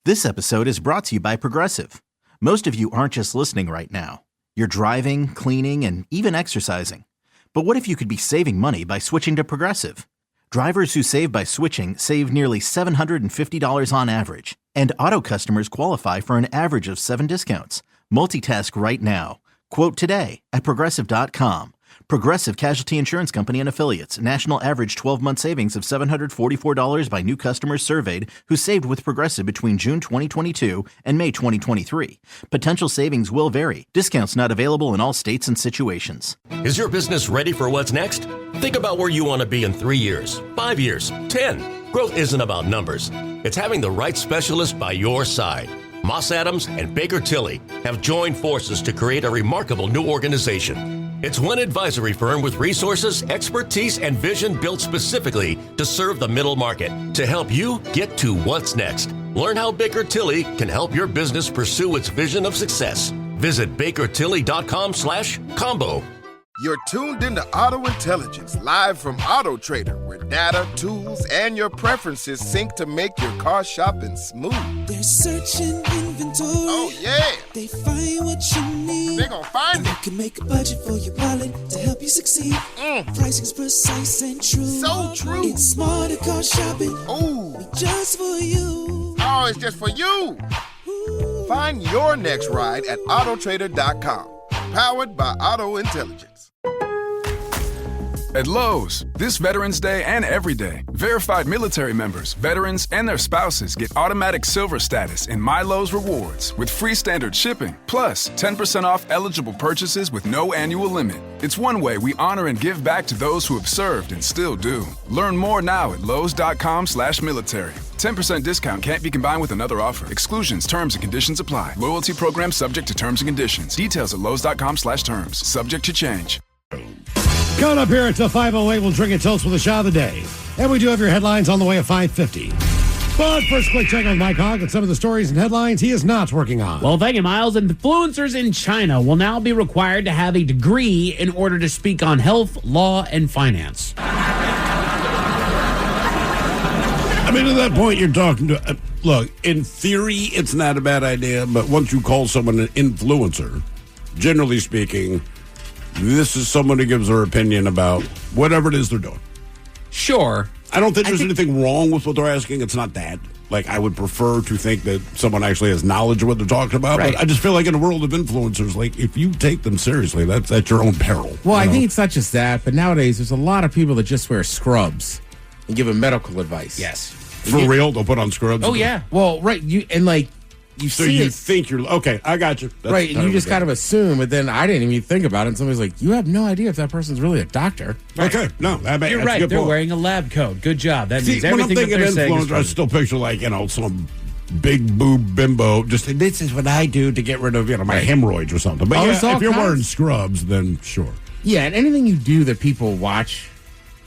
This episode is brought to you by Progressive. Most of you aren't just listening right now. You're driving, cleaning, and even exercising. But what if you could be saving money by switching to Progressive? Drivers who save by switching save nearly $750 on average. And auto customers qualify for an average of 7 discounts. Multitask right now. Quote today at Progressive.com. Progressive Casualty Insurance Company and Affiliates. National average 12-month savings of $744 by new customers surveyed who saved with Progressive between June 2022 and May 2023. Potential savings will vary. Discounts not available in all states and situations. Is your business ready for what's next? Think about where you want to be in 3 years, 5 years, 10. Growth isn't about numbers. It's having the right specialist by your side. Moss Adams and Baker Tilly have joined forces to create a remarkable new organization. It's one advisory firm with resources, expertise, and vision built specifically to serve the middle market to help you get to what's next. Learn how Baker Tilly can help your business pursue its vision of success. Visit bakertilly.com/combo. You're tuned into Auto Intelligence, live from Auto Trader, where data, tools, and your preferences sync to make your car shopping smooth. They're searching inventory. Oh, yeah. They find what you need. They're gonna find it. You can make a budget for your wallet to help you succeed. Pricing's precise and true. So true. It's smarter car shopping. Ooh. Just for you. Oh, it's just for you. Ooh. Find your next ride at autotrader.com. Powered by Auto Intelligence. At Lowe's, this Veterans Day and every day, verified military members, veterans, and their spouses get automatic silver status in My Lowe's Rewards with free standard shipping, plus 10% off eligible purchases with no annual limit. It's one way we honor and give back to those who have served and still do. Learn more now at lowes.com/military. 10% discount can't be combined with another offer. Exclusions, terms, and conditions apply. Loyalty program subject to terms and conditions. Details at lowes.com/terms. Subject to change. Coming up here until 5:08, we'll drink a toast with a shot of the day. And we do have your headlines on the way at 5:50. But first, quick check on Mike Hogg and some of the stories and headlines he is not working on. Well, thank you, Miles. Influencers in China will now be required to have a degree in order to speak on health, law, and finance. I mean, at that point, you're talking to... look, in theory, it's not a bad idea, but once you call someone an influencer, generally speaking... this is someone who gives their opinion about whatever it is they're doing. Sure. I don't think there's anything wrong with what they're asking. It's not that. Like, I would prefer to think that someone actually has knowledge of what they're talking about. Right. But I just feel like in a world of influencers, like, if you take them seriously, that's at your own peril. Well, I think it's not just that, but nowadays there's a lot of people that just wear scrubs and give them medical advice. Yes. For real? They'll put on scrubs? Oh, yeah. Well, right. You So see you it. think you're... okay, I got you. That's right, and you just kind of assume, but then I didn't even think about it, and somebody's like, you have no idea if that person's really a doctor. Okay, no, You're that's right. a good They're point. wearing a lab coat. Good job. That means See, when I'm everything thinking that they're saying is influencer, I true. still picture, like, some big boob bimbo. Just, this is what I do to get rid of, my hemorrhoids or something. But there's all if you're kinds. wearing scrubs, then sure. Yeah, and anything you do that people watch,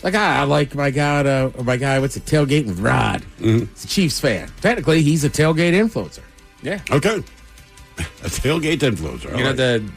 like I like my guy, what's it, tailgating with Rod. Mm-hmm. He's a Chiefs fan. Technically, he's a tailgate influencer. Yeah. Okay. A tailgate influencer. You know,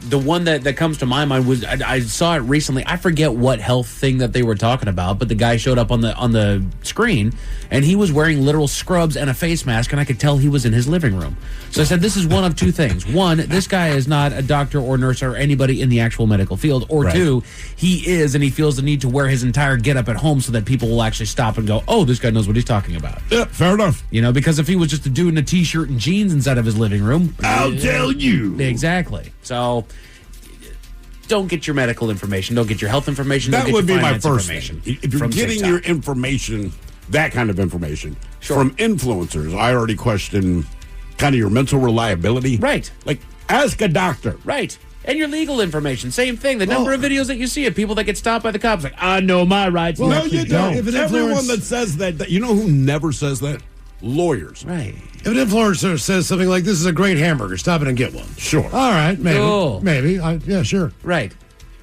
the one that comes to my mind was I saw it recently. I forget what health thing that they were talking about, but the guy showed up on the screen and he was wearing literal scrubs and a face mask, and I could tell he was in his living room. So I said, this is one of two things. One, this guy is not a doctor or nurse or anybody in the actual medical field. Or Right. two, he is, and he feels the need to wear his entire getup at home so that people will actually stop and go, oh, this guy knows what he's talking about. Yeah, fair enough. Because if he was just a dude in a t-shirt and jeans inside of his living room, I'll tell you. Exactly. So don't get your medical information. Don't get your health information. That don't would get be your my finance first information thing. If you're from getting TikTok. your information, that kind of information, from influencers, I already question kind of your mental reliability. Right. Like, ask a doctor. Right. And your legal information. Same thing. The number of videos that you see of people that get stopped by the cops, like, I know my rights. Well, no, and you don't. If an Everyone influence- that says that, you know who never says that? Lawyers. Right. If an influencer says something like, this is a great hamburger, stop it and get one. Sure. All right, maybe. Cool. Maybe. Yeah, sure. Right.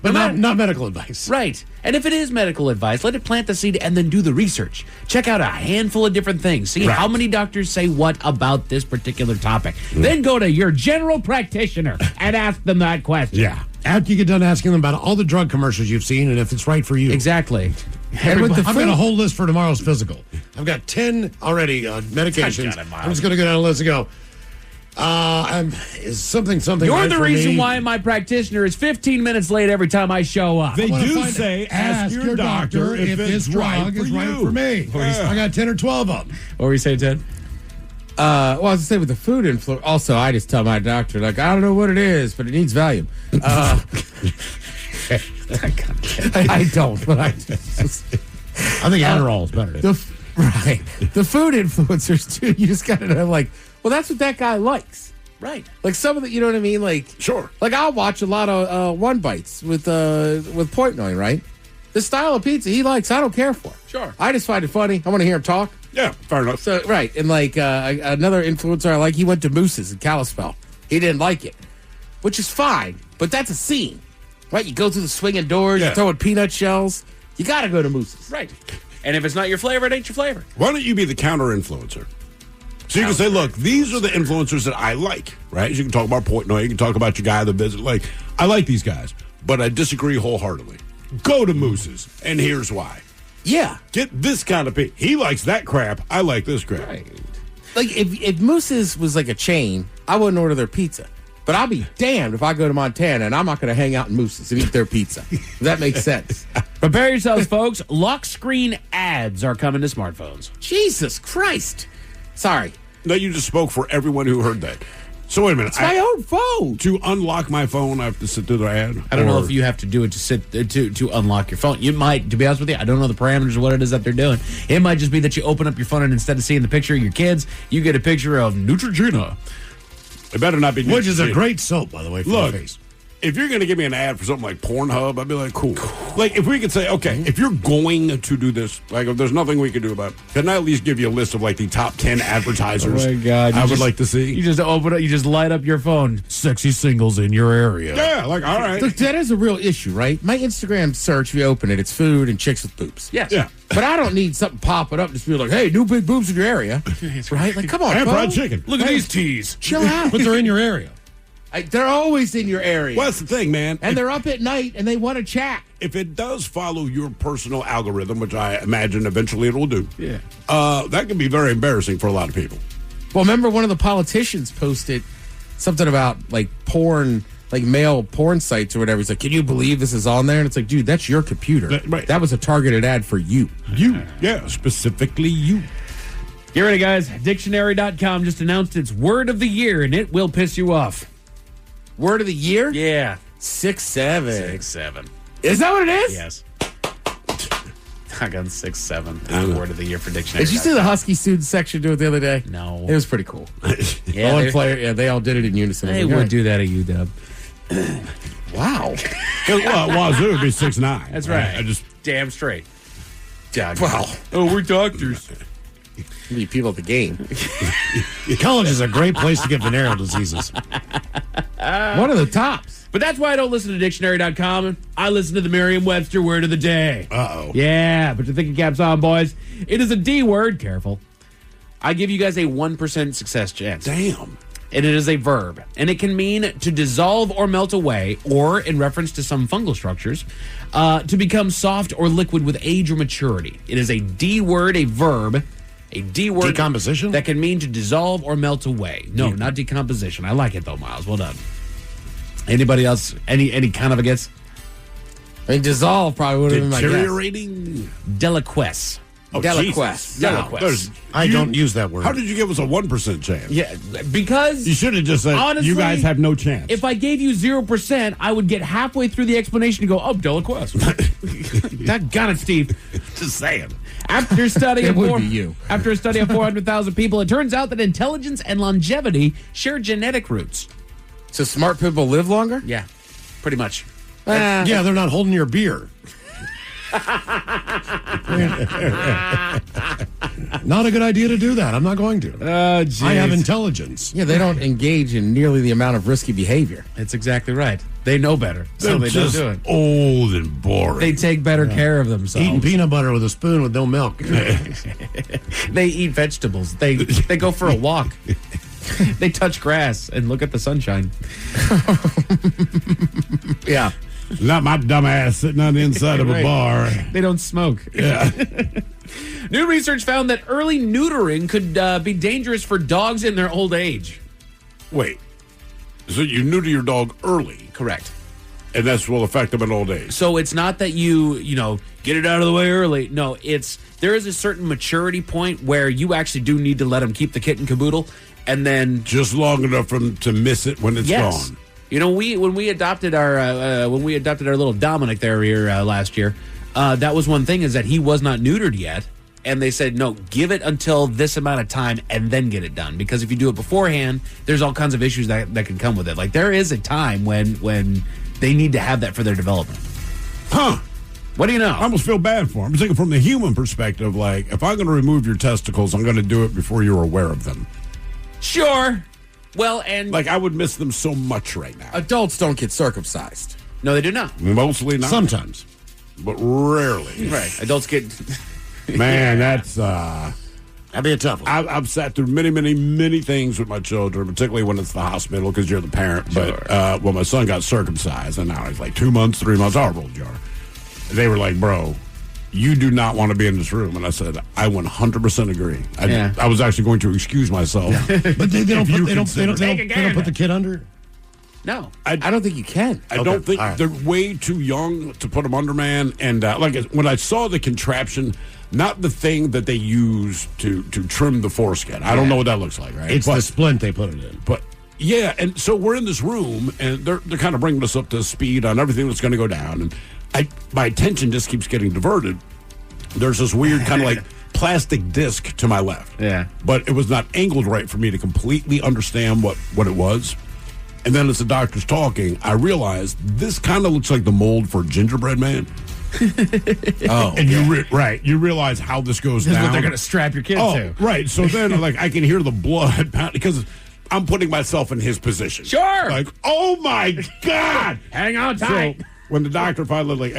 But No not, matter- not medical advice. Right. And if it is medical advice, let it plant the seed and then do the research. Check out a handful of different things. See Right. how many doctors say what about this particular topic. Then go to your general practitioner and ask them that question. Yeah. After you get done asking them about all the drug commercials you've seen and if it's right for you. Exactly. And with I've got a whole list for tomorrow's physical. I've got 10 already medications. Got it, Miles. I'm just going to go down the list and go. Is something You're right the for reason me? why my practitioner is 15 minutes late every time I show up. They I wanna do find say, it. ask your doctor if this it's drug right for is right you. for me. Yeah. I got 10 or 12 of them. What were you saying, Ted? Well, I was going to say with the food influence, also, I just tell my doctor, like, I don't know what it is, but it needs Valium. Okay. I don't, but I think Adderall is better. Right. The food influencers, too, you just got to know, like, well, that's what that guy likes. Right. Like some of the, you know what I mean? Like, sure. Like I'll watch a lot of One Bites with Portnoy, right? The style of pizza he likes, I don't care for. Sure. I just find it funny. I want to hear him talk. Yeah, fair enough. So, right. And like another influencer I like, he went to Moose's in Kalispell. He didn't like it, which is fine, but that's a scene, right? You go through the swinging doors, you're throwing peanut shells. You got to go to Moose's. Right. And if it's not your flavor, it ain't your flavor. Why don't you be the counter influencer? So you can say, look, these are the influencers that I like, right? You can talk about Portnoy, you can talk about your guy that visit. Like, I like these guys, but I disagree wholeheartedly. Go to Moose's, and here's why. Yeah. Get this kind of pizza. He likes that crap. I like this crap. Right. Like, if Moose's was like a chain, I wouldn't order their pizza. But I'll be damned if I go to Montana and I'm not going to hang out in Moose's and eat their pizza. If that makes sense. Prepare yourselves, folks. Lock screen ads are coming to smartphones. Jesus Christ. Sorry. No, you just spoke for everyone who heard that. So wait a minute. It's my own phone. To unlock my phone, I have to sit through the ad? I don't know if you have to do it to unlock your phone. You might, to be honest with you, I don't know the parameters of what it is that they're doing. It might just be that you open up your phone and instead of seeing the picture of your kids, you get a picture of Neutrogena. It better not be Which is a great soap, by the way, for Look, the face. if you're going to give me an ad for something like Pornhub, I'd be like, cool. Like, if we could say, okay, if you're going to do this, like, if there's nothing we can do about it, can I at least give you a list of, like, the top 10 advertisers Oh, my God. I would like to see? You just open it, you just light up your phone. Sexy singles in your area. Yeah, like, all right. Look, that is a real issue, right? My Instagram search, if you open it, it's food and chicks with boobs. Yes. Yeah. But I don't need something popping up just be like, hey, new big boobs in your area. Right? Like, come on, And bro. fried chicken. Look at these teas. Chill out. But they're in your area. They're always in your area. Well, that's the thing, man. And they're up at night and they want to chat. If it does follow your personal algorithm, which I imagine eventually it will do, that can be very embarrassing for a lot of people. Well, remember one of the politicians posted something about like porn, like male porn sites or whatever. He's like, can you believe this is on there? And it's like, dude, that's your computer. Right. That was a targeted ad for you. You. Yeah, specifically you. Get ready, guys. Dictionary.com just announced its word of the year, and it will piss you off. Word of the year? Yeah. 6-7. 6-7. Is that what it is? Yes. I got 6-7. The word of the year for dictionary. Did you see the Husky student section do it the other day? No. It was pretty cool. Yeah, they all did it in unison. They would do that at UW. Wow. Well, Wazoo would be 6'9". That's right. I just damn straight. Wow. Oh, we're doctors. Be people at the game. College is a great place to get venereal diseases. One of the tops. But that's why I don't listen to dictionary.com. I listen to the Merriam-Webster word of the day. Uh-oh. Yeah, put your thinking caps on, boys. It is a D word. Careful. I give you guys a 1% success chance. Damn. And it is a verb. And it can mean to dissolve or melt away, or, in reference to some fungal structures, to become soft or liquid with age or maturity. It is a D word, a verb. A D word. Decomposition? That can mean to dissolve or melt away. No, not decomposition. I like it, though, Miles. Well done. Anybody else? Any kind of a guess? I mean, dissolve probably would have been my guess. Deteriorating? Deliquesce. Oh, Deliquesce. Deliquesce. I don't use that word. How did you give us a 1% chance? Yeah, because You should have just said, honestly, you guys have no chance. if I gave you 0%, I would get halfway through the explanation and go, oh, Deliquesce. That got it, Steve. Just saying. After a study It of would be you. After a study of 400,000 people, it turns out that intelligence and longevity share genetic roots. So smart people live longer? Yeah, pretty much. Yeah, they're not holding your beer. Not a good idea to do that. I'm not going to. I have intelligence. Yeah, they don't engage in nearly the amount of risky behavior. That's exactly right. They know better, so They're they don't just do it. old and boring. They take better care of themselves. Eating peanut butter with a spoon with no milk. They eat vegetables. They go for a walk. They touch grass and look at the sunshine. Yeah. Not my dumb ass sitting on the inside of a Right. bar. They don't smoke. Yeah. New research found that early neutering could be dangerous for dogs in their old age. Wait. So you neuter your dog early, Correct. and this will affect them in old age. So it's not that you get it out of the way early. No, there is a certain maturity point where you actually do need to let them keep the kit and caboodle, and then Just long enough for them to miss it when it's yes. gone. You know, when we adopted our little Dominic there here last year, that was one thing, is that he was not neutered yet. And they said, no, give it until this amount of time and then get it done. Because if you do it beforehand, there's all kinds of issues that can come with it. Like, there is a time when they need to have that for their development. Huh. What do you know? I almost feel bad for him. I'm thinking from the human perspective, like, if I'm going to remove your testicles, I'm going to do it before you're aware of them. Sure. Well, and... Like, I would miss them so much right now. Adults don't get circumcised. No, they do not. Mostly not. Sometimes. But rarely. Right. Adults get... Man, that's... That'd be a tough one. I've sat through many, many, many things with my children, particularly when it's the hospital, because you're the parent. Sure. But when my son got circumcised, and now he's like 2 months, 3 months, however old you are, they were like, bro, you do not want to be in this room. And I said, I 100% agree. I was actually going to excuse myself. But they don't put the kid under? No. I don't think you can. I don't think they're way too young to put them under, man. And when I saw the contraption, not the thing that they use to trim the foreskin. I don't know what that looks like, right? It's the splint they put it in. But yeah, and so we're in this room, and they're kind of bringing us up to speed on everything that's going to go down. And my attention just keeps getting diverted. There's this weird kind of like plastic disc to my left. Yeah. But it was not angled right for me to completely understand what it was. And then as the doctor's talking, I realized this kind of looks like the mold for Gingerbread Man. And you realize how this goes This down. is what they're going to strap your kid to. Right. So then, like, I can hear the blood pound because I'm putting myself in his position. Sure. Like, oh my God. Hang on tight. So when the doctor finally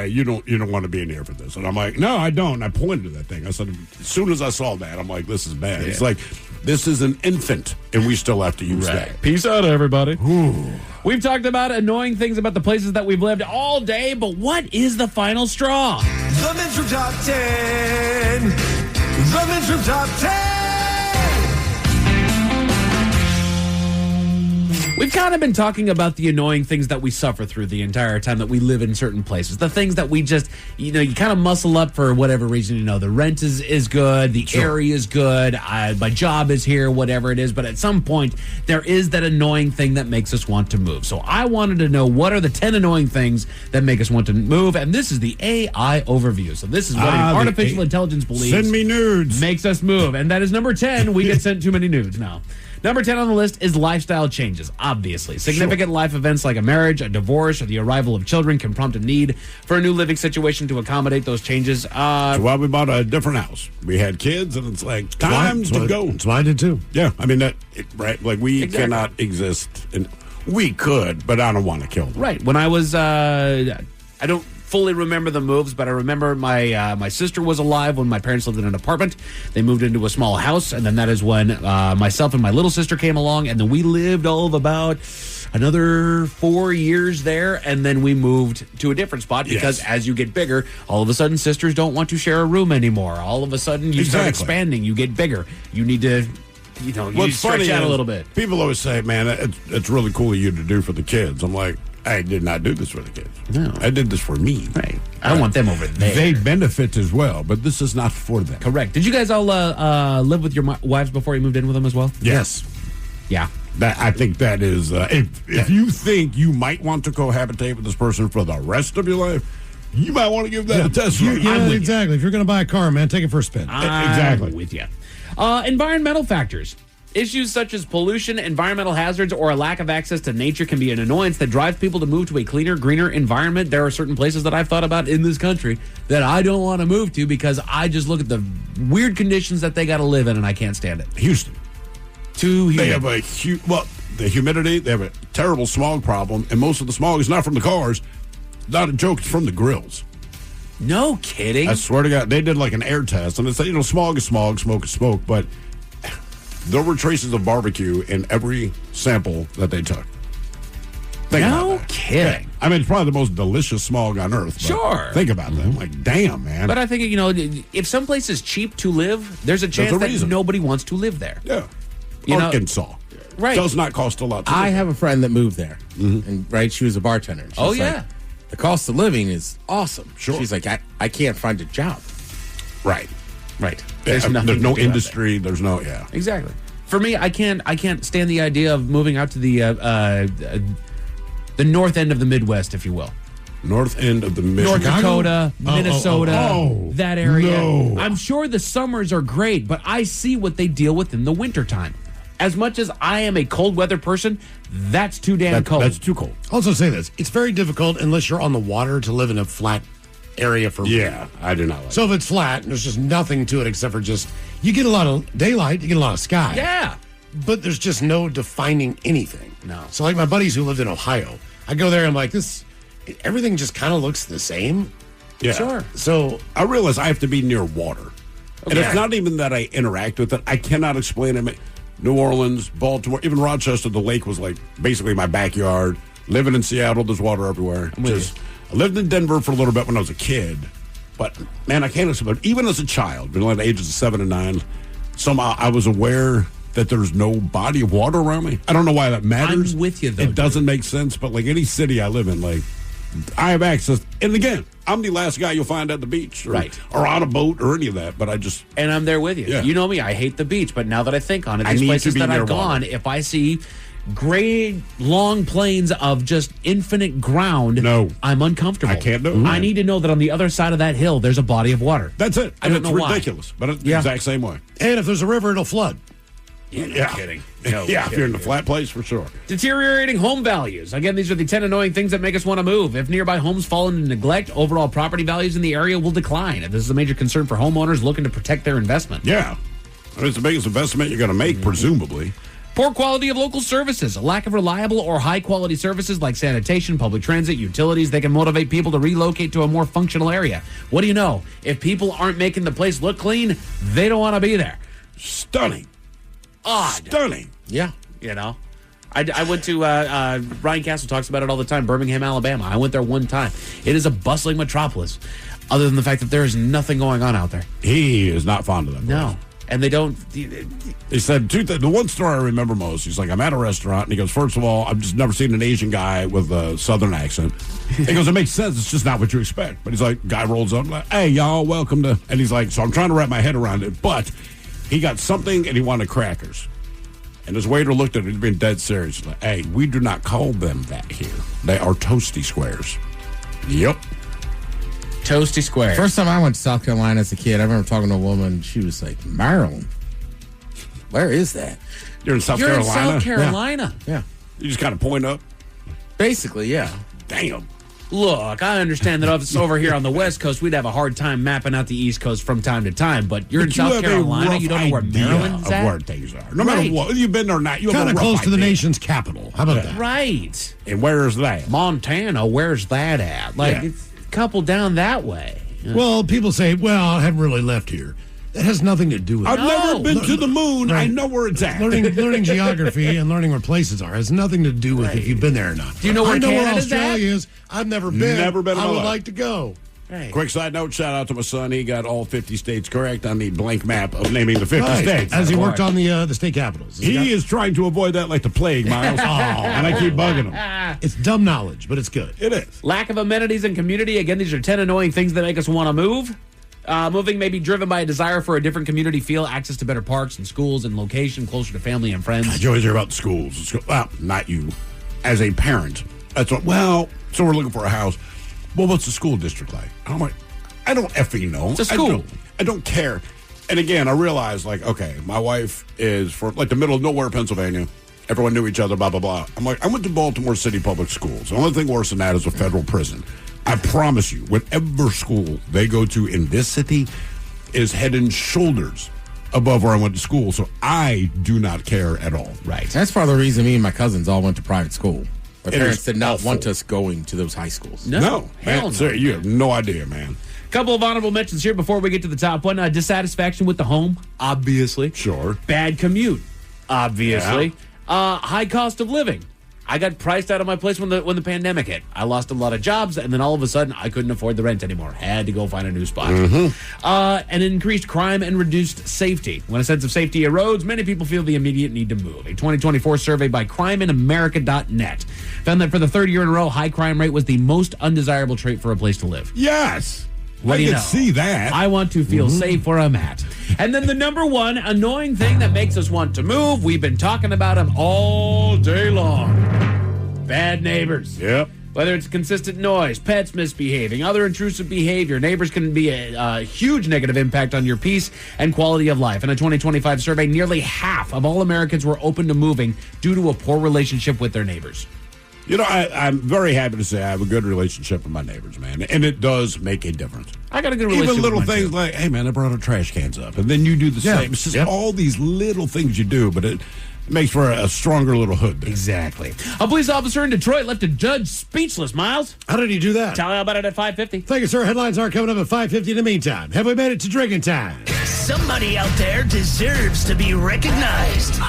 you don't want to be in here for this, and I'm like, no, I don't. And I pointed to that thing. I said, as soon as I saw that, I'm like, this is bad. It's like, this is an infant, and we still have to use that. Peace out, everybody. We've talked about annoying things about the places that we've lived all day, but what is the final straw? The Men's Room Top 10. The Men's Room Top 10. We've kind of been talking about the annoying things that we suffer through the entire time that we live in certain places. The things that we just, you kind of muscle up for whatever reason. The rent is good, the area is good, my job is here, whatever it is. But at some point, there is that annoying thing that makes us want to move. So I wanted to know, what are the 10 annoying things that make us want to move? And this is the AI overview. So this is what artificial intelligence believes. Send me nudes. Makes us move. And that is number 10. We get sent too many nudes now. Number 10 on the list is lifestyle changes, obviously. Significant life events like a marriage, a divorce, or the arrival of children can prompt a need for a new living situation to accommodate those changes. So why we bought a different house. We had kids, and it's like, time to go. It's mine did too. Yeah, I mean, right? Like, we cannot exist. We could, but I don't want to kill them. Right. When I was, I don't fully remember the moves, but I remember my sister was alive when my parents lived in an apartment. They moved into a small house, and then that is when myself and my little sister came along, and then we lived all of about another 4 years there, and then we moved to a different spot because as you get bigger, all of a sudden sisters don't want to share a room anymore. All of a sudden you start expanding, you get bigger. You need to you stretch out a little bit. People always say, man, it's really cool of you to do for the kids. I'm like, I did not do this for the kids. No. I did this for me. Right. I don't want them over there. They benefit as well, but this is not for them. Correct. Did you guys all live with your wives before you moved in with them as well? Yes. Yeah. I think that is, if you think you might want to cohabitate with this person for the rest of your life, you might want to give that a test. Exactly. If you're going to buy a car, man, take it for a spin. Exactly. I'm with you. Environmental factors. Issues such as pollution, environmental hazards, or a lack of access to nature can be an annoyance that drives people to move to a cleaner, greener environment. There are certain places that I've thought about in this country that I don't want to move to because I just look at the weird conditions that they got to live in and I can't stand it. Houston. Too humid. They have the humidity, they have a terrible smog problem, and most of the smog is not from the cars. Not a joke, it's from the grills. No kidding. I swear to God, they did like an air test, and it's smog is smog, smoke is smoke, but there were traces of barbecue in every sample that they took. No kidding. Yeah. I mean, it's probably the most delicious smog on earth. Sure. Think about that. I'm like, damn, man. But I think, if some place is cheap to live, there's a chance that nobody wants to live there. Yeah. Arkansas. Right. Does not cost a lot to live. I have a friend that moved there, and she was a bartender. She's like, the cost of living is awesome. Sure. She's like, I can't find a job. Right. There's there's no industry. There's no, Exactly. For me, I can't stand the idea of moving out to the the north end of the Midwest, if you will. North end of the North Dakota, Oh, Minnesota, that area. No. I'm sure the summers are great, but I see what they deal with in the wintertime. As much as I am a cold weather person, that's too damn cold. That's too cold. Also say this, it's very difficult unless you're on the water to live in a flat area for Yeah, I do not like So if it's flat and there's just nothing to it except for just, you get a lot of daylight, you get a lot of sky. Yeah. But there's just no defining anything. No. So like my buddies who lived in Ohio, I go there and I'm like, everything just kind of looks the same. Yeah. Sure. So I realize I have to be near water. And Okay. it's not even that I interact with it. I cannot explain it. New Orleans, Baltimore, even Rochester, the lake was like basically my backyard. Living in Seattle, there's water everywhere. I lived in Denver for a little bit when I was a kid. But, man, I can't explain it. Even as a child, between the ages of 7 and 9, somehow I was aware that there's no body of water around me. I don't know why that matters. I'm with you, though. It doesn't make sense, but like any city I live in, like, I have access. And again, I'm the last guy you'll find at the beach or on a boat or any of that, but I just... And I'm there with you. Yeah. You know me, I hate the beach, but now that I think on it, I these need to places be that near I've gone, water. if I see gray, long plains of just infinite ground, I'm uncomfortable. I can't do it. I need to know that on the other side of that hill, there's a body of water. That's it. I And don't it's know why. ridiculous, but it's the exact same way. And if there's a river, it'll flood. No kidding. No yeah, if kidding. you're in a flat place, for sure. Deteriorating home values. Again, these are the 10 annoying things that make us want to move. If nearby homes fall into neglect, overall property values in the area will decline. And this is a major concern for homeowners looking to protect their investment. Yeah. I mean, it's the biggest investment you're going to make, presumably. Poor quality of local services. A lack of reliable or high-quality services like sanitation, public transit, utilities, they can motivate people to relocate to a more functional area. What do you know? If people aren't making the place look clean, they don't want to be there. Stunning. Odd. Stunning. Yeah. You know? I went to, Ryan Castle talks about it all the time, Birmingham, Alabama. I went there one time. It is a bustling metropolis, other than the fact that there is nothing going on out there. He is not fond of them. No. And they don't... He said, the one story I remember most, he's like, I'm at a restaurant, and he goes, first of all, I've just never seen an Asian guy with a Southern accent. He goes, it makes sense. It's just not what you expect. But he's like, guy rolls up, like, hey, y'all, welcome to... And he's like, so I'm trying to wrap my head around it, but he got something, and he wanted crackers. And his waiter looked at it, he's being dead serious. He's like, hey, we do not call them that here. They are toasty squares. Yep. Toasty squares. First time I went to South Carolina as a kid, I remember talking to a woman. She was like, Maryland? Where is that? You're in South You're in Carolina? South Carolina. Yeah. You just kind of point up? Basically, yeah. Damn. Look, I understand that if it's over here on the West Coast, we'd have a hard time mapping out the East Coast from time to time. But you're in But you South have a Carolina, rough you don't know where idea Maryland's of at? where things are. No matter what, whether you've been there or not, you have Kind a of rough close to the idea. nation's capital. How about that? Right. And where is that? Montana, where's that at? Like, Yeah. it's a couple down that way. Well, people say, well, I haven't really left here. That has nothing to do with I've it. never been to the moon. I know where it's at. Learning geography and learning where places are has nothing to do with if you've been there or not. Do you know where I know where Canada's Australia is. I've never been. Never been in I my would life. like to go. Right. Quick side note, shout out to my son. He got all 50 states correct on the blank map of naming the 50 Right. states. As he worked on the state capitals. He is trying to avoid that like the plague, Miles. And I keep bugging him. It's dumb knowledge, but it's good. It is. Lack of amenities and community. Again, these are 10 annoying things that make us want to move. Moving may be driven by a desire for a different community feel, access to better parks and schools and location closer to family and friends. You always hear about the schools. Well, not you. As a parent. That's what, well, so we're looking for a house. Well, what's the school district like? I'm like, I don't effing know. It's a school. I don't care. And again, I realized, like, okay, my wife is from, like, the middle of nowhere, Pennsylvania. Everyone knew each other, blah, blah, blah. I'm like, I went to Baltimore City Public Schools. The only thing worse than that is a federal prison. I promise you, whatever school they go to in this city is head and shoulders above where I went to school. So I do not care at all. Right. That's part of the reason me and my cousins all went to private school. My It parents is did not awful. want us going to those high schools. No, man, hell no. sir, you have no idea, man. Couple of honorable mentions here before we get to the top one. Dissatisfaction with the home, obviously. Sure. Bad commute, obviously. High cost of living. I got priced out of my place when the pandemic hit. I lost a lot of jobs, and then all of a sudden, I couldn't afford the rent anymore. Had to go find a new spot. And increased crime and reduced safety. When a sense of safety erodes, many people feel the immediate need to move. A 2024 survey by CrimeInAmerica.net found that for the third year in a row, high crime rate was the most undesirable trait for a place to live. Yes. What I do you can know? see that. I want to feel safe where I'm at. And then the number one annoying thing that makes us want to move, we've been talking about them all day long. bad neighbors. Yep. Whether it's consistent noise, pets misbehaving, other intrusive behavior, neighbors can be a huge negative impact on your peace and quality of life. In a 2025 survey, nearly half of all Americans were open to moving due to a poor relationship with their neighbors. You know, I'm very happy to say I have a good relationship with my neighbors, man. And it does make a difference. I got a good relationship Even little with mine, things too. like, hey, man, I brought our trash cans up. And then you do the same. It's just all these little things you do, but it makes for a stronger little hood there. Exactly. A police officer in Detroit left a judge speechless, Miles. How did he do that? Tell you about it at 5:50. Thank you, sir. Headlines are coming up at 5:50 in the meantime. Have we made it to drinking time? Somebody out there deserves to be recognized.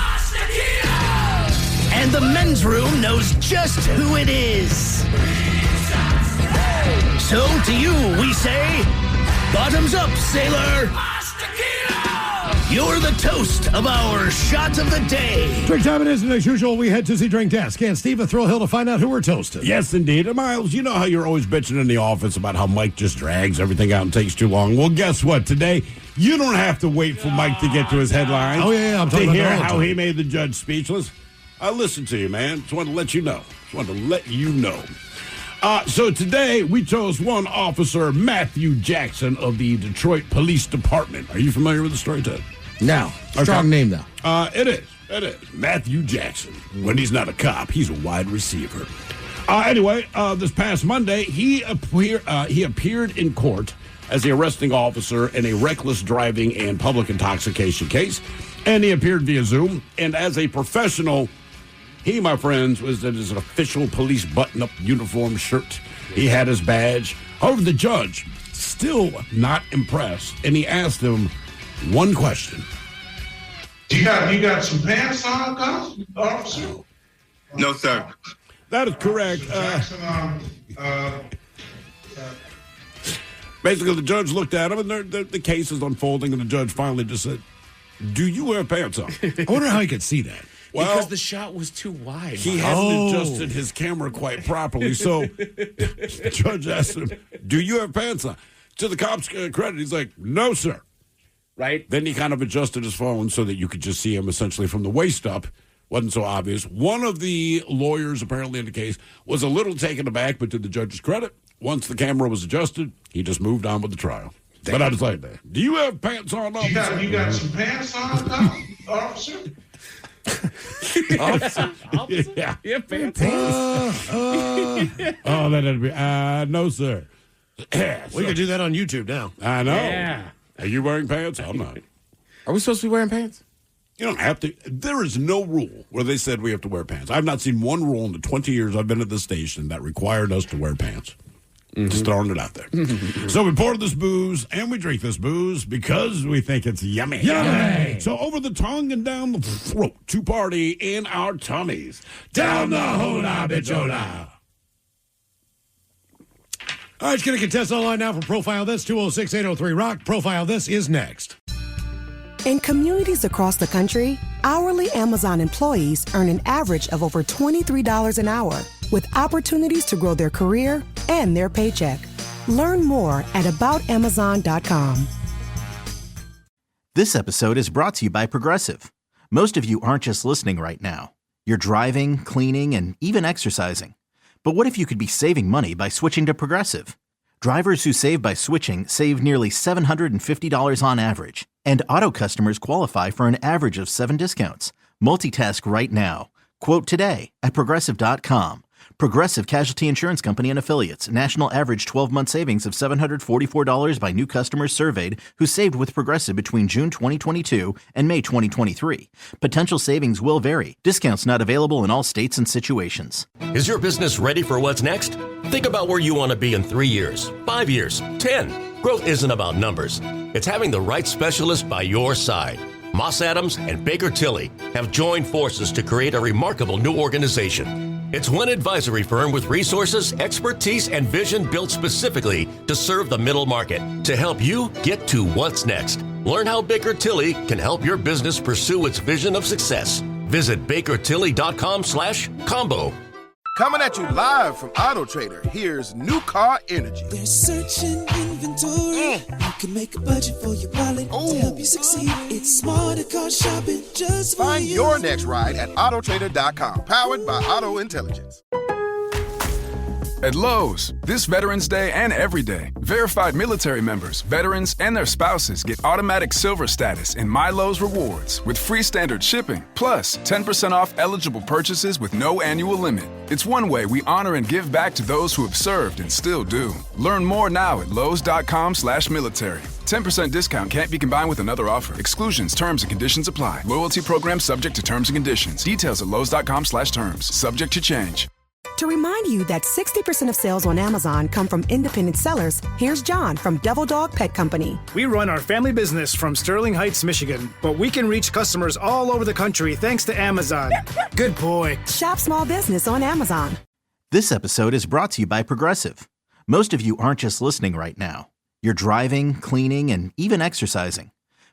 And the men's room knows just who it is. So to you, we say, bottoms up, sailor. You're the toast of our shot of the day. Drink time it is, and as usual, we head to the drink desk. And Steve, a thrill hill to find out who we're toasting. Yes, indeed. And Miles, you know how you're always bitching in the office about how Mike just drags everything out and takes too long. Well, guess what? Today, you don't have to wait for Mike to get to his headlines. Oh, yeah, I'm talking to about hear that all the how time. he made the judge speechless. I listened to you, man. Just wanted to let you know. So today, we chose one officer, Matthew Jackson of the Detroit Police Department. Are you familiar with the story, Ted? No. Strong name, though. It is. Matthew Jackson. When he's not a cop, he's a wide receiver. Anyway, this past Monday, he appeared in court as the arresting officer in a reckless driving and public intoxication case. And he appeared via Zoom. And as a professional, he, my friends, was in his official police button-up uniform shirt. He had his badge. However, the judge, still not impressed, and he asked him one question. You got some pants on, officer? No, sir. That is correct. Basically, the judge looked at him, and the case is unfolding, and the judge finally just said, do you have pants on? I wonder how he could see that. Well, because the shot was too wide. He hadn't adjusted his camera quite properly, so the judge asked him, do you have pants on? To the cop's credit, he's like, no, sir. Right? Then he kind of adjusted his phone so that you could just see him essentially from the waist up. Wasn't so obvious. One of the lawyers apparently in the case was a little taken aback, but to the judge's credit, once the camera was adjusted, he just moved on with the trial. Damn. But I was like, do you have pants on, officer? You got some pants on, officer? Officer? Yeah. You have pants that'd be, no, sir. We could do that on YouTube now. I know. Yeah. Are you wearing pants? I'm not. Are we supposed to be wearing pants? You don't have to. There is no rule where they said we have to wear pants. I've not seen one rule in the 20 years I've been at this station that required us to wear pants. Just throwing it out there. So we pour this booze and we drink this booze because we think it's yummy. Yummy! So over the tongue and down the throat to party in our tummies. Down the hola bichola. All right, it's going to contest online now for Profile This, 206-803-ROCK. Profile This is next. In communities across the country, hourly Amazon employees earn an average of over $23 an hour, with opportunities to grow their career and their paycheck. Learn more at aboutamazon.com. This episode is brought to you by Progressive. Most of you aren't just listening right now. You're driving, cleaning, and even exercising. But what if you could be saving money by switching to Progressive? Drivers who save by switching save nearly $750 on average, and auto customers qualify for an average of 7 discounts. Multitask right now. Quote today at Progressive.com. Progressive Casualty Insurance Company and Affiliates. National average 12-month savings of $744 by new customers surveyed who saved with Progressive between June 2022 and May 2023. Potential savings will vary. Discounts not available in all states and situations. Is your business ready for what's next? Think about where you want to be in 3 years, 5 years, 10. Growth isn't about numbers. It's having the right specialist by your side. Moss Adams and Baker Tilly have joined forces to create a remarkable new organization. It's one advisory firm with resources, expertise, and vision built specifically to serve the middle market to help you get to what's next. Learn how Baker Tilly can help your business pursue its vision of success. Visit bakertilly.com/combo. Coming at you live from Auto Trader, here's New Car Energy. They're searching inventory. You can make a budget for your wallet to help you succeed. It's smarter car shopping just for Find you. your next ride at autotrader.com. Powered by Auto Intelligence. At Lowe's, this Veterans Day and every day, verified military members, veterans, and their spouses get automatic silver status in My Lowe's Rewards with free standard shipping, plus 10% off eligible purchases with no annual limit. It's one way we honor and give back to those who have served and still do. Learn more now at lowes.com/military. 10% discount can't be combined with another offer. Exclusions, terms, and conditions apply. Loyalty program subject to terms and conditions. Details at lowes.com/terms. Subject to change. To remind you that 60% of sales on Amazon come from independent sellers, here's John from Devil Dog Pet Company. We run our family business from Sterling Heights, Michigan, but we can reach customers all over the country thanks to Amazon. Good boy. Shop small business on Amazon. This episode is brought to you by Progressive. Most of you aren't just listening right now. You're driving, cleaning, and even exercising.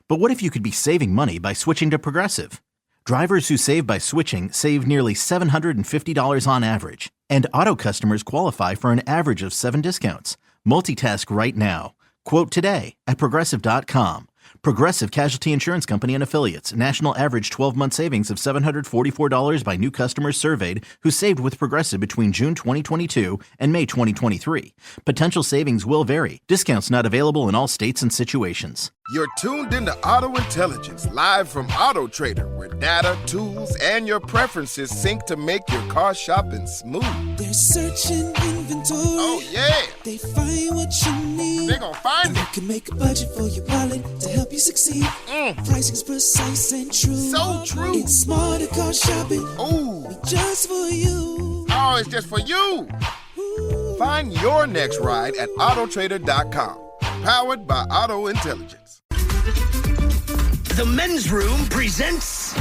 But what if you could be saving money by switching to Progressive? Drivers who save by switching save nearly $750 on average. And auto customers qualify for an average of 7 discounts. Multitask right now. Quote today at Progressive.com. Progressive Casualty Insurance Company and Affiliates. National average 12-month savings of $744 by new customers surveyed who saved with Progressive between June 2022 and May 2023. Potential savings will vary. Discounts not available in all states and situations. You're tuned into Auto Intelligence, live from Auto Trader, where data, tools, and your preferences sync to make your car shopping smooth. They're searching inventory. Oh, yeah. They find what you need. They're gonna find it. You can make a budget for your wallet to help you succeed. Pricing's precise and true. So true. It's smarter car shopping. Ooh. Just for you. Oh, it's just for you. Ooh. Find your next ride at autotrader.com. Powered by Auto Intelligence. The Men's Room presents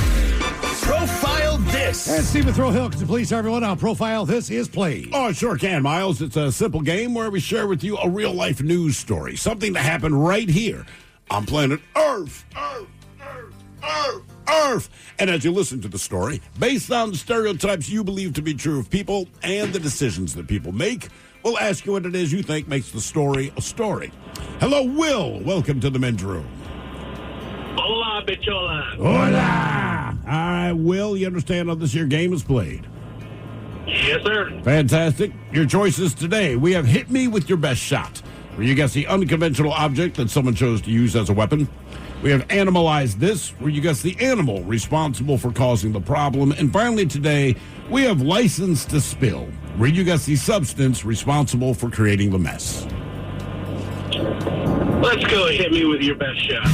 Profile This. And Stephen Throwhill, could you please tell everyone how Profile This is played? Oh, I sure can, Miles. It's a simple game where we share with you a real-life news story, something that happened right here on planet Earth. Earth. And as you listen to the story, based on the stereotypes you believe to be true of people and the decisions that people make, we'll ask you what it is you think makes the story a story. Hello, Will. Welcome to the Men's Room. Hola, bichola. Hola. All right, Will, you understand how this here game is played? Yes, sir. Fantastic. Your choices today. We have Hit Me With Your Best Shot, where you guess the unconventional object that someone chose to use as a weapon. We have Animalize This, where you guess the animal responsible for causing the problem. And finally today, we have License to Spill, where you guess the substance responsible for creating the mess. Let's go. Hit me with your best shot.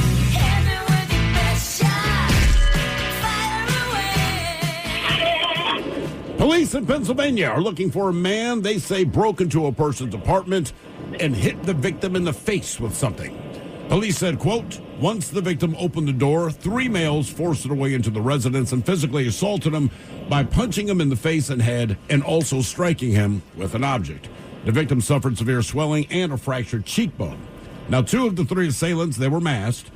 Police in Pennsylvania are looking for a man they say broke into a person's apartment and hit the victim in the face with something. Police said, quote, once the victim opened the door, 3 males forced their way into the residence and physically assaulted him by punching him in the face and head and also striking him with an object. The victim suffered severe swelling and a fractured cheekbone. Now, 2 of the 3 assailants, they were masked,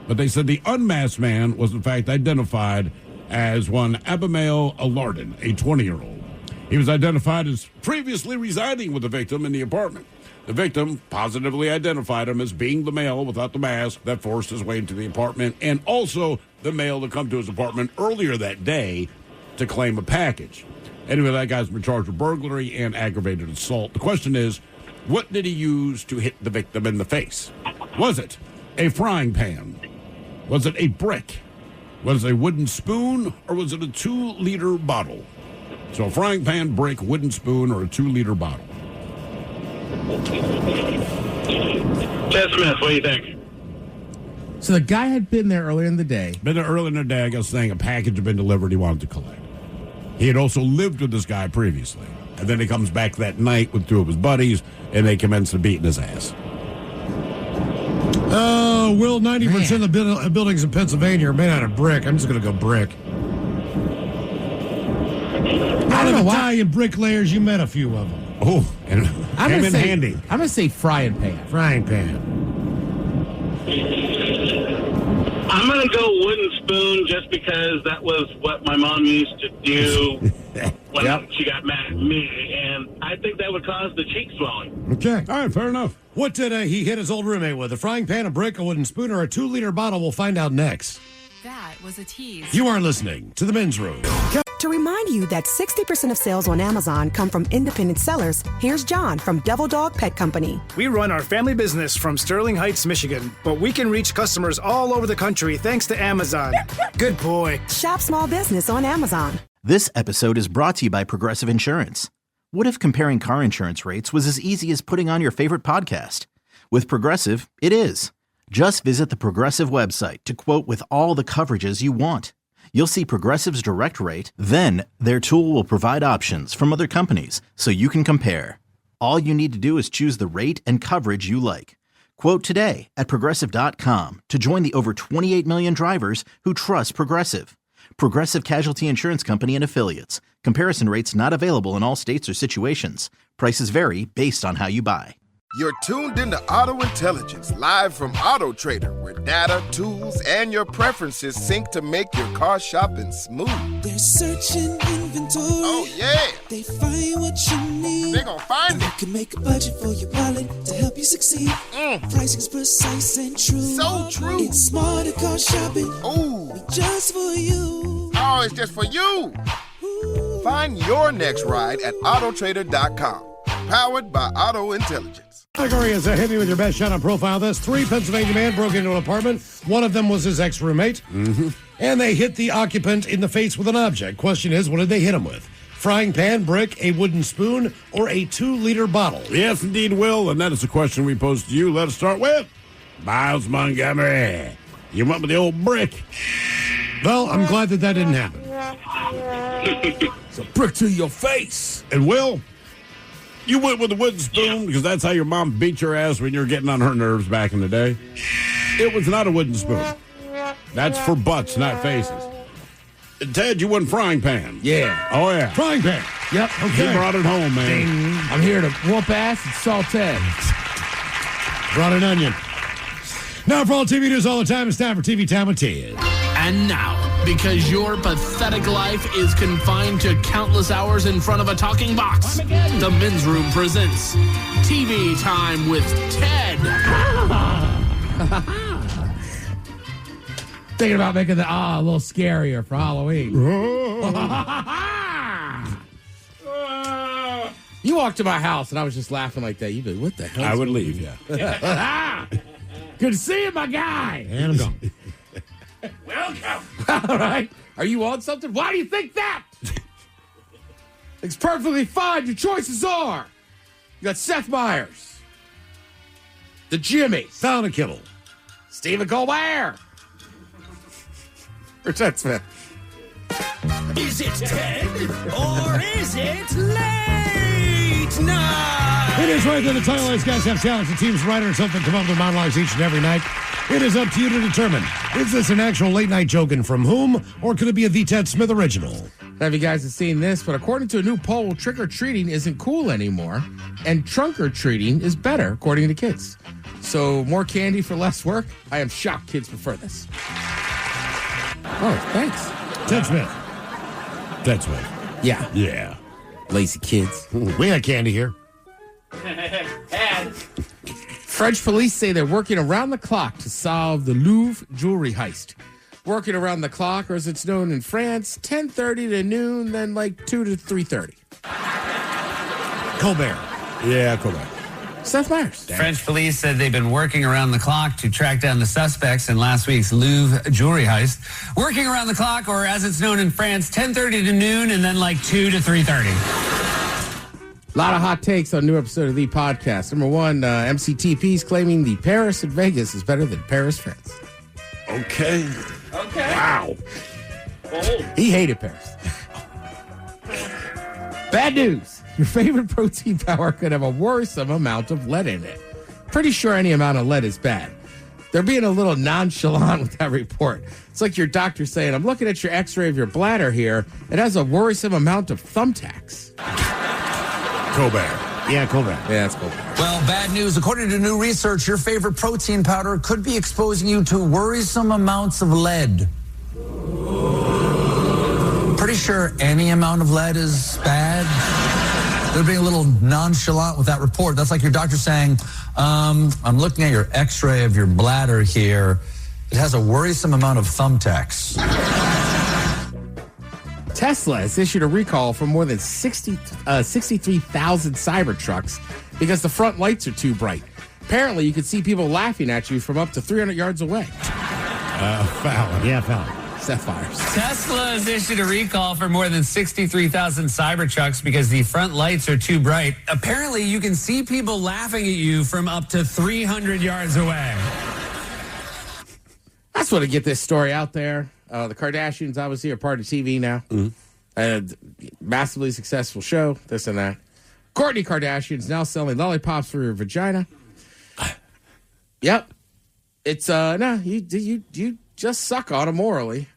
but they said the unmasked man was in fact identified as one Abimael Alardon, a 20-year-old. He was identified as previously residing with the victim in the apartment. The victim positively identified him as being the male without the mask that forced his way into the apartment, and also the male to come to his apartment earlier that day to claim a package. Anyway, that guy's been charged with burglary and aggravated assault. The question is, what did he use to hit the victim in the face? Was it a frying pan? Was it a brick? Was it a wooden spoon, or was it a 2-liter bottle? So a frying pan, brick, wooden spoon, or a 2-liter bottle? Ted Smith, what do you think? So the guy had been there earlier in the day. Been there earlier in the day, I guess, saying a package had been delivered he wanted to collect. He had also lived with this guy previously. And then he comes back that night with 2 of his buddies, and they commence to beating his ass. Will, 90% of the buildings in Pennsylvania are made out of brick. I'm just going to go brick. Out of Italian bricklayers, you met a few of them. Oh, and I'm came gonna in say, handy. I'm going to say frying pan. Frying pan. I'm going to go wooden spoon just because that was what my mom used to do when she got mad at me, and I think that would cause the cheek swelling. Okay. All right, fair enough. What did he hit his old roommate with? A frying pan, a brick, a wooden spoon, or a 2-liter bottle? We'll find out next. That was a tease. You are listening to The Men's Room. To remind you that 60% of sales on Amazon come from independent sellers, here's John from Devil Dog Pet Company. We run our family business from Sterling Heights, Michigan, but we can reach customers all over the country thanks to Amazon. Good boy. Shop small business on Amazon. This episode is brought to you by Progressive Insurance. What if comparing car insurance rates was as easy as putting on your favorite podcast? With Progressive, it is. Just visit the Progressive website to quote with all the coverages you want. You'll see Progressive's direct rate, then their tool will provide options from other companies so you can compare. All you need to do is choose the rate and coverage you like. Quote today at Progressive.com to join the over 28 million drivers who trust Progressive. Progressive Casualty Insurance Company and Affiliates. Comparison rates not available in all states or situations. Prices vary based on how you buy. You're tuned into Auto Intelligence, live from Auto Trader, where data, tools, and your preferences sync to make your car shopping smooth. They're searching inventory. Oh, yeah. They find what you need. They're gonna find it. You can make a budget for your wallet to help you succeed. Pricing's precise and true. So true. It's smarter car shopping. Ooh. Just for you. Oh, it's just for you. Ooh. Find your next ride at autotrader.com. Powered by Auto Intelligence. Category is hit me with your best shot on Profile This. 3 Pennsylvania men broke into an apartment. One of them was his ex-roommate. And they hit the occupant in the face with an object. Question is, what did they hit him with? Frying pan, brick, a wooden spoon, or a 2-liter bottle? Yes, indeed, Will. And that is the question we pose to you. Let us start with Miles Montgomery. You went with the old brick. Well, I'm glad that didn't happen. It's a brick to your face. And Will, you went with the wooden spoon because that's how your mom beat your ass when you were getting on her nerves back in the day. It was not a wooden spoon. That's for butts, not faces. And Ted, you went frying pan. Yeah. Oh, yeah. Frying pan. Yep. Okay. You brought it home, man. I'm here to whoop ass and salt Ted. Brought an onion. Now for all TV news all the time, it's time for TV Time with Ted. And now, because your pathetic life is confined to countless hours in front of a talking box, the Men's Room presents TV Time with Ted. Thinking about making the a little scarier for Halloween. You walked to my house and I was just laughing like that. You'd be, what the hell? I would leave, yeah. Good to see you, my guy. And I'm gone. Welcome. All right. Are you on something? Why do you think that? It's perfectly fine. Your choices are. You got Seth Meyers, the Jimmys, Fallon and Kibble, Stephen Colbert, or Ted Smith. Is it Ted or is it late night? It is right there. The title is guys have talents. The team's writer and something come up with their monologues each and every night. It is up to you to determine, is this an actual late night joke and from whom, or could it be a The Ted Smith original? Have you guys seen this? But according to a new poll, trick-or-treating isn't cool anymore, and trunk-or-treating is better, according to kids. So more candy for less work? I am shocked kids prefer this. Oh, thanks. Ted Smith. Ted Smith. Yeah. Yeah. Lazy kids. We had candy here. French police say they're working around the clock to solve the Louvre jewelry heist. Working around the clock, or as it's known in France, 10:30 to noon, then like 2 to 3:30. Colbert. Yeah, Colbert. Seth Meyers. French police said they've been working around the clock to track down the suspects in last week's Louvre jewelry heist. Working around the clock, or as it's known in France, 10:30 to noon, and then like 2 to 3:30. A lot of hot takes on a new episode of the podcast. Number one, MCTP's claiming the Paris in Vegas is better than Paris, France. Okay. Wow. He hated Paris. Bad news. Your favorite protein powder could have a worrisome amount of lead in it. Pretty sure any amount of lead is bad. They're being a little nonchalant with that report. It's like your doctor saying, I'm looking at your x-ray of your bladder here. It has a worrisome amount of thumbtacks. Colbert. Yeah, Colbert. Yeah, that's Colbert. Well, bad news. According to new research, your favorite protein powder could be exposing you to worrisome amounts of lead. Pretty sure any amount of lead is bad. They're being a little nonchalant with that report. That's like your doctor saying, I'm looking at your x-ray of your bladder here. It has a worrisome amount of thumbtacks. Tesla has issued a recall for more than 63,000 Cybertrucks because the front lights are too bright. Apparently, you could see people laughing at you from up to 300 yards away. Fallon. Yeah, Fallon. Seth Fires. Tesla has issued a recall for more than 63,000 Cybertrucks because the front lights are too bright. Apparently, you can see people laughing at you from up to 300 yards away. I just want to get this story out there. The Kardashians obviously are part of TV now. And massively successful show, this and that. Kourtney Kardashian's now selling lollipops for her vagina. Yep. It's, no, you just suck on them morally.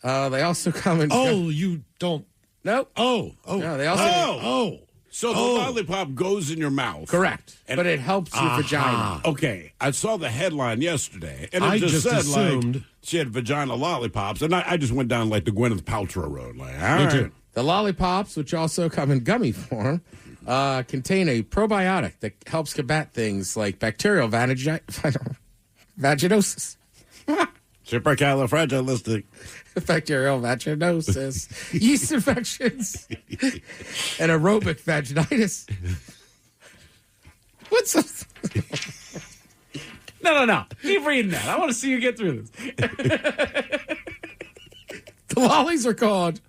They also come in. Oh, you don't. Nope. Oh. No, they also. So the lollipop goes in your mouth. Correct. But it helps your vagina. Okay. I saw the headline yesterday, and it I just said, assumed like, she had vagina lollipops, and I just went down, like, the Gwyneth Paltrow road. Like, all Me right. too. The lollipops, which also come in gummy form, contain a probiotic that helps combat things like bacterial vaginosis. Supercalifragilistic. Bacterial vaginosis, yeast infections, and aerobic vaginitis. What's up? No. Keep reading that. I want to see you get through this. The lollies are called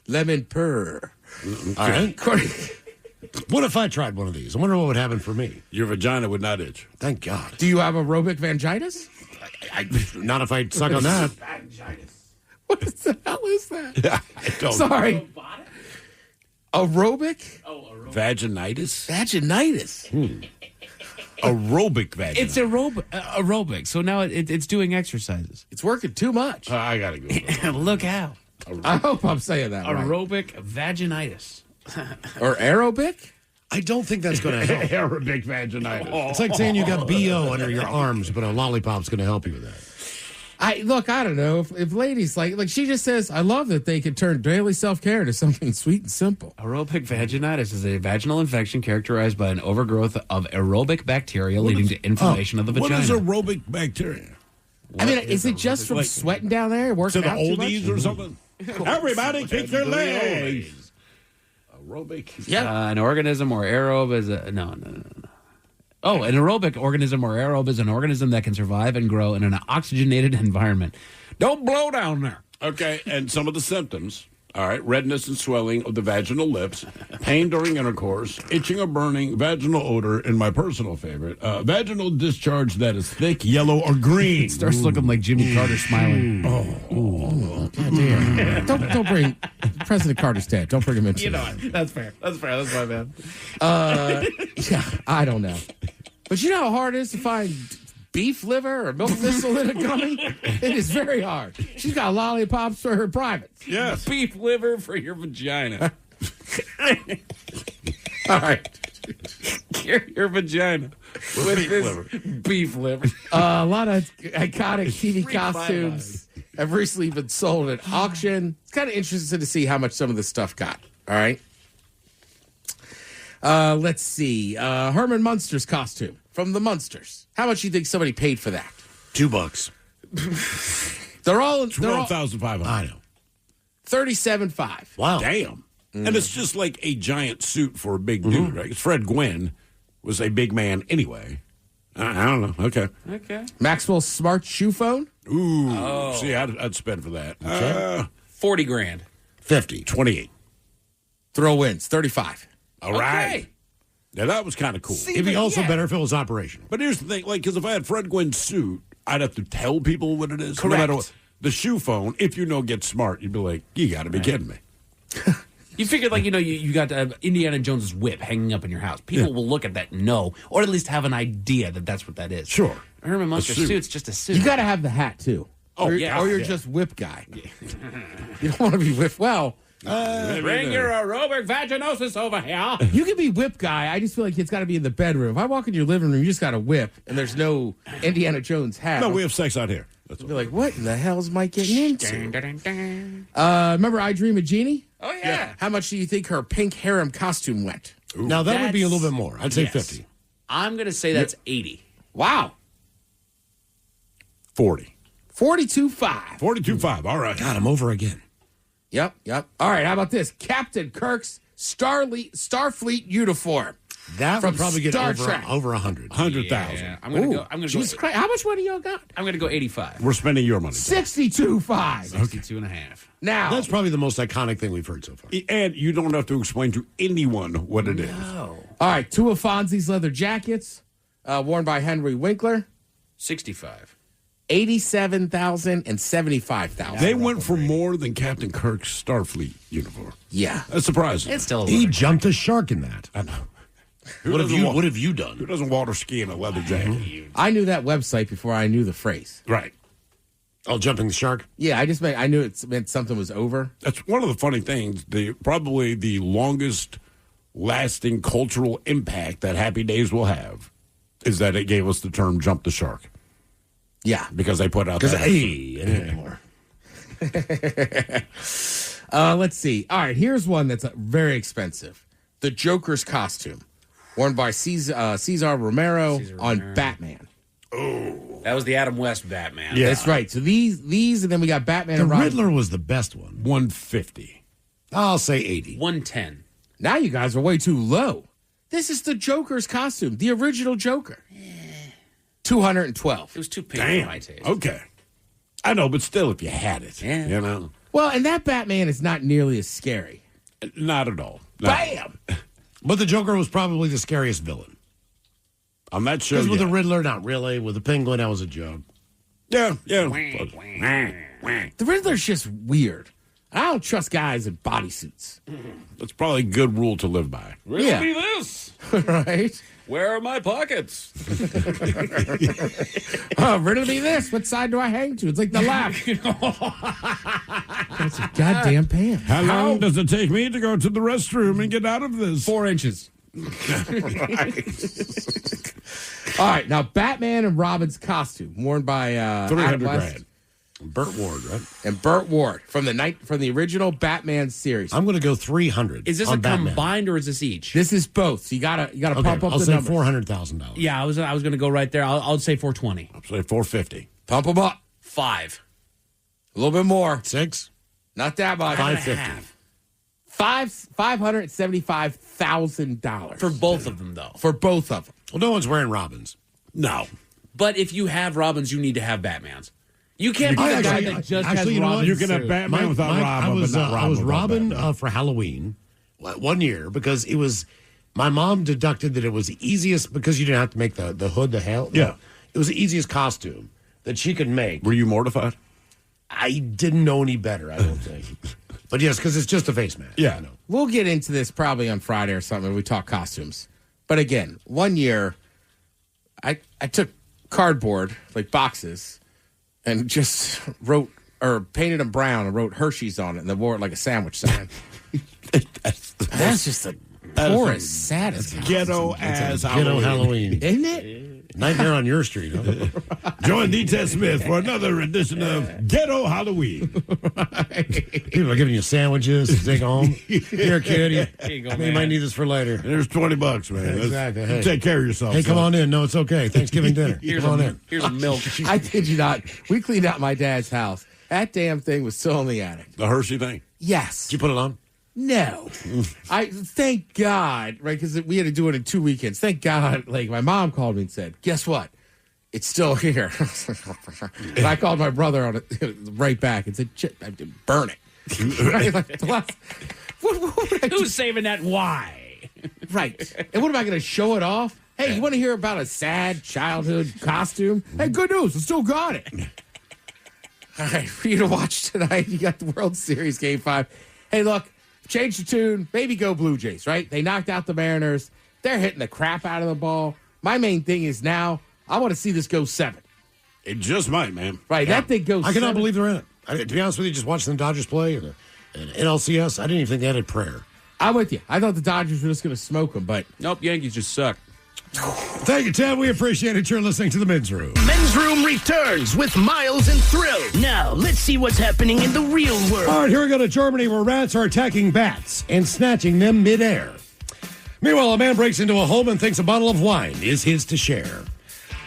lemon purr. All right. What if I tried one of these? I wonder what would happen for me. Your vagina would not itch. Thank God. Do you have aerobic vangitis? Not if I suck on that. What the hell is that? I don't Sorry. Aerobic? Vaginitis? Vaginitis. Aerobic vaginitis. It's aerobic. So now it's doing exercises. It's working too much. I got to go. Look out. I hope I'm saying that right. Aerobic vaginitis. Or aerobic? I don't think that's going to help. Aerobic vaginitis. It's like saying you got BO under your arms, but a lollipop's going to help you with that. I don't know if ladies like she just says, I love that they can turn daily self-care into something sweet and simple. Aerobic vaginitis is a vaginal infection characterized by an overgrowth of aerobic bacteria leading to inflammation of the vagina. What is aerobic bacteria? I mean, is it just from sweating down there, working To the out too much? oldies or something? Everybody kick your legs. Aerobic. Yeah. An organism or aerobe is a no. Oh, an aerobic organism or aerobe is an organism that can survive and grow in an oxygenated environment. Don't blow down there. Okay, and some of the symptoms. All right, redness and swelling of the vaginal lips, pain during intercourse, itching or burning, vaginal odor, and my personal favorite, vaginal discharge that is thick, yellow, or green. It starts looking like Jimmy Carter smiling. God damn. Don't bring President Carter's dead. Don't bring him into it. That's fair. That's my bad. Yeah, I don't know. But you know how hard it is to find beef liver or milk thistle in a gummy? It is very hard. She's got lollipops for her privates. Yes. Beef liver for your vagina. All right. Your vagina with beef this liver. beef liver. A lot of iconic TV costumes have recently been sold at auction. It's kind of interesting to see how much some of this stuff got. All right. Let's see. Herman Munster's costume from the Munsters. How much do you think somebody paid for that? $2. They're all 12,500. I know. $37,500. Wow. Damn. And it's just like a giant suit for a big dude, right? 'Cause Fred Gwynn was a big man anyway. I don't know. Okay. Okay. Maxwell Smart shoe phone. Ooh. See, I'd spend for that. 40 grand. 50. 28. Throw wins. 35. All right. Okay. Now, that was kind of cool. It'd be also better if it was operational. But here's the thing, like, because if I had Fred Gwynn's suit, I'd have to tell people what it is. Correct. No matter what. The shoe phone, if you know Get Smart, you'd be like, you got to be kidding me. You figured, like, you got Indiana Jones's whip hanging up in your house. People will look at that and know, or at least have an idea that that's what that is. Sure. Herman Munster's suit. suit's just a suit. You got to have the hat, too. Oh, or, yeah. Or you're Yeah. just whip guy. You don't want to be whip. Well, Bring your aerobic vaginosis over here. you can be whip guy. I just feel like it's got to be in the bedroom. If I walk in your living room, you just got a whip, and there's no Indiana Jones hat. No, we have sex out here. That's I'll be like, what in the hell is Mike getting into? Remember I Dream of Jeannie? Oh, yeah. How much do you think her pink harem costume went? Now, that would be a That's- little bit more. I'd say Yes. 50. I'm going to say that's 80. Wow. 40. 42.5. 42.5. All right. God, I'm over again. Yep. All right, how about this? Captain Kirk's Starfleet uniform. That from would probably get Star Trek. over 100. 100,000. Yeah, I'm gonna go. Jesus Christ, how much money y'all got? I'm gonna go 85. We're spending your money. 62.5. 62 and a half. Now That's probably the most iconic thing we've heard so far. And you don't have to explain to anyone what it is. all right, 2 of Fonzie's leather jackets, worn by Henry Winkler, 65. 87,000 and 75,000. They went for more than Captain Kirk's Starfleet uniform. Yeah, That's surprising. It's still a He leather jumped a shark in that. I know. What have you done? Who doesn't water ski in a leather jacket? I knew that website before I knew the phrase. Right. Oh, jumping the shark? Yeah, I knew it meant something was over. That's one of the funny things. Probably the longest lasting cultural impact that Happy Days will have is that it gave us the term "jump the shark." Yeah, because they put out Because that anymore. Let's see. All right, here's one that's very expensive: the Joker's costume, worn by Cesar Romero on Batman. Oh, that was the Adam West Batman. Yeah, that's right. So these, and then we got Batman. The and Robin. Riddler was the best one. 150. I'll say 80. 110. Now you guys are way too low. This is the Joker's costume, the original Joker. 212. It was too pink for my taste. Okay. I know, but still, if you had it, Yeah. you know. Well, and that Batman is not nearly as scary. Not at all. Bam! But the Joker was probably the scariest villain. I'm not sure. Because with the Riddler, not really. With the Penguin, that was a joke. Yeah. The Riddler's just weird. I don't trust guys in bodysuits. That's probably a good rule to live by. Yeah. Me this. Right? Where are my pockets? Riddle me this. What side do I hang to? It's like the left. That's a goddamn pants. How long does it take me to go to the restroom and get out of this? 4 inches. All right, now Batman and Robin's costume, worn by Adam $300 West grand. Burt Ward, right? and Burt Ward from the original Batman series. I'm going to go 300. Is this on a Batman. combined or is this each? This is both. So you gotta Okay, pump up I'll the say numbers. $400,000. Yeah, I was going to go right there. I'll say 420. I'll say 450. Pump them up. 5. A little bit more. 6. Not that much. 550. $575,000 For both of them, though. For both of them. Well, no one's wearing Robins. No. But if you have Robins, you need to have Batmans. You can't be the guy that just has you know what? Robins. You can have Batman without Robin, but not Robin. I was without Robin Batman. for Halloween 1 year because it was. My mom deducted that it was the easiest because you didn't have to make the hood, the hell. Yeah. It was the easiest costume that she could make. Were you mortified? I didn't know any better, I don't think. But yes, because it's just a face mask. Yeah. You know. We'll get into this probably on Friday or something when we talk costumes. But again, 1 year, I took cardboard, like boxes, and just wrote or painted them brown and wrote Hershey's on it and then wore it like a sandwich sign. That's just the poorest, saddest. Ghetto as Ghetto Halloween. Isn't it? Nightmare on your street. Huh? Join D. Smith for another edition of Ghetto Halloween. People are giving you sandwiches to take home. Here, kid. You go, you man. might need this for later. There's $20, man. That's- Exactly. Hey. Take care of yourself. Hey, come son. on in. No, it's okay. Thanksgiving dinner. Here's Come on in. Here's a milk. I kid you not. We cleaned out my dad's house. That damn thing was still in the attic. The Hershey thing. Yes. Did you put it on? No. I thank God, right? Because we had to do it in 2 weekends. Thank God, like my mom called me and said, "Guess what? It's still here." And I called my brother on it right back and said, "I did burn it." Right? Like, the last, what would I do? Who's saving that? Why? Right. And what am I going to show it off? Hey, you want to hear about a sad childhood costume? Hey, good news. I still got it. All right, for you to watch tonight, you got the World Series Game 5. Hey, look, change the tune. Maybe go Blue Jays, right? They knocked out the Mariners. They're hitting the crap out of the ball. My main thing is now I want to see this go 7. It just might, man. Right, that thing goes I cannot 7. believe they're in it. To be honest with you, just watching the Dodgers play and NLCS, I didn't even think they had a prayer. I'm with you. I thought the Dodgers were just going to smoke them, but Nope, Yankees just suck. Thank you, Ted. We appreciate it. You're listening to The Men's Room. Men's Room returns with Miles and Thrill. Now, let's see what's happening in the real world. All right, here we go to Germany where rats are attacking bats and snatching them midair. Meanwhile, a man breaks into a home and thinks a bottle of wine is his to share.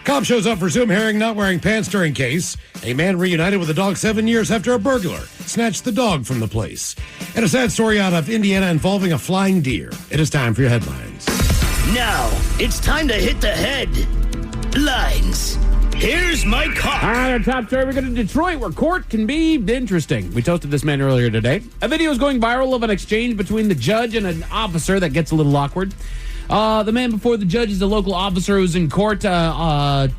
Cop shows up for Zoom hearing not wearing pants during case. A man reunited with a dog 7 years after a burglar snatched the dog from the place. And a sad story out of Indiana involving a flying deer. It is time for your headlines. Now, it's time to hit the headlines. Here's my cop. All right, our top story. We go to Detroit, where court can be interesting. We toasted this man earlier today. A video is going viral of an exchange between the judge and an officer that gets a little awkward. The man before the judge is a local officer who's in court to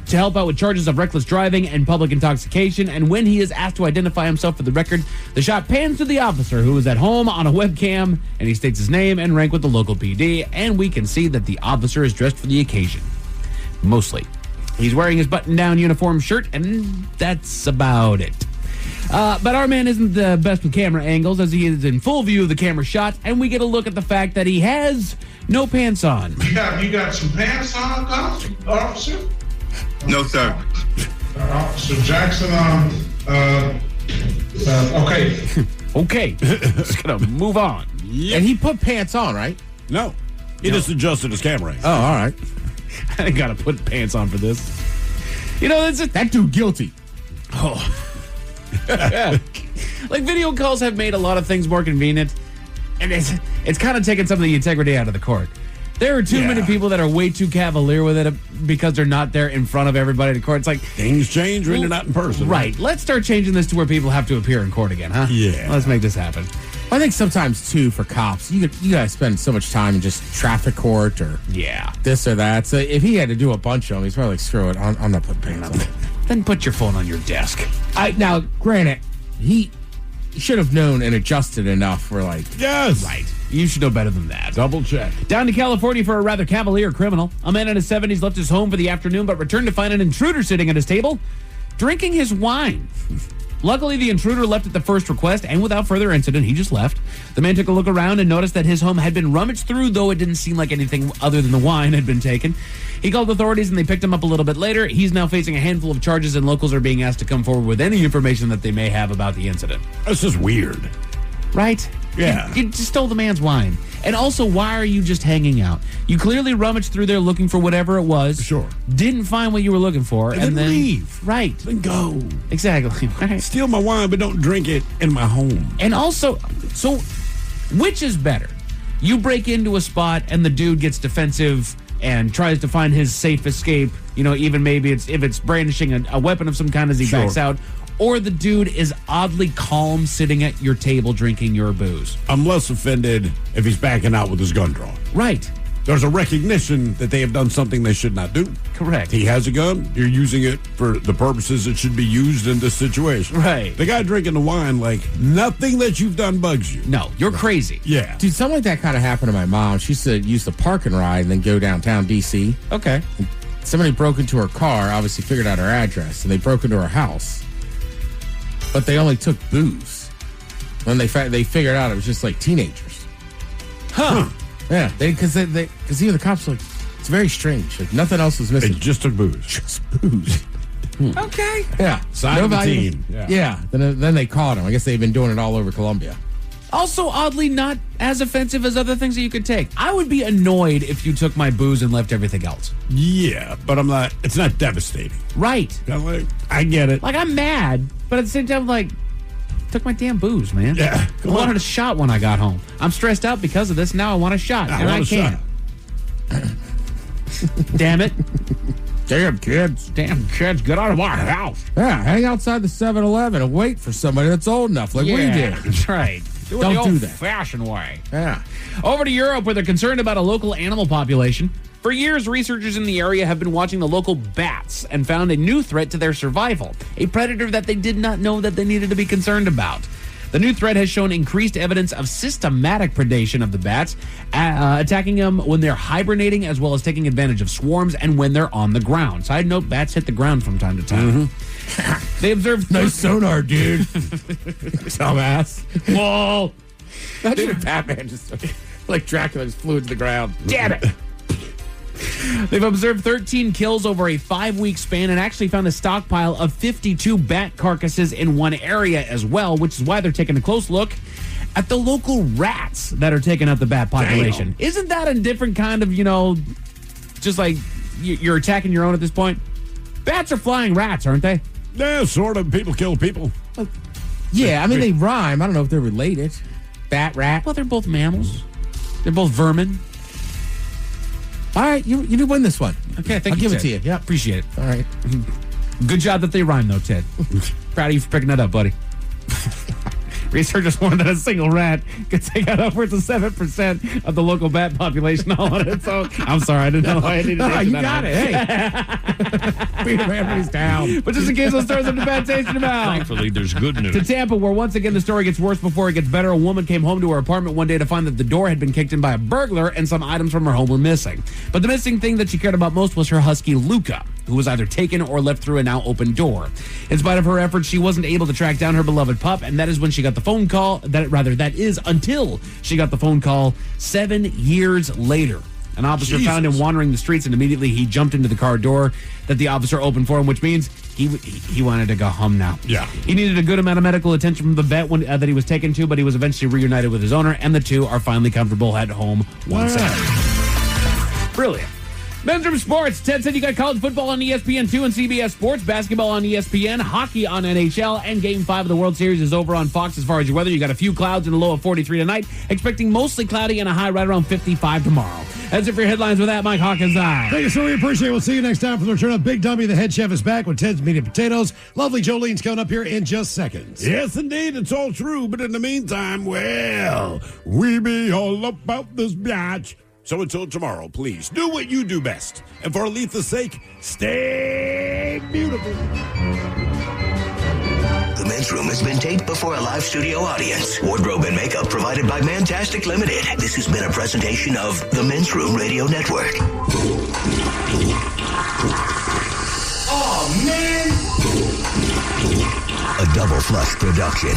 help out with charges of reckless driving and public intoxication. And when he is asked to identify himself for the record, the shot pans to the officer who is at home on a webcam, and he states his name and rank with the local PD. And we can see that the officer is dressed for the occasion. Mostly. He's wearing his button-down uniform shirt, and that's about it. But our man isn't the best with camera angles, as he is in full view of the camera shot, and we get a look at the fact that he has no pants on. You got some pants on, officer? No, sir. Officer Jackson, okay. Okay. Just gonna move on. Yep. And he put pants on, right? No. He just adjusted his camera. Oh, all right. I gotta put pants on for this. You know, that dude guilty. Oh. Like, video calls have made a lot of things more convenient, and it's kind of taken some of the integrity out of the court. There are too many people that are way too cavalier with it because they're not there in front of everybody in court. It's like, things change when you're not in person. Right. Let's start changing this to where people have to appear in court again, huh? Yeah. Let's make this happen. I think sometimes, too, for cops, you gotta spend so much time in just traffic court or this or that. So if he had to do a bunch of them, he's probably like, screw it, I'm not putting pants on. Then put your phone on your desk. Now, granted, he should have known and adjusted enough for like... Yes. Right. You should know better than that. Double check. Down to California for a rather cavalier criminal. A man in his 70s left his home for the afternoon but returned to find an intruder sitting at his table, drinking his wine. Luckily, the intruder left at the first request, and without further incident, he just left. The man took a look around and noticed that his home had been rummaged through, though it didn't seem like anything other than the wine had been taken. He called authorities, and they picked him up a little bit later. He's now facing a handful of charges, and locals are being asked to come forward with any information that they may have about the incident. That's just weird. Right? Yeah. You just stole the man's wine. And also, why are you just hanging out? You clearly rummaged through there looking for whatever it was. Sure. Didn't find what you were looking for. And then leave. Right. Then go. Exactly. Right. Steal my wine, but don't drink it in my home. And also, so which is better? You break into a spot and the dude gets defensive and tries to find his safe escape, you know, even maybe if it's brandishing a weapon of some kind as he backs out. Or the dude is oddly calm sitting at your table drinking your booze. I'm less offended if he's backing out with his gun drawn. Right. There's a recognition that they have done something they should not do. Correct. He has a gun. You're using it for the purposes it should be used in this situation. Right. The guy drinking the wine, like, nothing that you've done bugs you. No, you're crazy. Yeah. Dude, something like that kind of happened to my mom. She used to use the park and ride and then go downtown D.C. Okay. And somebody broke into her car, obviously figured out her address, and they broke into her house. But they only took booze. When they figured out it was just like teenagers. Huh. Yeah, because even the cops were like, it's very strange. Like nothing else was missing. They just took booze. Just booze. Okay. Yeah. Sign of the team. Yeah. Then they caught him. I guess they've been doing it all over Colombia. Also, oddly, not as offensive as other things that you could take. I would be annoyed if you took my booze and left everything else. Yeah, but it's not devastating. Right. I get it. Like, I'm mad, but at the same time, like, took my damn booze, man. Yeah. I wanted a shot when I got home. I'm stressed out because of this. Now I want a shot, and I can't. Damn it. Damn kids. Damn kids, get out of my house. Yeah, hang outside the 7-Eleven and wait for somebody that's old enough, like we did. That's right. Don't do that. Fashion way. Yeah. Over to Europe, where they're concerned about a local animal population. For years, researchers in the area have been watching the local bats and found a new threat to their survival, a predator that they did not know that they needed to be concerned about. The new threat has shown increased evidence of systematic predation of the bats, attacking them when they're hibernating, as well as taking advantage of swarms and when they're on the ground. Side note, bats hit the ground from time to time. Mm-hmm. They observed... Nice sonar, dude. Dumbass. Whoa. Imagine if Batman just, like Dracula, just flew into the ground. Damn it. They've observed 13 kills over a 5-week span and actually found a stockpile of 52 bat carcasses in one area as well, which is why they're taking a close look at the local rats that are taking up the bat population. Damn. Isn't that a different kind of, just like you're attacking your own at this point? Bats are flying rats, aren't they? Yeah, sort of. People kill people. Yeah, I mean, they rhyme. I don't know if they're related. Bat, rat. Well, they're both mammals. They're both vermin. All right, you do win this one. Okay, thank I'll you, give it Ted. to you. Yeah, Appreciate it. All right. Good job that they rhyme, though, Ted. Proud of you for picking that up, buddy. Research has warned that a single rat could take out upwards of 7% of the local bat population all on its own. I'm sorry, I didn't know I needed to answer you that got out. it. Hey. Beat families down. But just in case those stories have a bad taste in your mouth. Thankfully, there's good news. To Tampa, where once again the story gets worse before it gets better. A woman came home to her apartment one day to find that the door had been kicked in by a burglar and some items from her home were missing. But the missing thing that she cared about most was her husky, Luca, who was either taken or left through a now open door. In spite of her efforts, she wasn't able to track down her beloved pup, and that is when she got the phone call. That is until she got the phone call 7 years later. An officer found him wandering the streets, and immediately he jumped into the car door that the officer opened for him, which means he wanted to go home now. Yeah. He needed a good amount of medical attention from the vet that he was taken to, but he was eventually reunited with his owner, and the two are finally comfortable at home once again. Brilliant. Men's Room Sports. Ted said you got college football on ESPN2 and CBS Sports, basketball on ESPN, hockey on NHL, and Game 5 of the World Series is over on Fox. As far as your weather, you got a few clouds and a low of 43 tonight, expecting mostly cloudy and a high right around 55 tomorrow. That's it for your headlines with that, Mike Hawkins. Thank you, sir. We appreciate it. We'll see you next time for the return of Big Dummy. The head chef is back with Ted's Meat and Potatoes. Lovely Jolene's coming up here in just seconds. Yes, indeed. It's all true. But in the meantime, well, we be all about this biatch. So until tomorrow, please do what you do best. And for Aletha's sake, stay beautiful. The Men's Room has been taped before a live studio audience. Wardrobe and makeup provided by Mantastic Limited. This has been a presentation of the Men's Room Radio Network. Oh, man! A Double Flush production.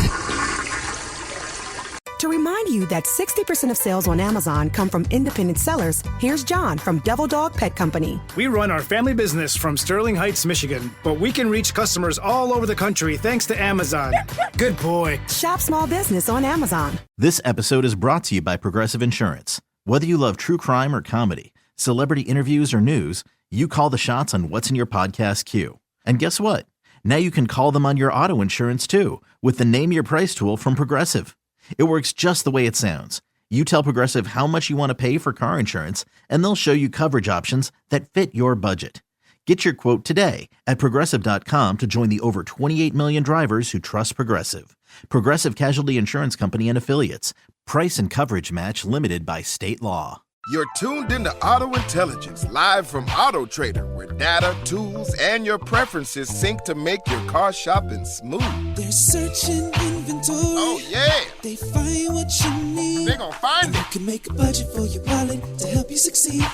To remind you that 60% of sales on Amazon come from independent sellers, here's John from Devil Dog Pet Company. We run our family business from Sterling Heights, Michigan, but we can reach customers all over the country thanks to Amazon. Good boy. Shop small business on Amazon. This episode is brought to you by Progressive Insurance. Whether you love true crime or comedy, celebrity interviews or news, you call the shots on what's in your podcast queue. And guess what? Now you can call them on your auto insurance too with the Name Your Price tool from Progressive. It works just the way it sounds. You tell Progressive how much you want to pay for car insurance, and they'll show you coverage options that fit your budget. Get your quote today at Progressive.com to join the over 28 million drivers who trust Progressive. Progressive Casualty Insurance Company and Affiliates. Price and coverage match limited by state law. You're tuned into Auto Intelligence, live from Auto Trader, where data, tools, and your preferences sync to make your car shopping smooth. They're searching inventory. Oh, yeah. They find what you need. They're gonna find it. You can make a budget for your wallet to help you succeed.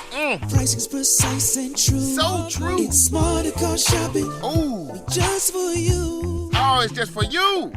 Pricing's precise and true. So true. It's smarter car shopping. Ooh. Just for you. Oh, it's just for you.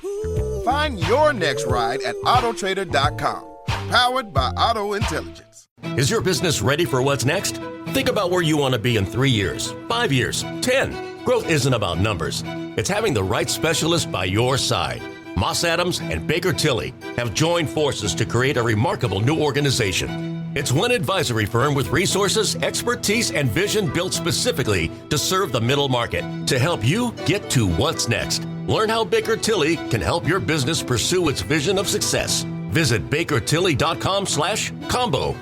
Ooh. Find your next ride at autotrader.com. Powered by Auto Intelligence. Is your business ready for what's next? Think about where you want to be in 3 years, 5 years, 10. Growth isn't about numbers. It's having the right specialist by your side. Moss Adams and Baker Tilly have joined forces to create a remarkable new organization. It's one advisory firm with resources, expertise, and vision built specifically to serve the middle market to help you get to what's next. Learn how Baker Tilly can help your business pursue its vision of success. Visit bakertilly.com/combo.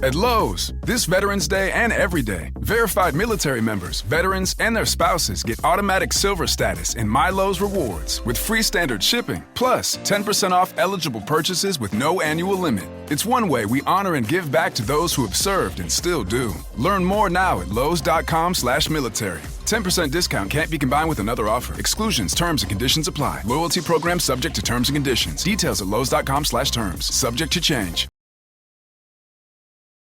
At Lowe's, this Veterans Day and every day, verified military members, veterans, and their spouses get automatic silver status in My Lowe's Rewards with free standard shipping, plus 10% off eligible purchases with no annual limit. It's one way we honor and give back to those who have served and still do. Learn more now at lowes.com/military. 10% discount can't be combined with another offer. Exclusions, terms, and conditions apply. Loyalty program subject to terms and conditions. Details at lowes.com/terms. Subject to change.